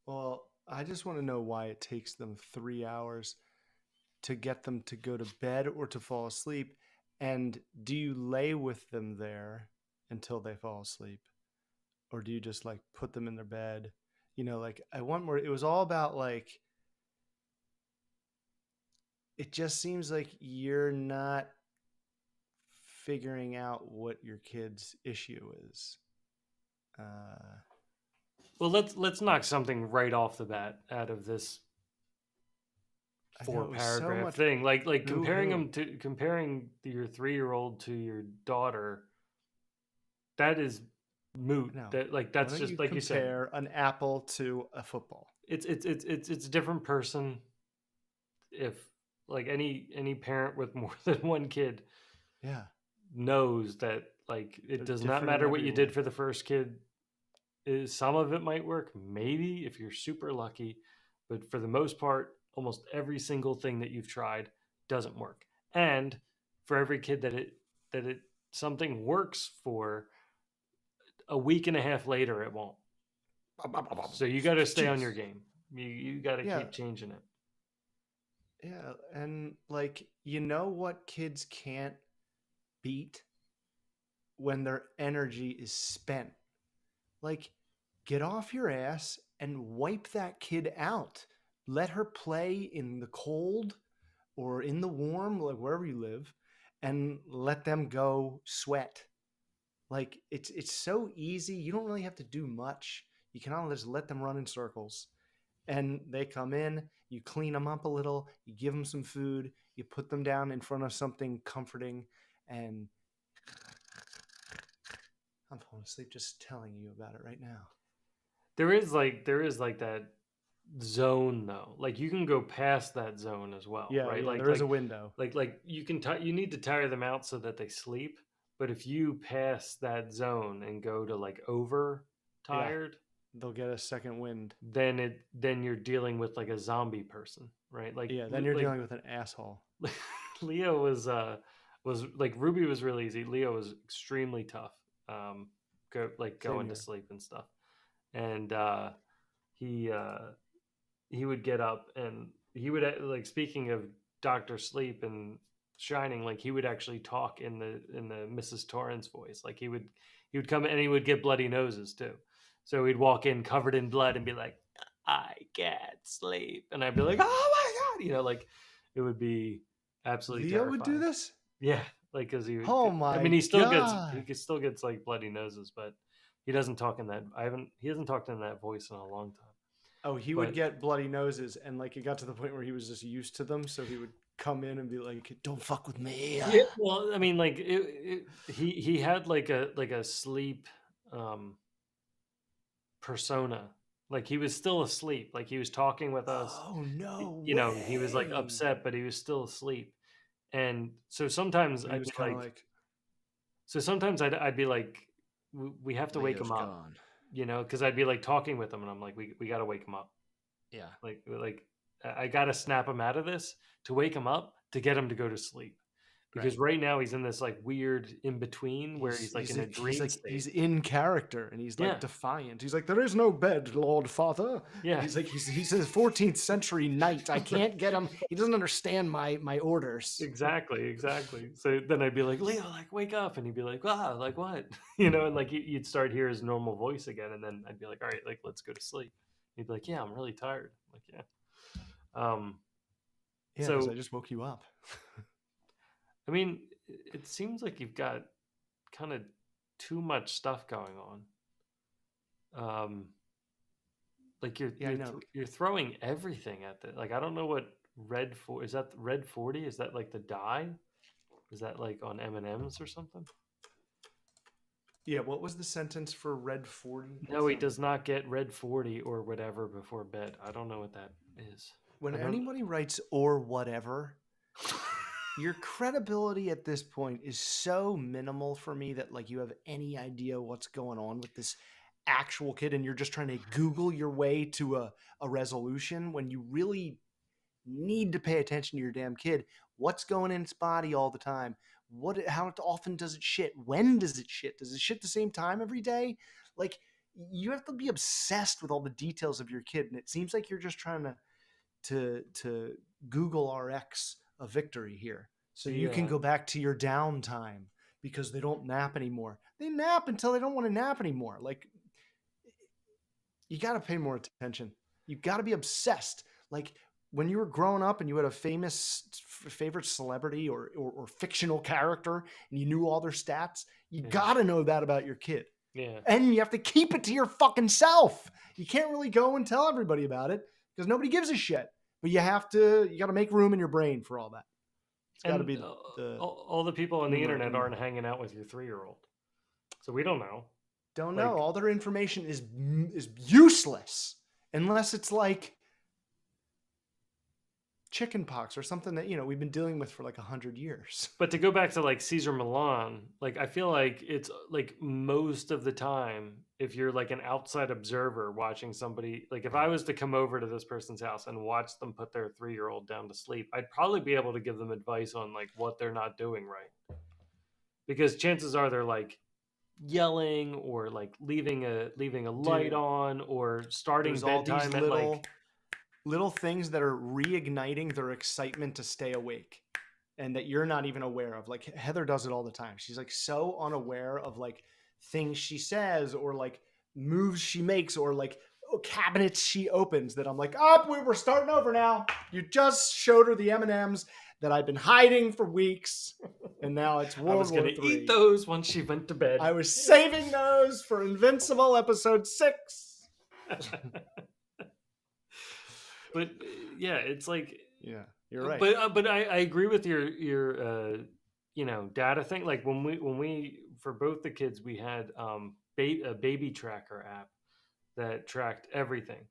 Well, I just want to know why it takes them 3 hours to get them to go to bed or to fall asleep. And do you lay with them there until they fall asleep? Or do you just like put them in their bed? Like I want more. It was all about like, it just seems like you're not figuring out what your kid's issue is.
Well, let's knock something right off the bat out of this 4-paragraph thing. Like comparing your 3-year-old to your daughter. That is moot.
No.
That's just like you said.
Compare an apple to a football.
It's a different person. If like any parent with more than one kid,
yeah,
knows that Like, it
They're
does not
different in
matter what
every
you did
way.
for the first kid. Some of it might work, maybe if you're super lucky, but for the most part, almost every single thing that you've tried doesn't work. And for every kid that it something works for, a week and a half later it won't. So you got to stay on your
Jeez.
game. You got to
Yeah,
keep changing it.
yeah, and like you know what kids can't beat when their energy is spent. Like, get off your ass and wipe that kid out. Let her play in the cold or in the warm, like wherever you live, and let them go sweat. Like it's so easy. You don't really have to do much. You can all just let them run in circles. And they come in, you clean them up a little, you give them some food, you put them down in front of something comforting, and I'm falling asleep just telling you about it right now.
There is like that zone though. Like you can go past that zone as well,
Yeah,
right?
yeah,
Like
there is a
like
window.
like you can you need to tire them out so that they sleep. But if you pass that zone and go to like over
Yeah,
tired,
they'll get a second wind.
then you're dealing with like a zombie person, right?
Yeah, then you're dealing with an asshole.
Leo was like Ruby was really easy. Leo was extremely tough.
Same
Going to
here.
sleep and stuff. And he he would get up and he would like, speaking of Dr. Sleep and Shining, like he would actually talk in the Mrs. Torrance voice. Like he would come and he would get bloody noses too. So he'd walk in covered in blood and be like, "I can't sleep," and I'd be like, "Oh my god!" Like it would be absolutely
Leo would do
terrifying.
this?
Yeah, like because
Oh
I mean,
my
he
god.
still gets like bloody noses, but he doesn't talk in that. He hasn't talked in that voice in a long time.
Oh, he would
But
get bloody noses, and like it got to the point where he was just used to them, so he would come in and be like, "Don't fuck with me."
yeah, well, I mean, like he had like a sleep um, persona. Like he was still asleep. Like he was talking with us.
Oh no
He was like
way.
upset, but he was still asleep. And so sometimes
But he
I'd
was
be
kind of
like,
like,
I'd be like, we have to wake
Leo's
him up,
gone.
because I'd be like talking with him, and I'm like, we got to wake him up.
Yeah.
Like I got to snap him out of this to wake him up to get him to go to sleep.
Right.
Because right now he's in this like weird in between where
He's
he's like
he's
in a
he's
dream
like
state.
he's in character and he's like
Yeah,
defiant. He's like, "There is no bed, Lord Father."
yeah.
He's like he's a 14th century knight. I can't get him. He doesn't understand my orders.
Exactly. So then I'd be like, Leo, like wake up, and he'd be like, ah, like what, and like you'd start hear his normal voice again, and then I'd be like, all right, like let's go to sleep. He'd be like, yeah, I'm really tired. I'm like, yeah. Um.
Yeah, because I
So
just woke you up.
I mean, it seems like you've got kind of too much stuff going on. Like
Yeah, I know.
you're throwing everything at the, like, I don't know what is that red 40? Is that like the dye? Is that like on M&Ms or something?
Yeah, what was the sentence for Red 40? That
No, he
sounded
does not get red 40 or whatever before bed. I don't know what that is.
when
I don't.
anybody writes or whatever, your credibility at this point is so minimal for me that like you have any idea what's going on with this actual kid and you're just trying to Google your way to a resolution when you really need to pay attention to your damn kid. What's going in its body all the time? How often does it shit? When does it shit? Does it shit the same time every day? Like you have to be obsessed with all the details of your kid, and it seems like you're just trying to Google RX a victory here, so you can
Yeah.
go back to your downtime because they don't nap anymore. They nap until they don't want to nap anymore. Like you got to pay more attention. You got to be obsessed. Like when you were growing up and you had a famous favorite celebrity or fictional character and you knew all their stats, you
Yeah.
got to know that about your kid.
Yeah.
And you have to keep it to your fucking self. You can't really go and tell everybody about it because nobody gives a shit. But you got to make room in your brain for all that. It's got to
And
be the
all the people on the
numero
internet
uno.
aren't hanging out with your 3-year-old, so we don't know.
Don't know.
Like,
All their information is useless unless it's like chicken pox or something that, you know, we've been dealing with for like 100 years.
But to go back to like Caesar Milan, like I feel like it's like most of the time, if you're like an outside observer watching somebody, like if I was to come over to this person's house and watch them put their 3-year-old down to sleep, I'd probably be able to give them advice on like what they're not doing right. Because chances are they're like yelling or like leaving a light
Dude,
on or starting
there's all these
bedtime at like
little things that are reigniting their excitement to stay awake and that you're not even aware of. Like Heather does it all the time. She's like so unaware of like things she says or like moves she makes or like cabinets she opens that I'm like, oh, we're starting over now. You just showed her the M&Ms that I've been hiding for weeks, and now it's
I
World
was
War
going to
III.
eat those once she went to bed.
I was saving those for Invincible episode 6.
But yeah, it's like
Yeah, you're right.
But I agree with your you know, data thing. Like when we for both the kids we had a baby tracker app that tracked everything.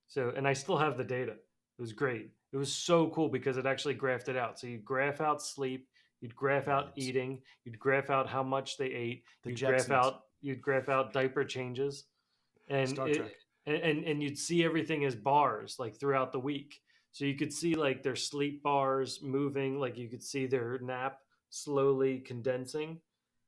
So and I still have the data. It was great. It was so cool because it actually graphed it out. So you graph out sleep, you'd graph out eating, you'd graph out how much they ate,
The
you'd
Jetsons.
graph out diaper changes, and
Star
it
Trek.
and you'd see everything as bars like throughout the week. So you could see like their sleep bars moving, like you could see their nap slowly condensing.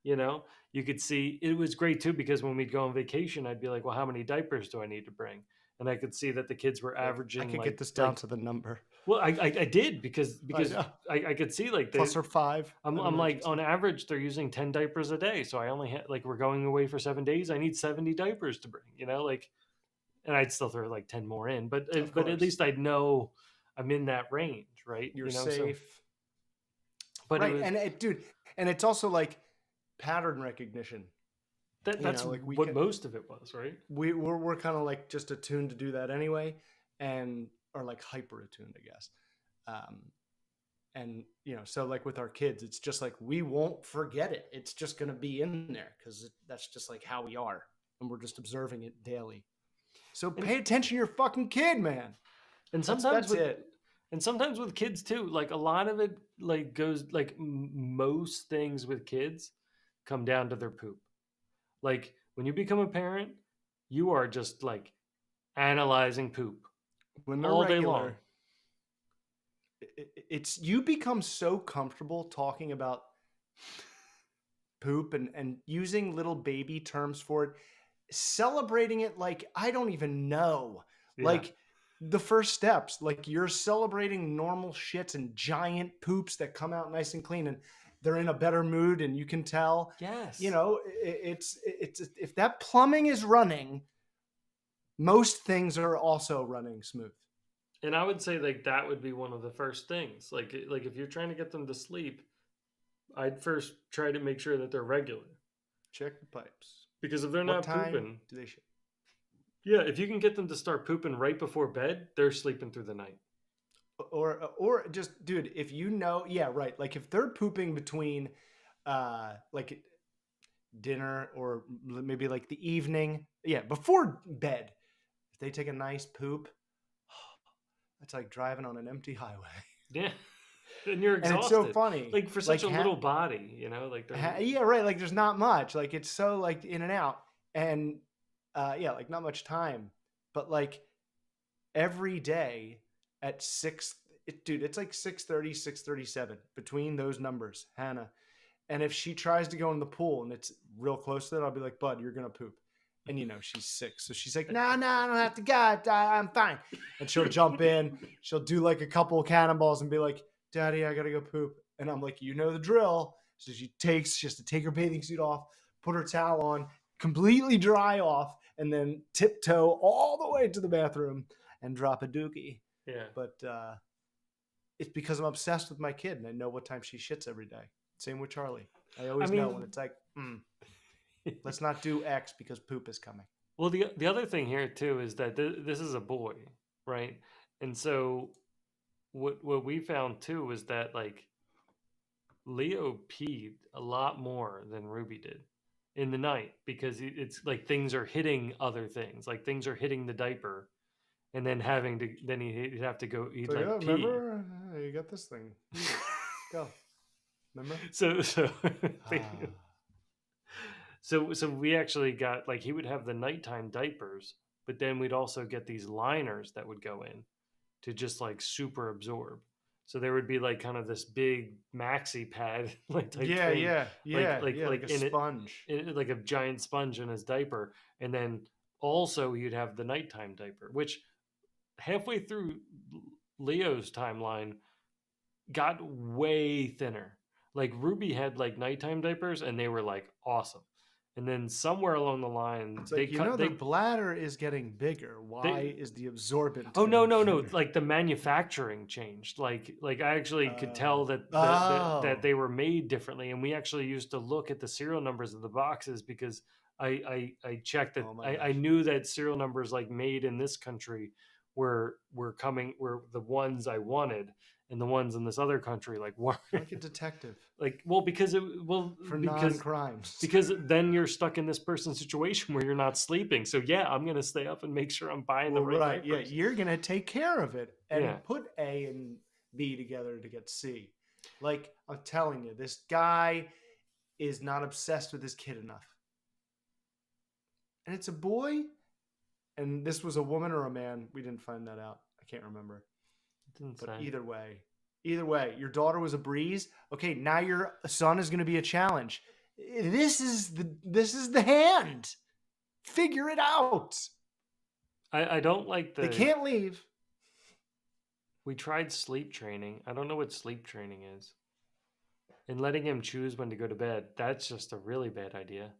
You know, you could see it was great too because when we'd go on vacation, I'd be like, well, how many diapers do I need to bring? And I could see that the kids were
Like, I
averaging
could get this down to the number.
well, I did because
I know.
I could see like
Plus or 5.
I'm like on average they're using 10 diapers a day, so I only had like we're going away for 7 days. I need 70 diapers to bring, you know, like, and I'd still throw like 10 more in, but
Of
but at
course.
least I'd know I'm in that range, right?
You're
You know, so
safe.
but it
Right.
was
And dude, and it's also like pattern recognition.
that's
Like we
what
can,
most of it was, right?
we're kind of like just attuned to do that anyway, and or like hyper attuned, I guess. Um, and so like with our kids, it's just like we won't forget it. It's just gonna be in there because that's just like how we are, and we're just observing it daily. So
And,
pay attention to your fucking kid, man.
and
That's it.
and sometimes with kids too, like a lot of it like goes like most things with kids come down to their poop. Like when you become a parent, you are just like analyzing poop
When they're
all day long.
regular, it's you become so comfortable talking about poop and using little baby terms for it, celebrating it like I don't even know.
Yeah.
Like the first steps, like you're celebrating normal shits and giant poops that come out nice and clean and they're in a better mood and you can tell.
Yes.
It's if that plumbing is running, most things are also running smooth.
And I would say like that would be one of the first things. Like if you're trying to get them to sleep, I'd first try to make sure that they're regular.
Check the pipes.
Because if they're
What
not
time
pooping,
do they shit?
yeah, if you can get them to start pooping right before bed, they're sleeping through the night.
Or just, dude, if yeah, right. Like if they're pooping between like dinner or maybe like the evening, yeah, before bed, if they take a nice poop, it's like driving on an empty highway.
Yeah. And you're exhausted.
And it's so funny.
Like for such a little body, like
yeah, right. Like there's not much. Like it's so like in and out. And yeah, like not much time. But like every day at 6, dude, it's like 6:30, 6:37 between those numbers, Hannah. And if she tries to go in the pool and it's real close to that, I'll be like, bud, you're gonna poop. And she's 6, so she's like, no, I don't have to go. I'm fine. And she'll jump in. She'll do like a couple of cannonballs and be like, Daddy, I gotta go poop. And I'm like, you know the drill. So she has to take her bathing suit off, put her towel on, completely dry off, and then tiptoe all the way to the bathroom and drop a dookie.
Yeah.
But it's because I'm obsessed with my kid and I know what time she shits every day. Same with Charlie. I always know when it's like, let's not do X because poop is coming.
Well, the other thing here too is that this is a boy, right? And so what we found too was that like Leo peed a lot more than Ruby did in the night because it's like things are hitting other things, like things are hitting the diaper, and then he'd have to go. He'd
So yeah,
like pee.
remember you got this thing. Here, go. Remember?
So
Ah.
so we actually got like he would have the nighttime diapers, but then we'd also get these liners that would go in to just like super absorb. So there would be like kind of this big maxi pad like type
Yeah,
thing,
yeah, yeah, yeah, like a
in
sponge.
like a giant sponge in his diaper, and then also you'd have the nighttime diaper, which halfway through Leo's timeline got way thinner. Like Ruby had like nighttime diapers, and they were like awesome. And then somewhere along the line,
It's like, the bladder is getting bigger. Why is the absorbent?
Oh no,
getting
no, no!
thinner?
Like the manufacturing changed. Like I actually could tell that that
Oh.
they were made differently, and we actually used to look at the serial numbers of the boxes because I checked that
Oh my
I
gosh.
knew that serial numbers like made in this country were the ones I wanted, and the ones in this other country like weren't.
Like a detective
Like
for
because
non-crimes.
because then you're stuck in this person's situation where you're not sleeping. So yeah, I'm gonna stay up and make sure I'm buying the
Well,
right
right. Yeah,
diapers.
you're going to take care of it
Yeah.
and put A and B together to get C. Like, I'm telling you, this guy is not obsessed with his kid enough. And it's a boy, and this was a woman or a man. We didn't find that out. I can't remember.
Didn't
But
say.
either way, your daughter was a breeze. Okay, now your son is going to be a challenge. This is the hand. Figure it out.
I don't like
They can't leave.
We tried sleep training. I don't know what sleep training is. And letting him choose when to go to bed, that's just a really bad idea.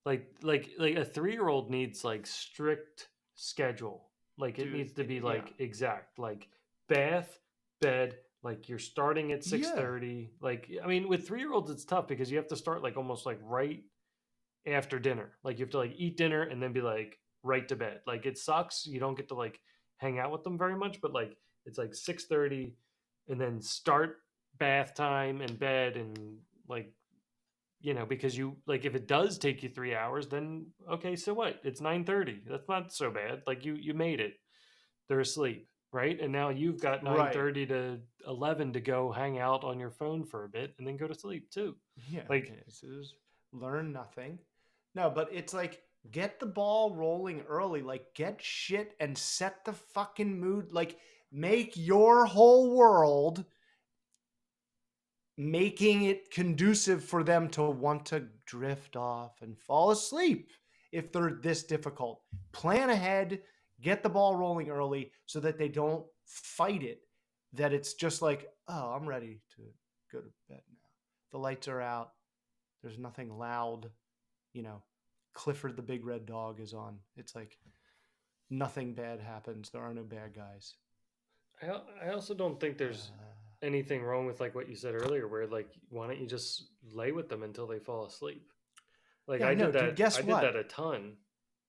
Like a 3-year-old needs like strict schedule. Like it
Dude,
needs to be
yeah.
like exact. Like bath, bed, like you're starting at 6:30. Like I mean with 3-year-olds it's tough because you have to start like almost like right after dinner. Like you have to like eat dinner and then be like right to bed. Like it sucks. You don't get to like hang out with them very much, but like it's like 6:30 and then start bath time and bed and like because you like if it does take you 3 hours then okay, so what? It's 9:30. That's not so bad. Like you made it. They're asleep, right? And now you've got
Right.
9:30 to 11 to go hang out on your phone for a bit and then go to sleep too.
Yeah.
Like
This is learn nothing. No, but it's like get the ball rolling early. Like get shit and set the fucking mood. Like make your whole world making it conducive for them to want to drift off and fall asleep if they're this difficult. Plan ahead, get the ball rolling early so that they don't fight it. That it's just like, oh, I'm ready to go to bed now. The lights are out. There's nothing loud. Clifford the big red dog is on. It's like nothing bad happens. There are no bad guys.
I also don't think there's anything wrong with like what you said earlier, where like why don't you just lay with them until they fall asleep? Like
Yeah,
I
no,
did that.
dude, guess
I
what?
did that a ton.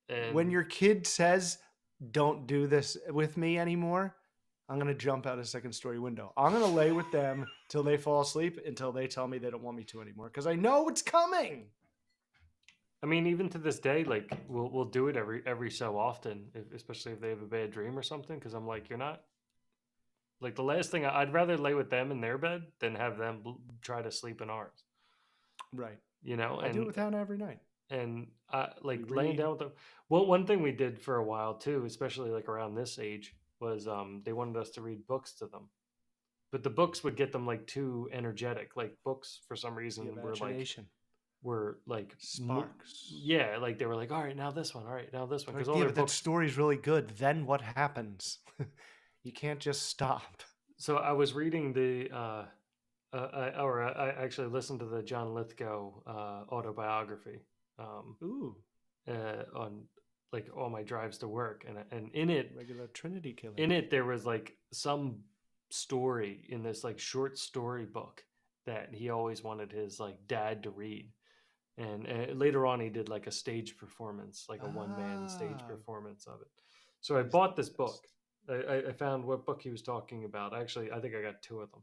And
When your kid says, "Don't do this with me anymore," I'm gonna jump out a second story window. I'm gonna lay with them till they fall asleep until they tell me they don't want me to anymore because I know it's coming.
I mean, even to this day, like we'll do it every so often, especially if they have a bad dream or something. Because I'm like, you're not like the last thing. I'd rather lay with them in their bed than have them try to sleep in ours.
Right.
And
I do it with Hannah every night.
and like
We
laying
read.
down with them. Well, one thing we did for a while too, especially like around this age, was they wanted us to read books to them, but the books would get them like too energetic. Like books for some reason were like
sparks.
Yeah, like they were like, all right, now this one, all right, now this one, because all
yeah,
their
but
books.
that story's really good. Then what happens? You can't just stop.
So I was reading I actually listened to the John Lithgow autobiography.
Ooh.
On like all my drives to work, and in it,
regular Trinity killer.
In it, there was like some story in this like short story book that he always wanted his like dad to read, and later on he did like a stage performance, like a one-man stage performance of it. So I bought this book. I found what book he was talking about. Actually, I think I got 2 of them,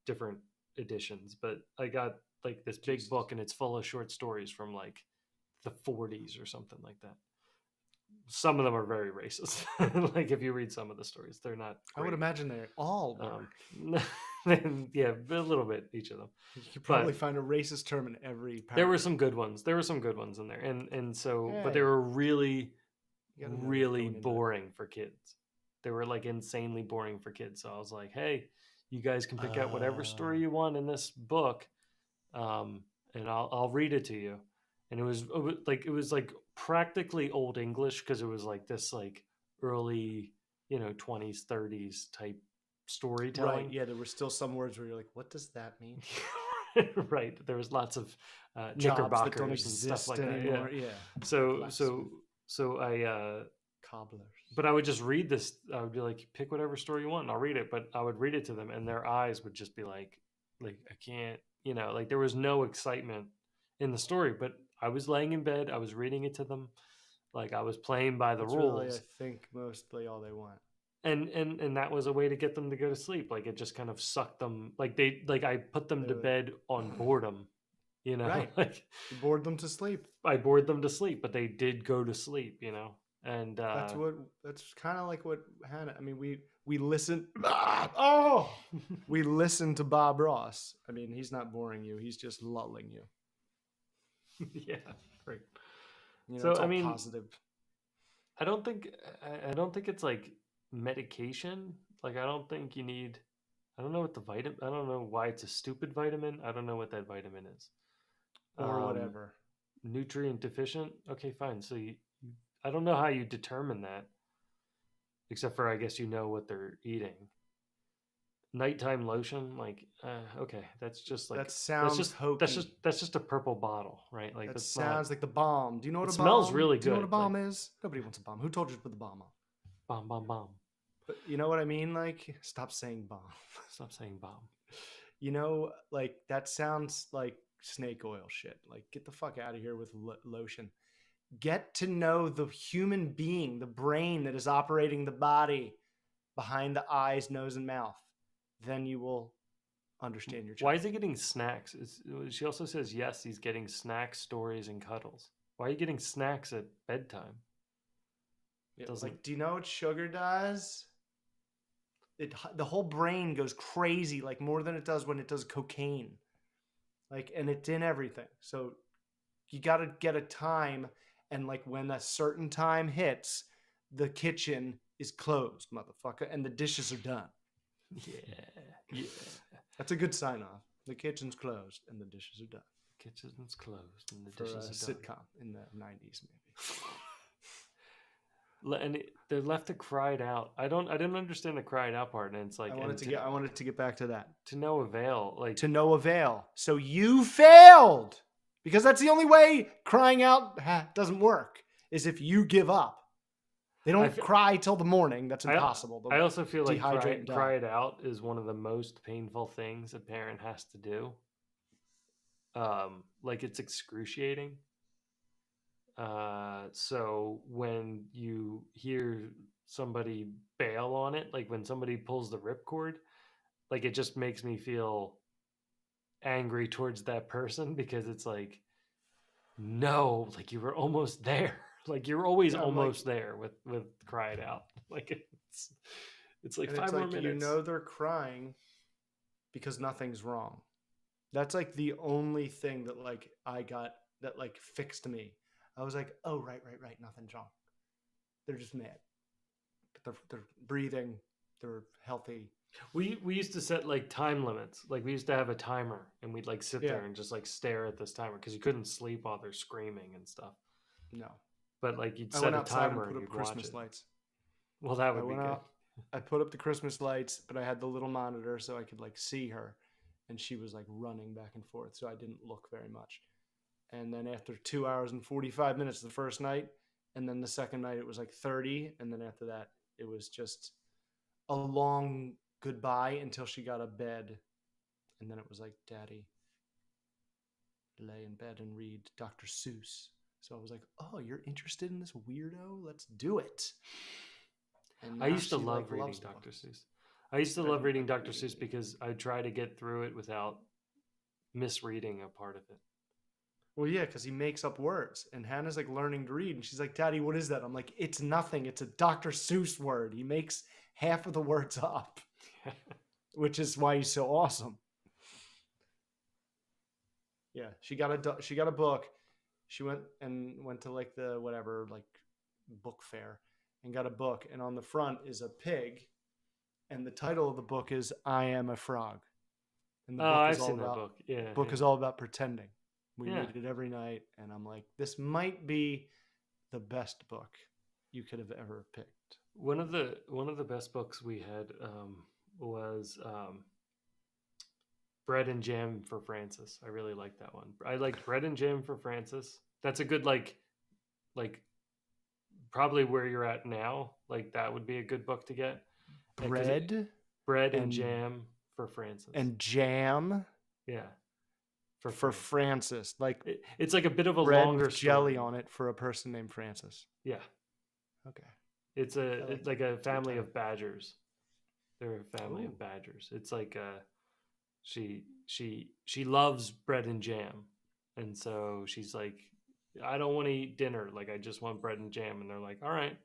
different editions, but I got like this big book and it's full of short stories from like the 40s or something like that. some of them are very racist. Like if you read some of the stories, they're not
I would
great.
imagine they all were.
Yeah, a little bit each of them.
You could probably
But
find a racist term in every
there were
paragraph.
some good ones. There were some good ones in there, and so, but they
Hey,
were really,
you gotta know that
really
going into it.
boring for kids. They were like insanely boring for kids. So I was like, hey, you guys can pick out whatever story you want in this book, um, and I'll read it to you. And it was like practically old English because it was like this like early 20s 30s type
Right.
storytelling.
Yeah, there were still some words where you're like, what does that mean?
Right, there was lots of
Jobs that don't
knickerbockers and stuff
exist
like that. Yeah.
anymore. Yeah.
So
Blacksmith,
I
cobblers.
but I would just read this. I would be like, pick whatever story you want, and I'll read it. But I would read it to them, and their eyes would just be like I can't, like there was no excitement in the story. But I was laying in bed, I was reading it to them, like I was playing by the
That's really, I
rules,
think, mostly all they want.
and that was a way to get them to go to sleep. Like it just kind of sucked them. Like I put them
They
to
would,
bed on boredom,
right.
like
You bored them to sleep.
I bored them to sleep, but they did go to sleep, and
That's kind of like what Hannah. I mean, we listen. Oh, we listen to Bob Ross. I mean, he's not boring you. He's just lulling you.
yeah, right.
It's
So
all
I mean,
positive.
I don't think I don't think it's like medication. Like I don't think you need. I don't know what the vitamin. I don't know why it's a stupid vitamin. I don't know what that vitamin is.
Or
Um,
whatever.
nutrient deficient. Okay, fine. So I don't know how you determine that, except for I guess what they're eating. Nighttime lotion, like okay, that's just like
That sounds hokey.
that's just a purple bottle, right? Like
That
that's not.
sounds like the bomb. Do you know what
It
a
smells
bomb?
really
Do you know what
good.
a
Like
bomb is? Nobody wants a bomb. Who told you to put the bomb on?
bomb, bomb, bomb.
But you know what I mean? Like, stop saying bomb.
Stop saying bomb.
Like that sounds like snake oil shit. Like, get the fuck out of here with lotion. Get to know the human being, the brain that is operating the body behind the eyes, nose, and mouth. Then you will understand your child.
Why is he getting snacks? She also says yes, he's getting snacks, stories, and cuddles. Why are you getting snacks at bedtime?
Yeah, like, do you know what sugar does? The whole brain goes crazy, like more than it does when it does cocaine. Like, and it's in everything. So you got to get a time, and like when a certain time hits, the kitchen is closed, motherfucker, and the dishes are done.
Yeah.
That's a good sign off. The kitchen's closed and the dishes are done.
The kitchen's closed and the
For
dishes
a
are done.
sitcom in the 90s,
maybe. And they're left to cry it out. I didn't understand the cry it out part, and it's like
I wanted to get back to that.
To no avail. Like
to no avail. So you failed, because that's the only way crying out doesn't work, is if you give up. They don't cry till the morning. That's impossible.
I also feel like cry
die.
it out is one of the most painful things a parent has to do. Like it's excruciating. So when you hear somebody bail on it, like when somebody pulls the ripcord, like it just makes me feel angry towards that person, because it's like, no, like you were almost there. Like you're always almost there with cry it out. Like it's like 5 more minutes.
They're crying because nothing's wrong. That's like the only thing that like I got that like fixed me. I was like, oh, right, nothing's wrong. They're just mad, but they're breathing, they're healthy.
We used to set like time limits. Like we used to have a timer, and we'd like sit there and just like stare at this timer, because you couldn't sleep while they're screaming and stuff.
No,
but like you'd set a timer and
put up Christmas lights.
Well, that would be good.
I put up the Christmas lights, but I had the little monitor so I could like see her, and she was like running back and forth, so I didn't look very much. And then after 2 hours and 45 minutes the first night, and then the second night it was like 30, and then after that it was just a long goodbye until she got a bed, and then it was like, Daddy, lay in bed and read Dr. Seuss. So I was like, oh, you're interested in this weirdo? Let's do it.
I used to love reading Dr. Seuss. I used to love reading Dr. Seuss because I try to get through it without misreading a part of it.
Well, yeah, because he makes up words, and Hannah's like learning to read, and she's like, "Daddy, what is that?" I'm like, "It's nothing. It's a Dr. Seuss word. He makes half of the words up, which is why he's so awesome." Yeah, she got a book. She went to like the whatever like book fair and got a book, and on the front is a pig, and the title of the book is "I Am a Frog," and the
Oh,
book is
I've
all
seen that
about
book. Yeah,
book
yeah.
is all about pretending. We
Yeah.
read it every night, and I'm like, this might be the best book you could have ever picked.
One of the best books we had was Bread and Jam for Francis. I really liked that one. I liked Bread and Jam for Francis. That's a good like probably where you're at now. Like that would be a good book to get. Because
Bread
Bread and
and
Jam for Francis.
and jam
Yeah, for
for
Francis.
Francis, like
It's like a bit of a
bread
longer
with jelly
story.
on it for a person named Francis.
Yeah,
Okay,
it's like a
It's a good
family
title.
of badgers. They're a family
Ooh.
of badgers. It's like she loves bread and jam, and so she's like, I don't want to eat dinner. Like I just want bread and jam, and they're like, all right.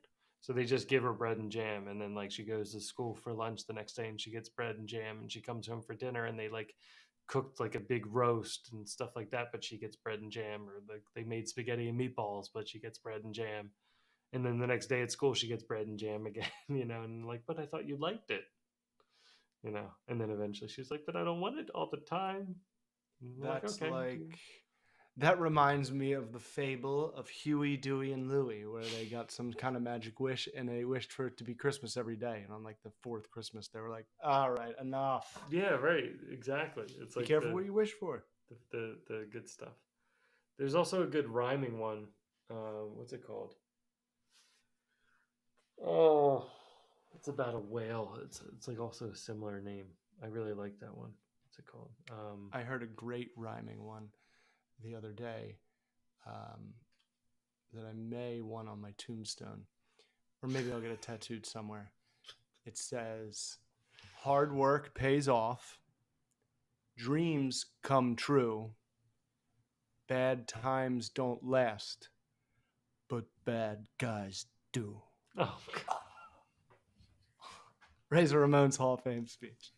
So they just give her bread and jam, and then like she goes to school for lunch the next day, and she gets bread and jam, and she comes home for dinner, and they like cooked like a big roast and stuff like that, but she gets bread and jam, or like they made spaghetti and meatballs, but she gets bread and jam. And then the next day at school, she gets bread and jam again, and like, but I thought you liked it. And then eventually she's like, but I don't want it all the time. And I'm like,
That's
okay.
like that reminds me of the fable of Huey, Dewey, and Louie, where they got some kind of magic wish and they wished for it to be Christmas every day. And on like the fourth Christmas, they were like, "All right, enough.
Yeah, right. Exactly. It's
Be
like
careful what you wish for."
the good stuff. There's also a good rhyming one. What's it called? Oh, it's about a whale. It's like also a similar name. I really like that one. What's it called?
I heard a great rhyming one the other day um, that I may want on my tombstone, or maybe I'll get it tattooed somewhere. It says, "Hard work pays off, dreams come true, bad times don't last, but bad guys do."
Oh,
Razor Ramon's Hall of Fame speech.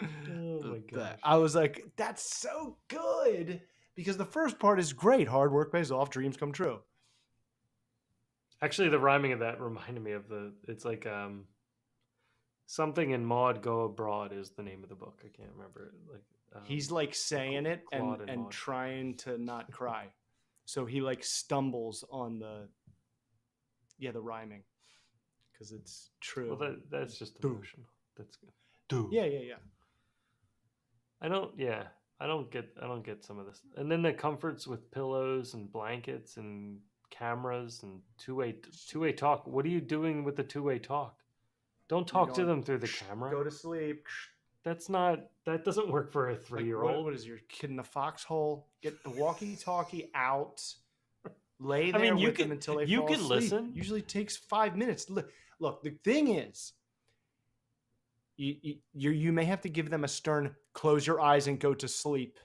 oh my gosh.
I was like, that's so good because the first part is great. Hard work pays off, dreams come true.
Actually, the rhyming of that reminded me of it's like something in Maud Go Abroad is the name of the book. I can't remember it. Like
He's like saying it
Claude
and
Maud.
trying to not cry. So he like stumbles on the rhyming because it's true.
Well, that's just
Do.
emotional. That's good.
Yeah.
I don't get some of this. And then the comforts with pillows and blankets and cameras and two-way talk. What are you doing with the two-way talk? Don't talk to them through the camera.
Go to sleep.
That doesn't work for a 3-year-old.
What is your kid in a foxhole? Get the walkie-talkie out. Lay there
I mean,
with them until they
you
fall
can
asleep.
listen.
Usually takes 5 minutes. Look, the thing is, you may have to give them a stern close your eyes and go to sleep.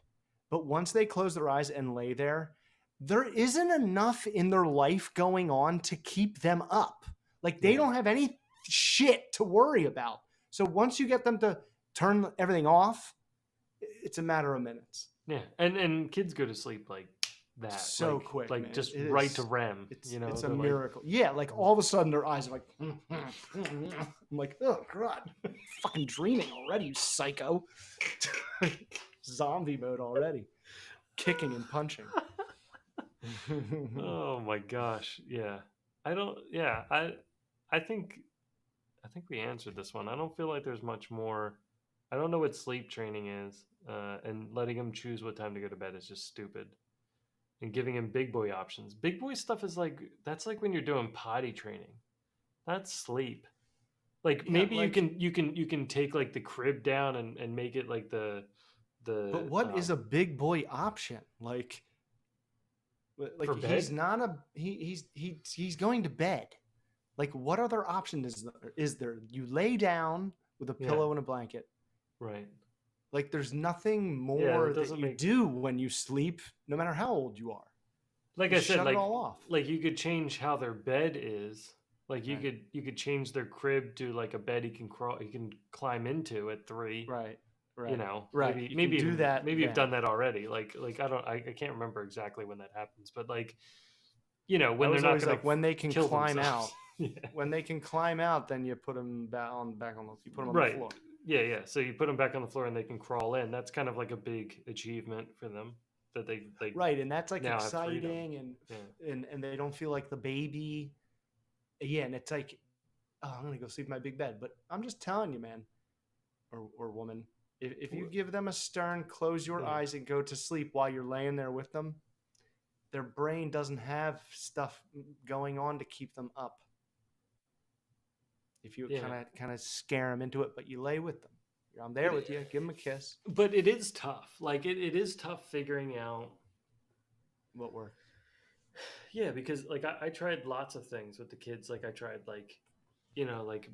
But once they close their eyes and lay there isn't enough in their life going on to keep them up. Like they don't have any shit to worry about. So once you get them to turn everything off, it's a matter of minutes.
Yeah, and kids go to sleep like that
so
like,
quick,
like
man.
just
It
right
is.
to REM.
It's a miracle. Yeah, like all of a sudden their eyes are like, I'm like, oh god, I'm fucking dreaming already, you psycho. Zombie mode already, kicking and punching.
Oh my gosh, yeah. I don't. Yeah, I think we answered this one. I don't feel like there's much more. I don't know what sleep training is, and letting him choose what time to go to bed is just stupid. And giving him big boy options. Big boy stuff is like that's like when you're doing potty training. That's sleep. Like maybe
like-
you can take like the crib down and make it like the.
But what is a big boy option? Like
For
he's
bed?
not a he's going to bed. Like what other option is there? You lay down with a pillow and a blanket.
Right.
Like there's nothing
Yeah,
more
that
that
doesn't
you
make
do when you sleep, no matter how old you are.
like
You
I said,
shut it all off.
like you could change how their bed is. Like
Right.
you could change their crib to like a bed he can climb into at 3.
Right.
You
Right.
know,
Right. You can do that
maybe you've
then.
done that already. Like I can't remember exactly when that happens, but like, you know,
I
when they're
was
not
always
gonna
like when they can
kill
climb
themselves.
out.
Yeah.
When they can climb out, then you put them you put them on the
Right.
floor.
Yeah, yeah. So you put them back on the floor and they can crawl in. That's kind of like a big achievement for them that they like
Right, and that's like
now have freedom.
exciting
Yeah.
and they don't feel like the baby. Yeah, and it's like, oh, I'm gonna go sleep in my big bed. But I'm just telling you, man, or woman, if you give them a stern, close your
Yeah.
eyes and go to sleep while you're laying there with them, their brain doesn't have stuff going on to keep them up. If you
Yeah.
kind of scare them into it, but you lay with them. I'm there with you. Give them a kiss.
But it is tough. Like it is tough figuring out
What works?
yeah, because like I tried lots of things with the kids. Like I tried like, you know, like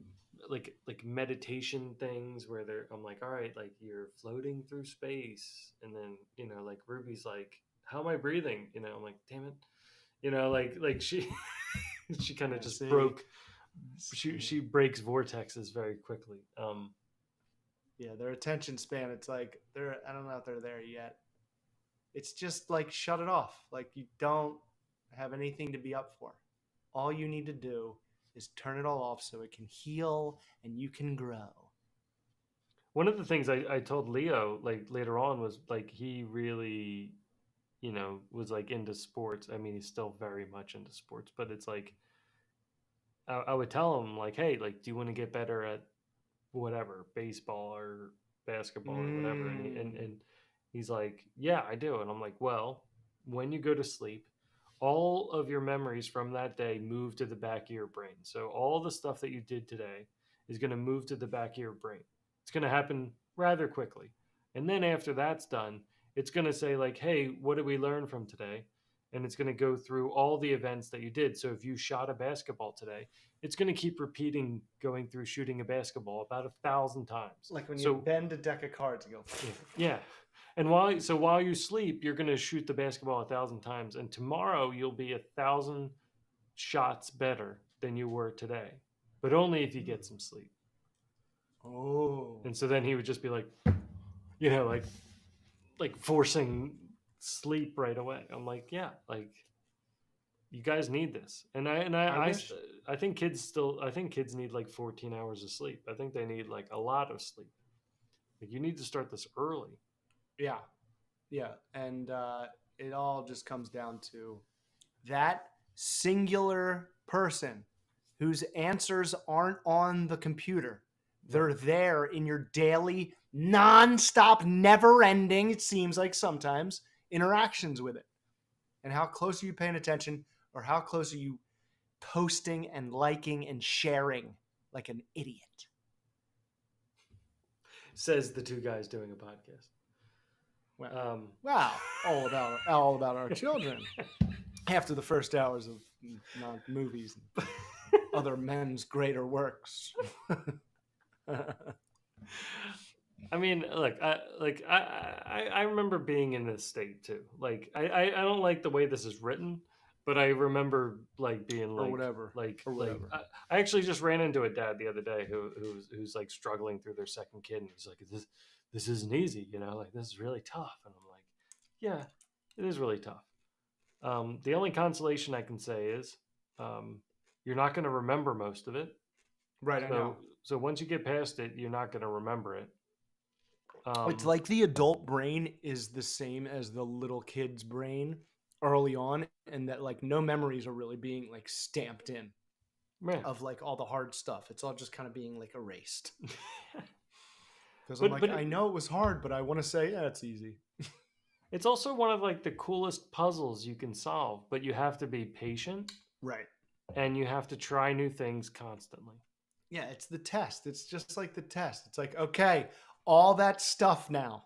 meditation things where I'm like, all right, like you're floating through space, and then you know, like Ruby's like, how am I breathing? You know, I'm like, damn it, you know, like she she kind of
Yeah,
just
see?
broke. She breaks vortexes very quickly.
Yeah, their attention span. It's like I don't know if they're there yet. It's just like shut it off. Like you don't have anything to be up for. All you need to do is turn it all off so it can heal and you can grow.
One of the things I told Leo like later on was like he really, you know, was like into sports. I mean, he's still very much into sports, but it's like I would tell him like, hey, like, do you want to get better at whatever, baseball or basketball or whatever? And he's like, yeah, I do. And I'm like, well, when you go to sleep, all of your memories from that day move to the back of your brain. So all the stuff that you did today is going to move to the back of your brain. It's going to happen rather quickly. And then after that's done, it's going to say like, hey, what did we learn from today? And it's going to go through all the events that you did. So if you shot a basketball today, it's going to keep repeating going through shooting a basketball about 1,000 times.
Like when you
So
bend a deck of cards and go.
yeah. And while you sleep, you're going to shoot the basketball 1,000 times, and tomorrow you'll be 1,000 shots better than you were today, but only if you get some sleep.
Oh.
And so then he would just be like, you know, like forcing sleep right away. I'm like, yeah, like you guys need this. And I think kids need like 14 hours of sleep. I think they need like a lot of sleep. Like you need to start this early.
Yeah. Yeah. And it all just comes down to that singular person whose answers aren't on the computer. They're there in your daily, nonstop, never ending, it seems like sometimes, interactions with it. And how close are you paying attention, or how close are you posting and liking and sharing like an idiot?
Says the two guys doing a podcast.
Wow, all about our children. After the first hours of movies and other men's greater works.
I mean, look, I remember being in this state too. Like, I don't like the way this is written, but I remember like being like,
or whatever.
I actually just ran into a dad the other day who's like struggling through their second kid, and he's like, this isn't easy, you know, like this is really tough, and I'm like, yeah, it is really tough. The only consolation I can say is, you're not going to remember most of it.
Right, I know.
So once you get past it, you're not going to remember it.
It's like the adult brain is the same as the little kid's brain early on, and that like no memories are really being like stamped in of like all the hard stuff. It's all just kind of being like erased. Because I'm like, I know it was hard, but I want to say, yeah, it's easy.
It's also one of like the coolest puzzles you can solve, but you have to be patient.
Right.
And you have to try new things constantly.
Yeah, it's the test. It's just like the test. It's like, okay, all that stuff now,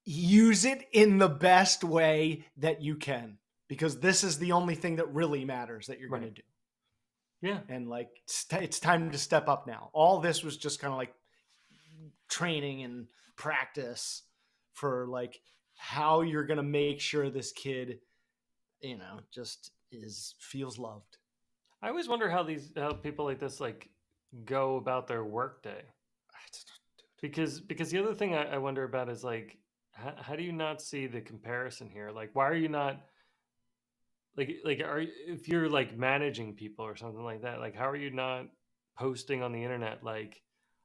use it in the best way that you can, because this is the only thing that really matters that you're going to do.
Yeah.
And like, it's time to step up now. All this was just kind of like training and practice for like how you're going to make sure this kid, just feels loved.
I always wonder how people like this like go about their workday. Because the other thing I wonder about is like how do you not see the comparison here? Like why are you not if you're like managing people or something like that, like how are you not posting on the internet like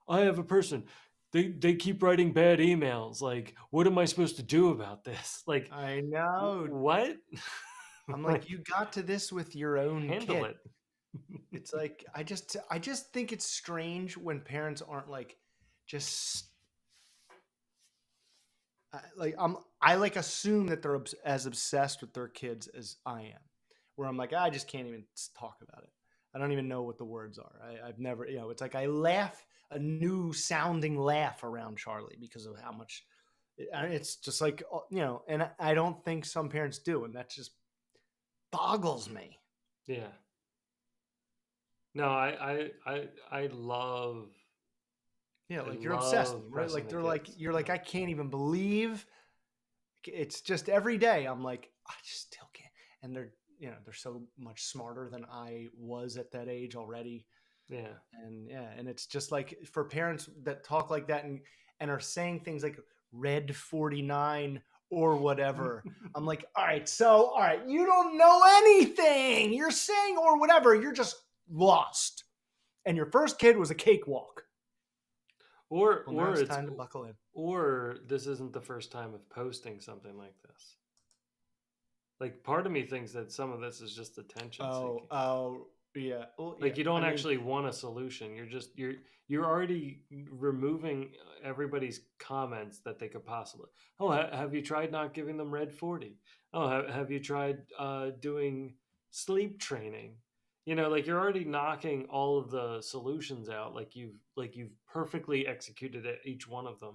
I have a person, they keep writing bad emails, like what am I supposed to do about this? Like
I know.
what?
I'm like, you got to this with your own
handle
kid.
it.
It's like I just think it's strange when parents aren't like just I like assume that they're as obsessed with their kids as I am, where I'm like I just can't even talk about it. I don't even know what the words are. I've never, it's like I laugh a new sounding laugh around Charlie because of how much it's just like, and I don't think some parents do, and that just boggles me.
Yeah. No, I love.
Yeah, like
I
you're obsessed,
love
right?
pressing
Like
the
they're like,
kids.
you're like,
Yeah.
I can't even believe. It's just every day I'm like, I just still can't. And they're so much smarter than I was at that age already.
Yeah.
And it's just like for parents that talk like that and are saying things like Red 49 or whatever. I'm like, all right, you don't know anything. You're saying or whatever. You're just lost. And your first kid was a cakewalk.
Or
Well, now it's
it's
time to buckle in.
or this isn't the first time of posting something like this. Like part of me thinks that some of this is just attention seeking.
Yeah. Well, yeah.
Like you don't actually want a solution. You're already removing everybody's comments that they could possibly. Oh, have you tried not giving them Red 40? Oh, have you tried doing sleep training? Like you're already knocking all of the solutions out. Like you've perfectly executed each one of them.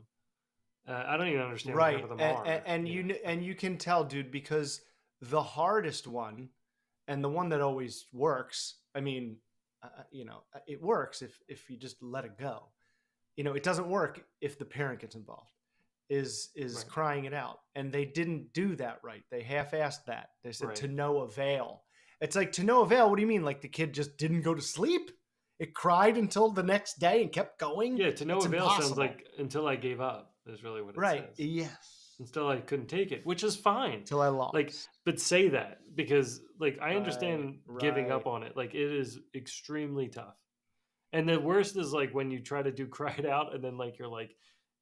I don't even understand what half
Right.
of them
And,
are.
and you can tell, dude, because the hardest one and the one that always works. I mean, it works if you just let it go. It doesn't work if the parent gets involved. Is
Right.
crying it out, and they didn't do that right. They half-assed that. They said to
Right.
no avail. It's like to no avail. What do you mean? Like the kid just didn't go to sleep? It cried until the next day and kept going.
Yeah, to no
That's
avail sounds
impossible.
like until I gave up is really what it
Right?
says.
Yes.
Until I couldn't take it, which is fine.
Till I
Like,
lost.
but say that because like I
Right.
understand giving
Right.
up on it. Like it is extremely tough. And the worst is like when you try to do cry it out and then like you're like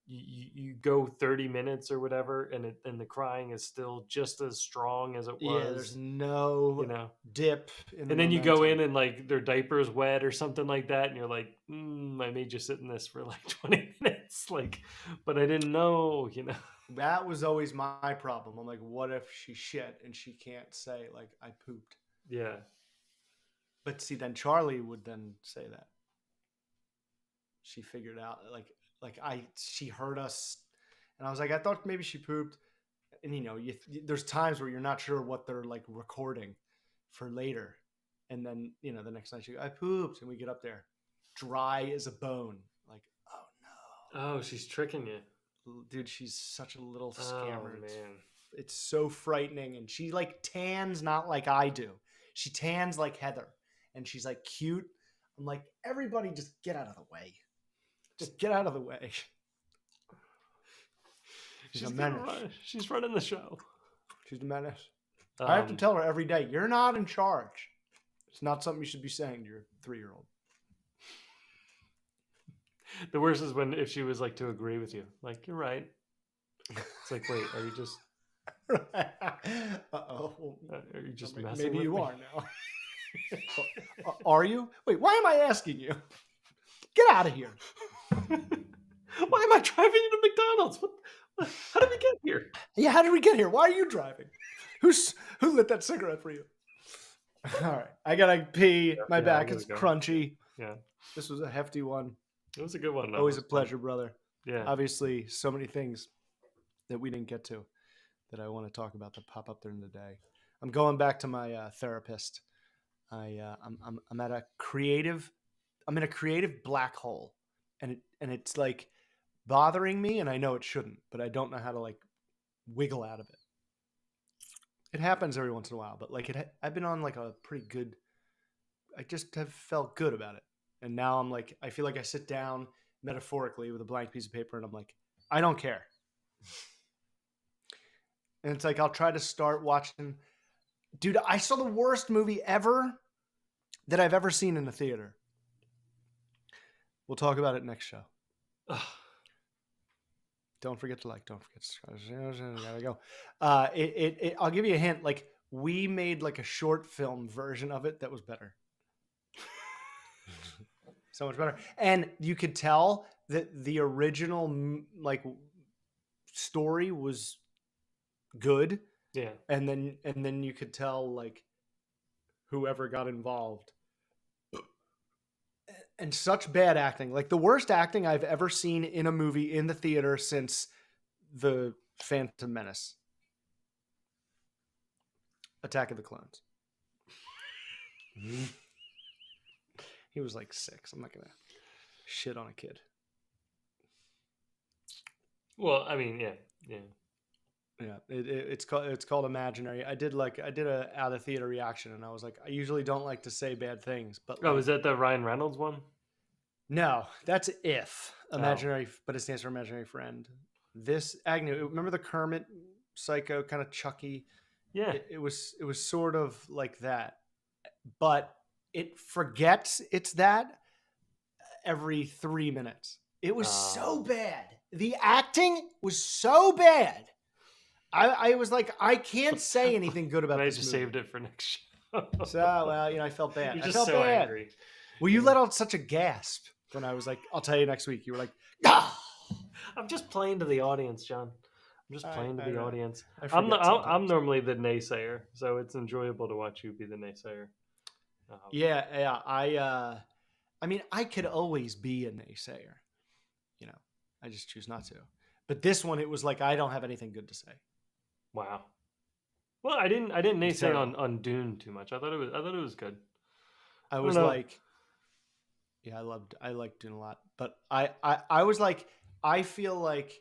you go 30 minutes or whatever and the crying is still just as strong as it
Yeah. There's
was,
no
you know.
dip in the
And then you go in
momentum.
and like their diaper's wet or something like that, and you're like, I made you sit in this for like 20 minutes, like, but I didn't know.
That was always my problem. I'm like, what if she shit and she can't say like I pooped?
Yeah.
But see, then Charlie would then say that she figured out she heard us, and I was like, I thought maybe she pooped, and there's times where you're not sure what they're like recording for later, and then the next night she goes, I pooped, and we get up there, dry as a bone, like oh
Oh, she's tricking you.
no, dude, she's such a little
Oh
scammer.
man.
It's so frightening, and she like tans not like I do. She tans like Heather, and she's like cute. I'm like, everybody just get out of the way. Just get out of the way. She's a menace.
She's running the show.
She's a menace. I have to tell her every day, you're not in charge. It's not something you should be saying to your 3-year-old.
The worst is if she was like to agree with you, like you're right. It's like, wait, are you just?
Uh-oh.
Are you just
Maybe
messing with
you
me?
are now. Are you? Wait, why am I asking you? Get out of here.
Why am I driving you to McDonald's? How did we get here?
Yeah, how did we get here? Why are you driving? Who lit that cigarette for you? All right, I gotta pee. My back is crunchy.
Yeah,
this was a hefty one.
It was a good one.
Always a pleasure, brother.
Yeah.
Obviously, so many things that we didn't get to that I want to talk about that pop up during the day. I'm going back to my therapist. I'm at a creative. I'm in a creative black hole, and it's like bothering me, and I know it shouldn't, but I don't know how to like wiggle out of it. It happens every once in a while, but like I've been on like a pretty good. I just have felt good about it, and now I'm like, I feel like I sit down metaphorically with a blank piece of paper, and I'm like, I don't care. And it's like I'll try to start watching. Dude, I saw the worst movie ever that I've ever seen in a theater. We'll talk about it next show. Don't forget to like. Don't forget to gotta go. I'll give you a hint. Like we made like a short film version of it that was better. So much better, and you could tell that the original like story was good.
Yeah.
And then you could tell like whoever got involved. And such bad acting. Like the worst acting I've ever seen in a movie in the theater since The Phantom Menace. Attack of the Clones. He was like 6. I'm not going to shit on a kid.
Well, I mean, yeah.
Yeah, it's called Imaginary. I did a out of theater reaction, and I was like, I usually don't like to say bad things, but
Oh, is that the Ryan Reynolds one?
No, that's Imaginary, but it stands for Imaginary Friend. This Agnew, remember the Kermit Psycho kind of Chucky?
Yeah,
it was sort of like that, but it forgets it's that every 3 minutes. It was so bad. The acting was so bad. I was like, I can't say anything good about
I
this
just
movie.
saved it for next show.
So, well, I felt bad.
You're
I
just
felt
so
bad.
angry.
Well, you let out such a gasp when I was like, I'll tell you next week. You were like, ah!
I'm just playing to the audience, John. I'm just playing to the audience. I'm normally the naysayer, so it's enjoyable to watch you be the naysayer.
Yeah. I mean, I could always be a naysayer. I just choose not to. But this one, it was like I don't have anything good to say.
Wow. Well, I didn't naysay on Dune too much. I thought it was good.
I was like, yeah, I liked Dune a lot, but I was like, I feel like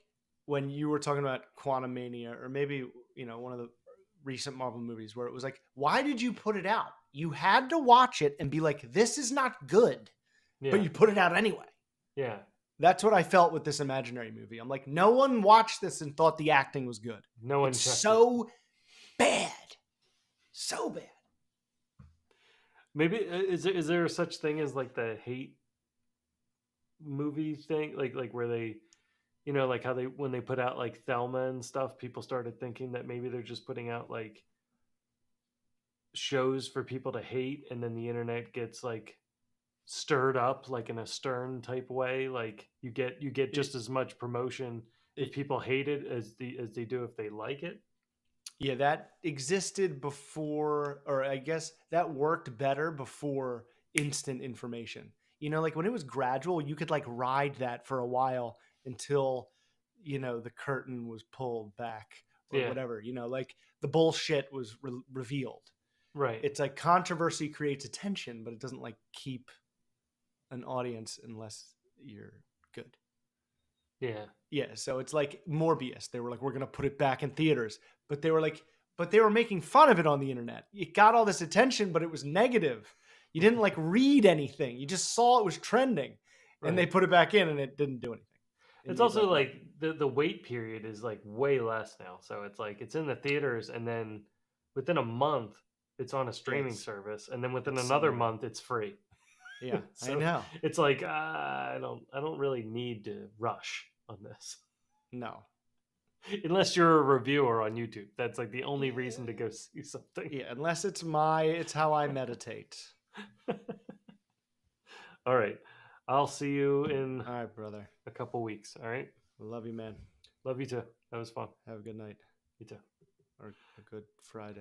when you were talking about Quantumania, or maybe one of the recent Marvel movies, where it was like, why did you put it out? You had to watch it and be like, this is not good, but you put it out anyway.
Yeah.
That's what I felt with this Imaginary movie. I'm like, no one watched this and thought the acting was good.
No one.
It's so bad. So bad.
Maybe is there such thing as like the hate movie thing, like where they, like how when they put out like Thelma and stuff, people started thinking that maybe they're just putting out like shows for people to hate, and then the internet gets like stirred up like in a Stern type way. Like you get just as much promotion if people hate it as they do if they like it.
Yeah, that existed before, or I guess that worked better before instant information. Like when it was gradual, you could like ride that for a while until, the curtain was pulled back or whatever, like the bullshit was revealed.
Right.
It's like controversy creates attention, but it doesn't like keep an audience unless you're good. Yeah. So it's like Morbius. They were like, we're going to put it back in theaters, but they were making fun of it on the internet. It got all this attention, but it was negative. You didn't like read anything. You just saw it was trending, and they put it back in and it didn't do anything.
It's also like the wait period is like way less now. So it's like it's in the theaters, and then within a month it's on a streaming service, and then within another month it's free.
Yeah,
so
I know.
It's like I don't really need to rush on this.
No.
Unless you're a reviewer on YouTube. That's like the only reason to go see something.
Yeah, unless it's how I meditate.
All right. I'll see you in
all right, brother.
A couple weeks. All right.
Love you, man.
Love you too. That was fun.
Have a good night.
You too.
Or a good Friday.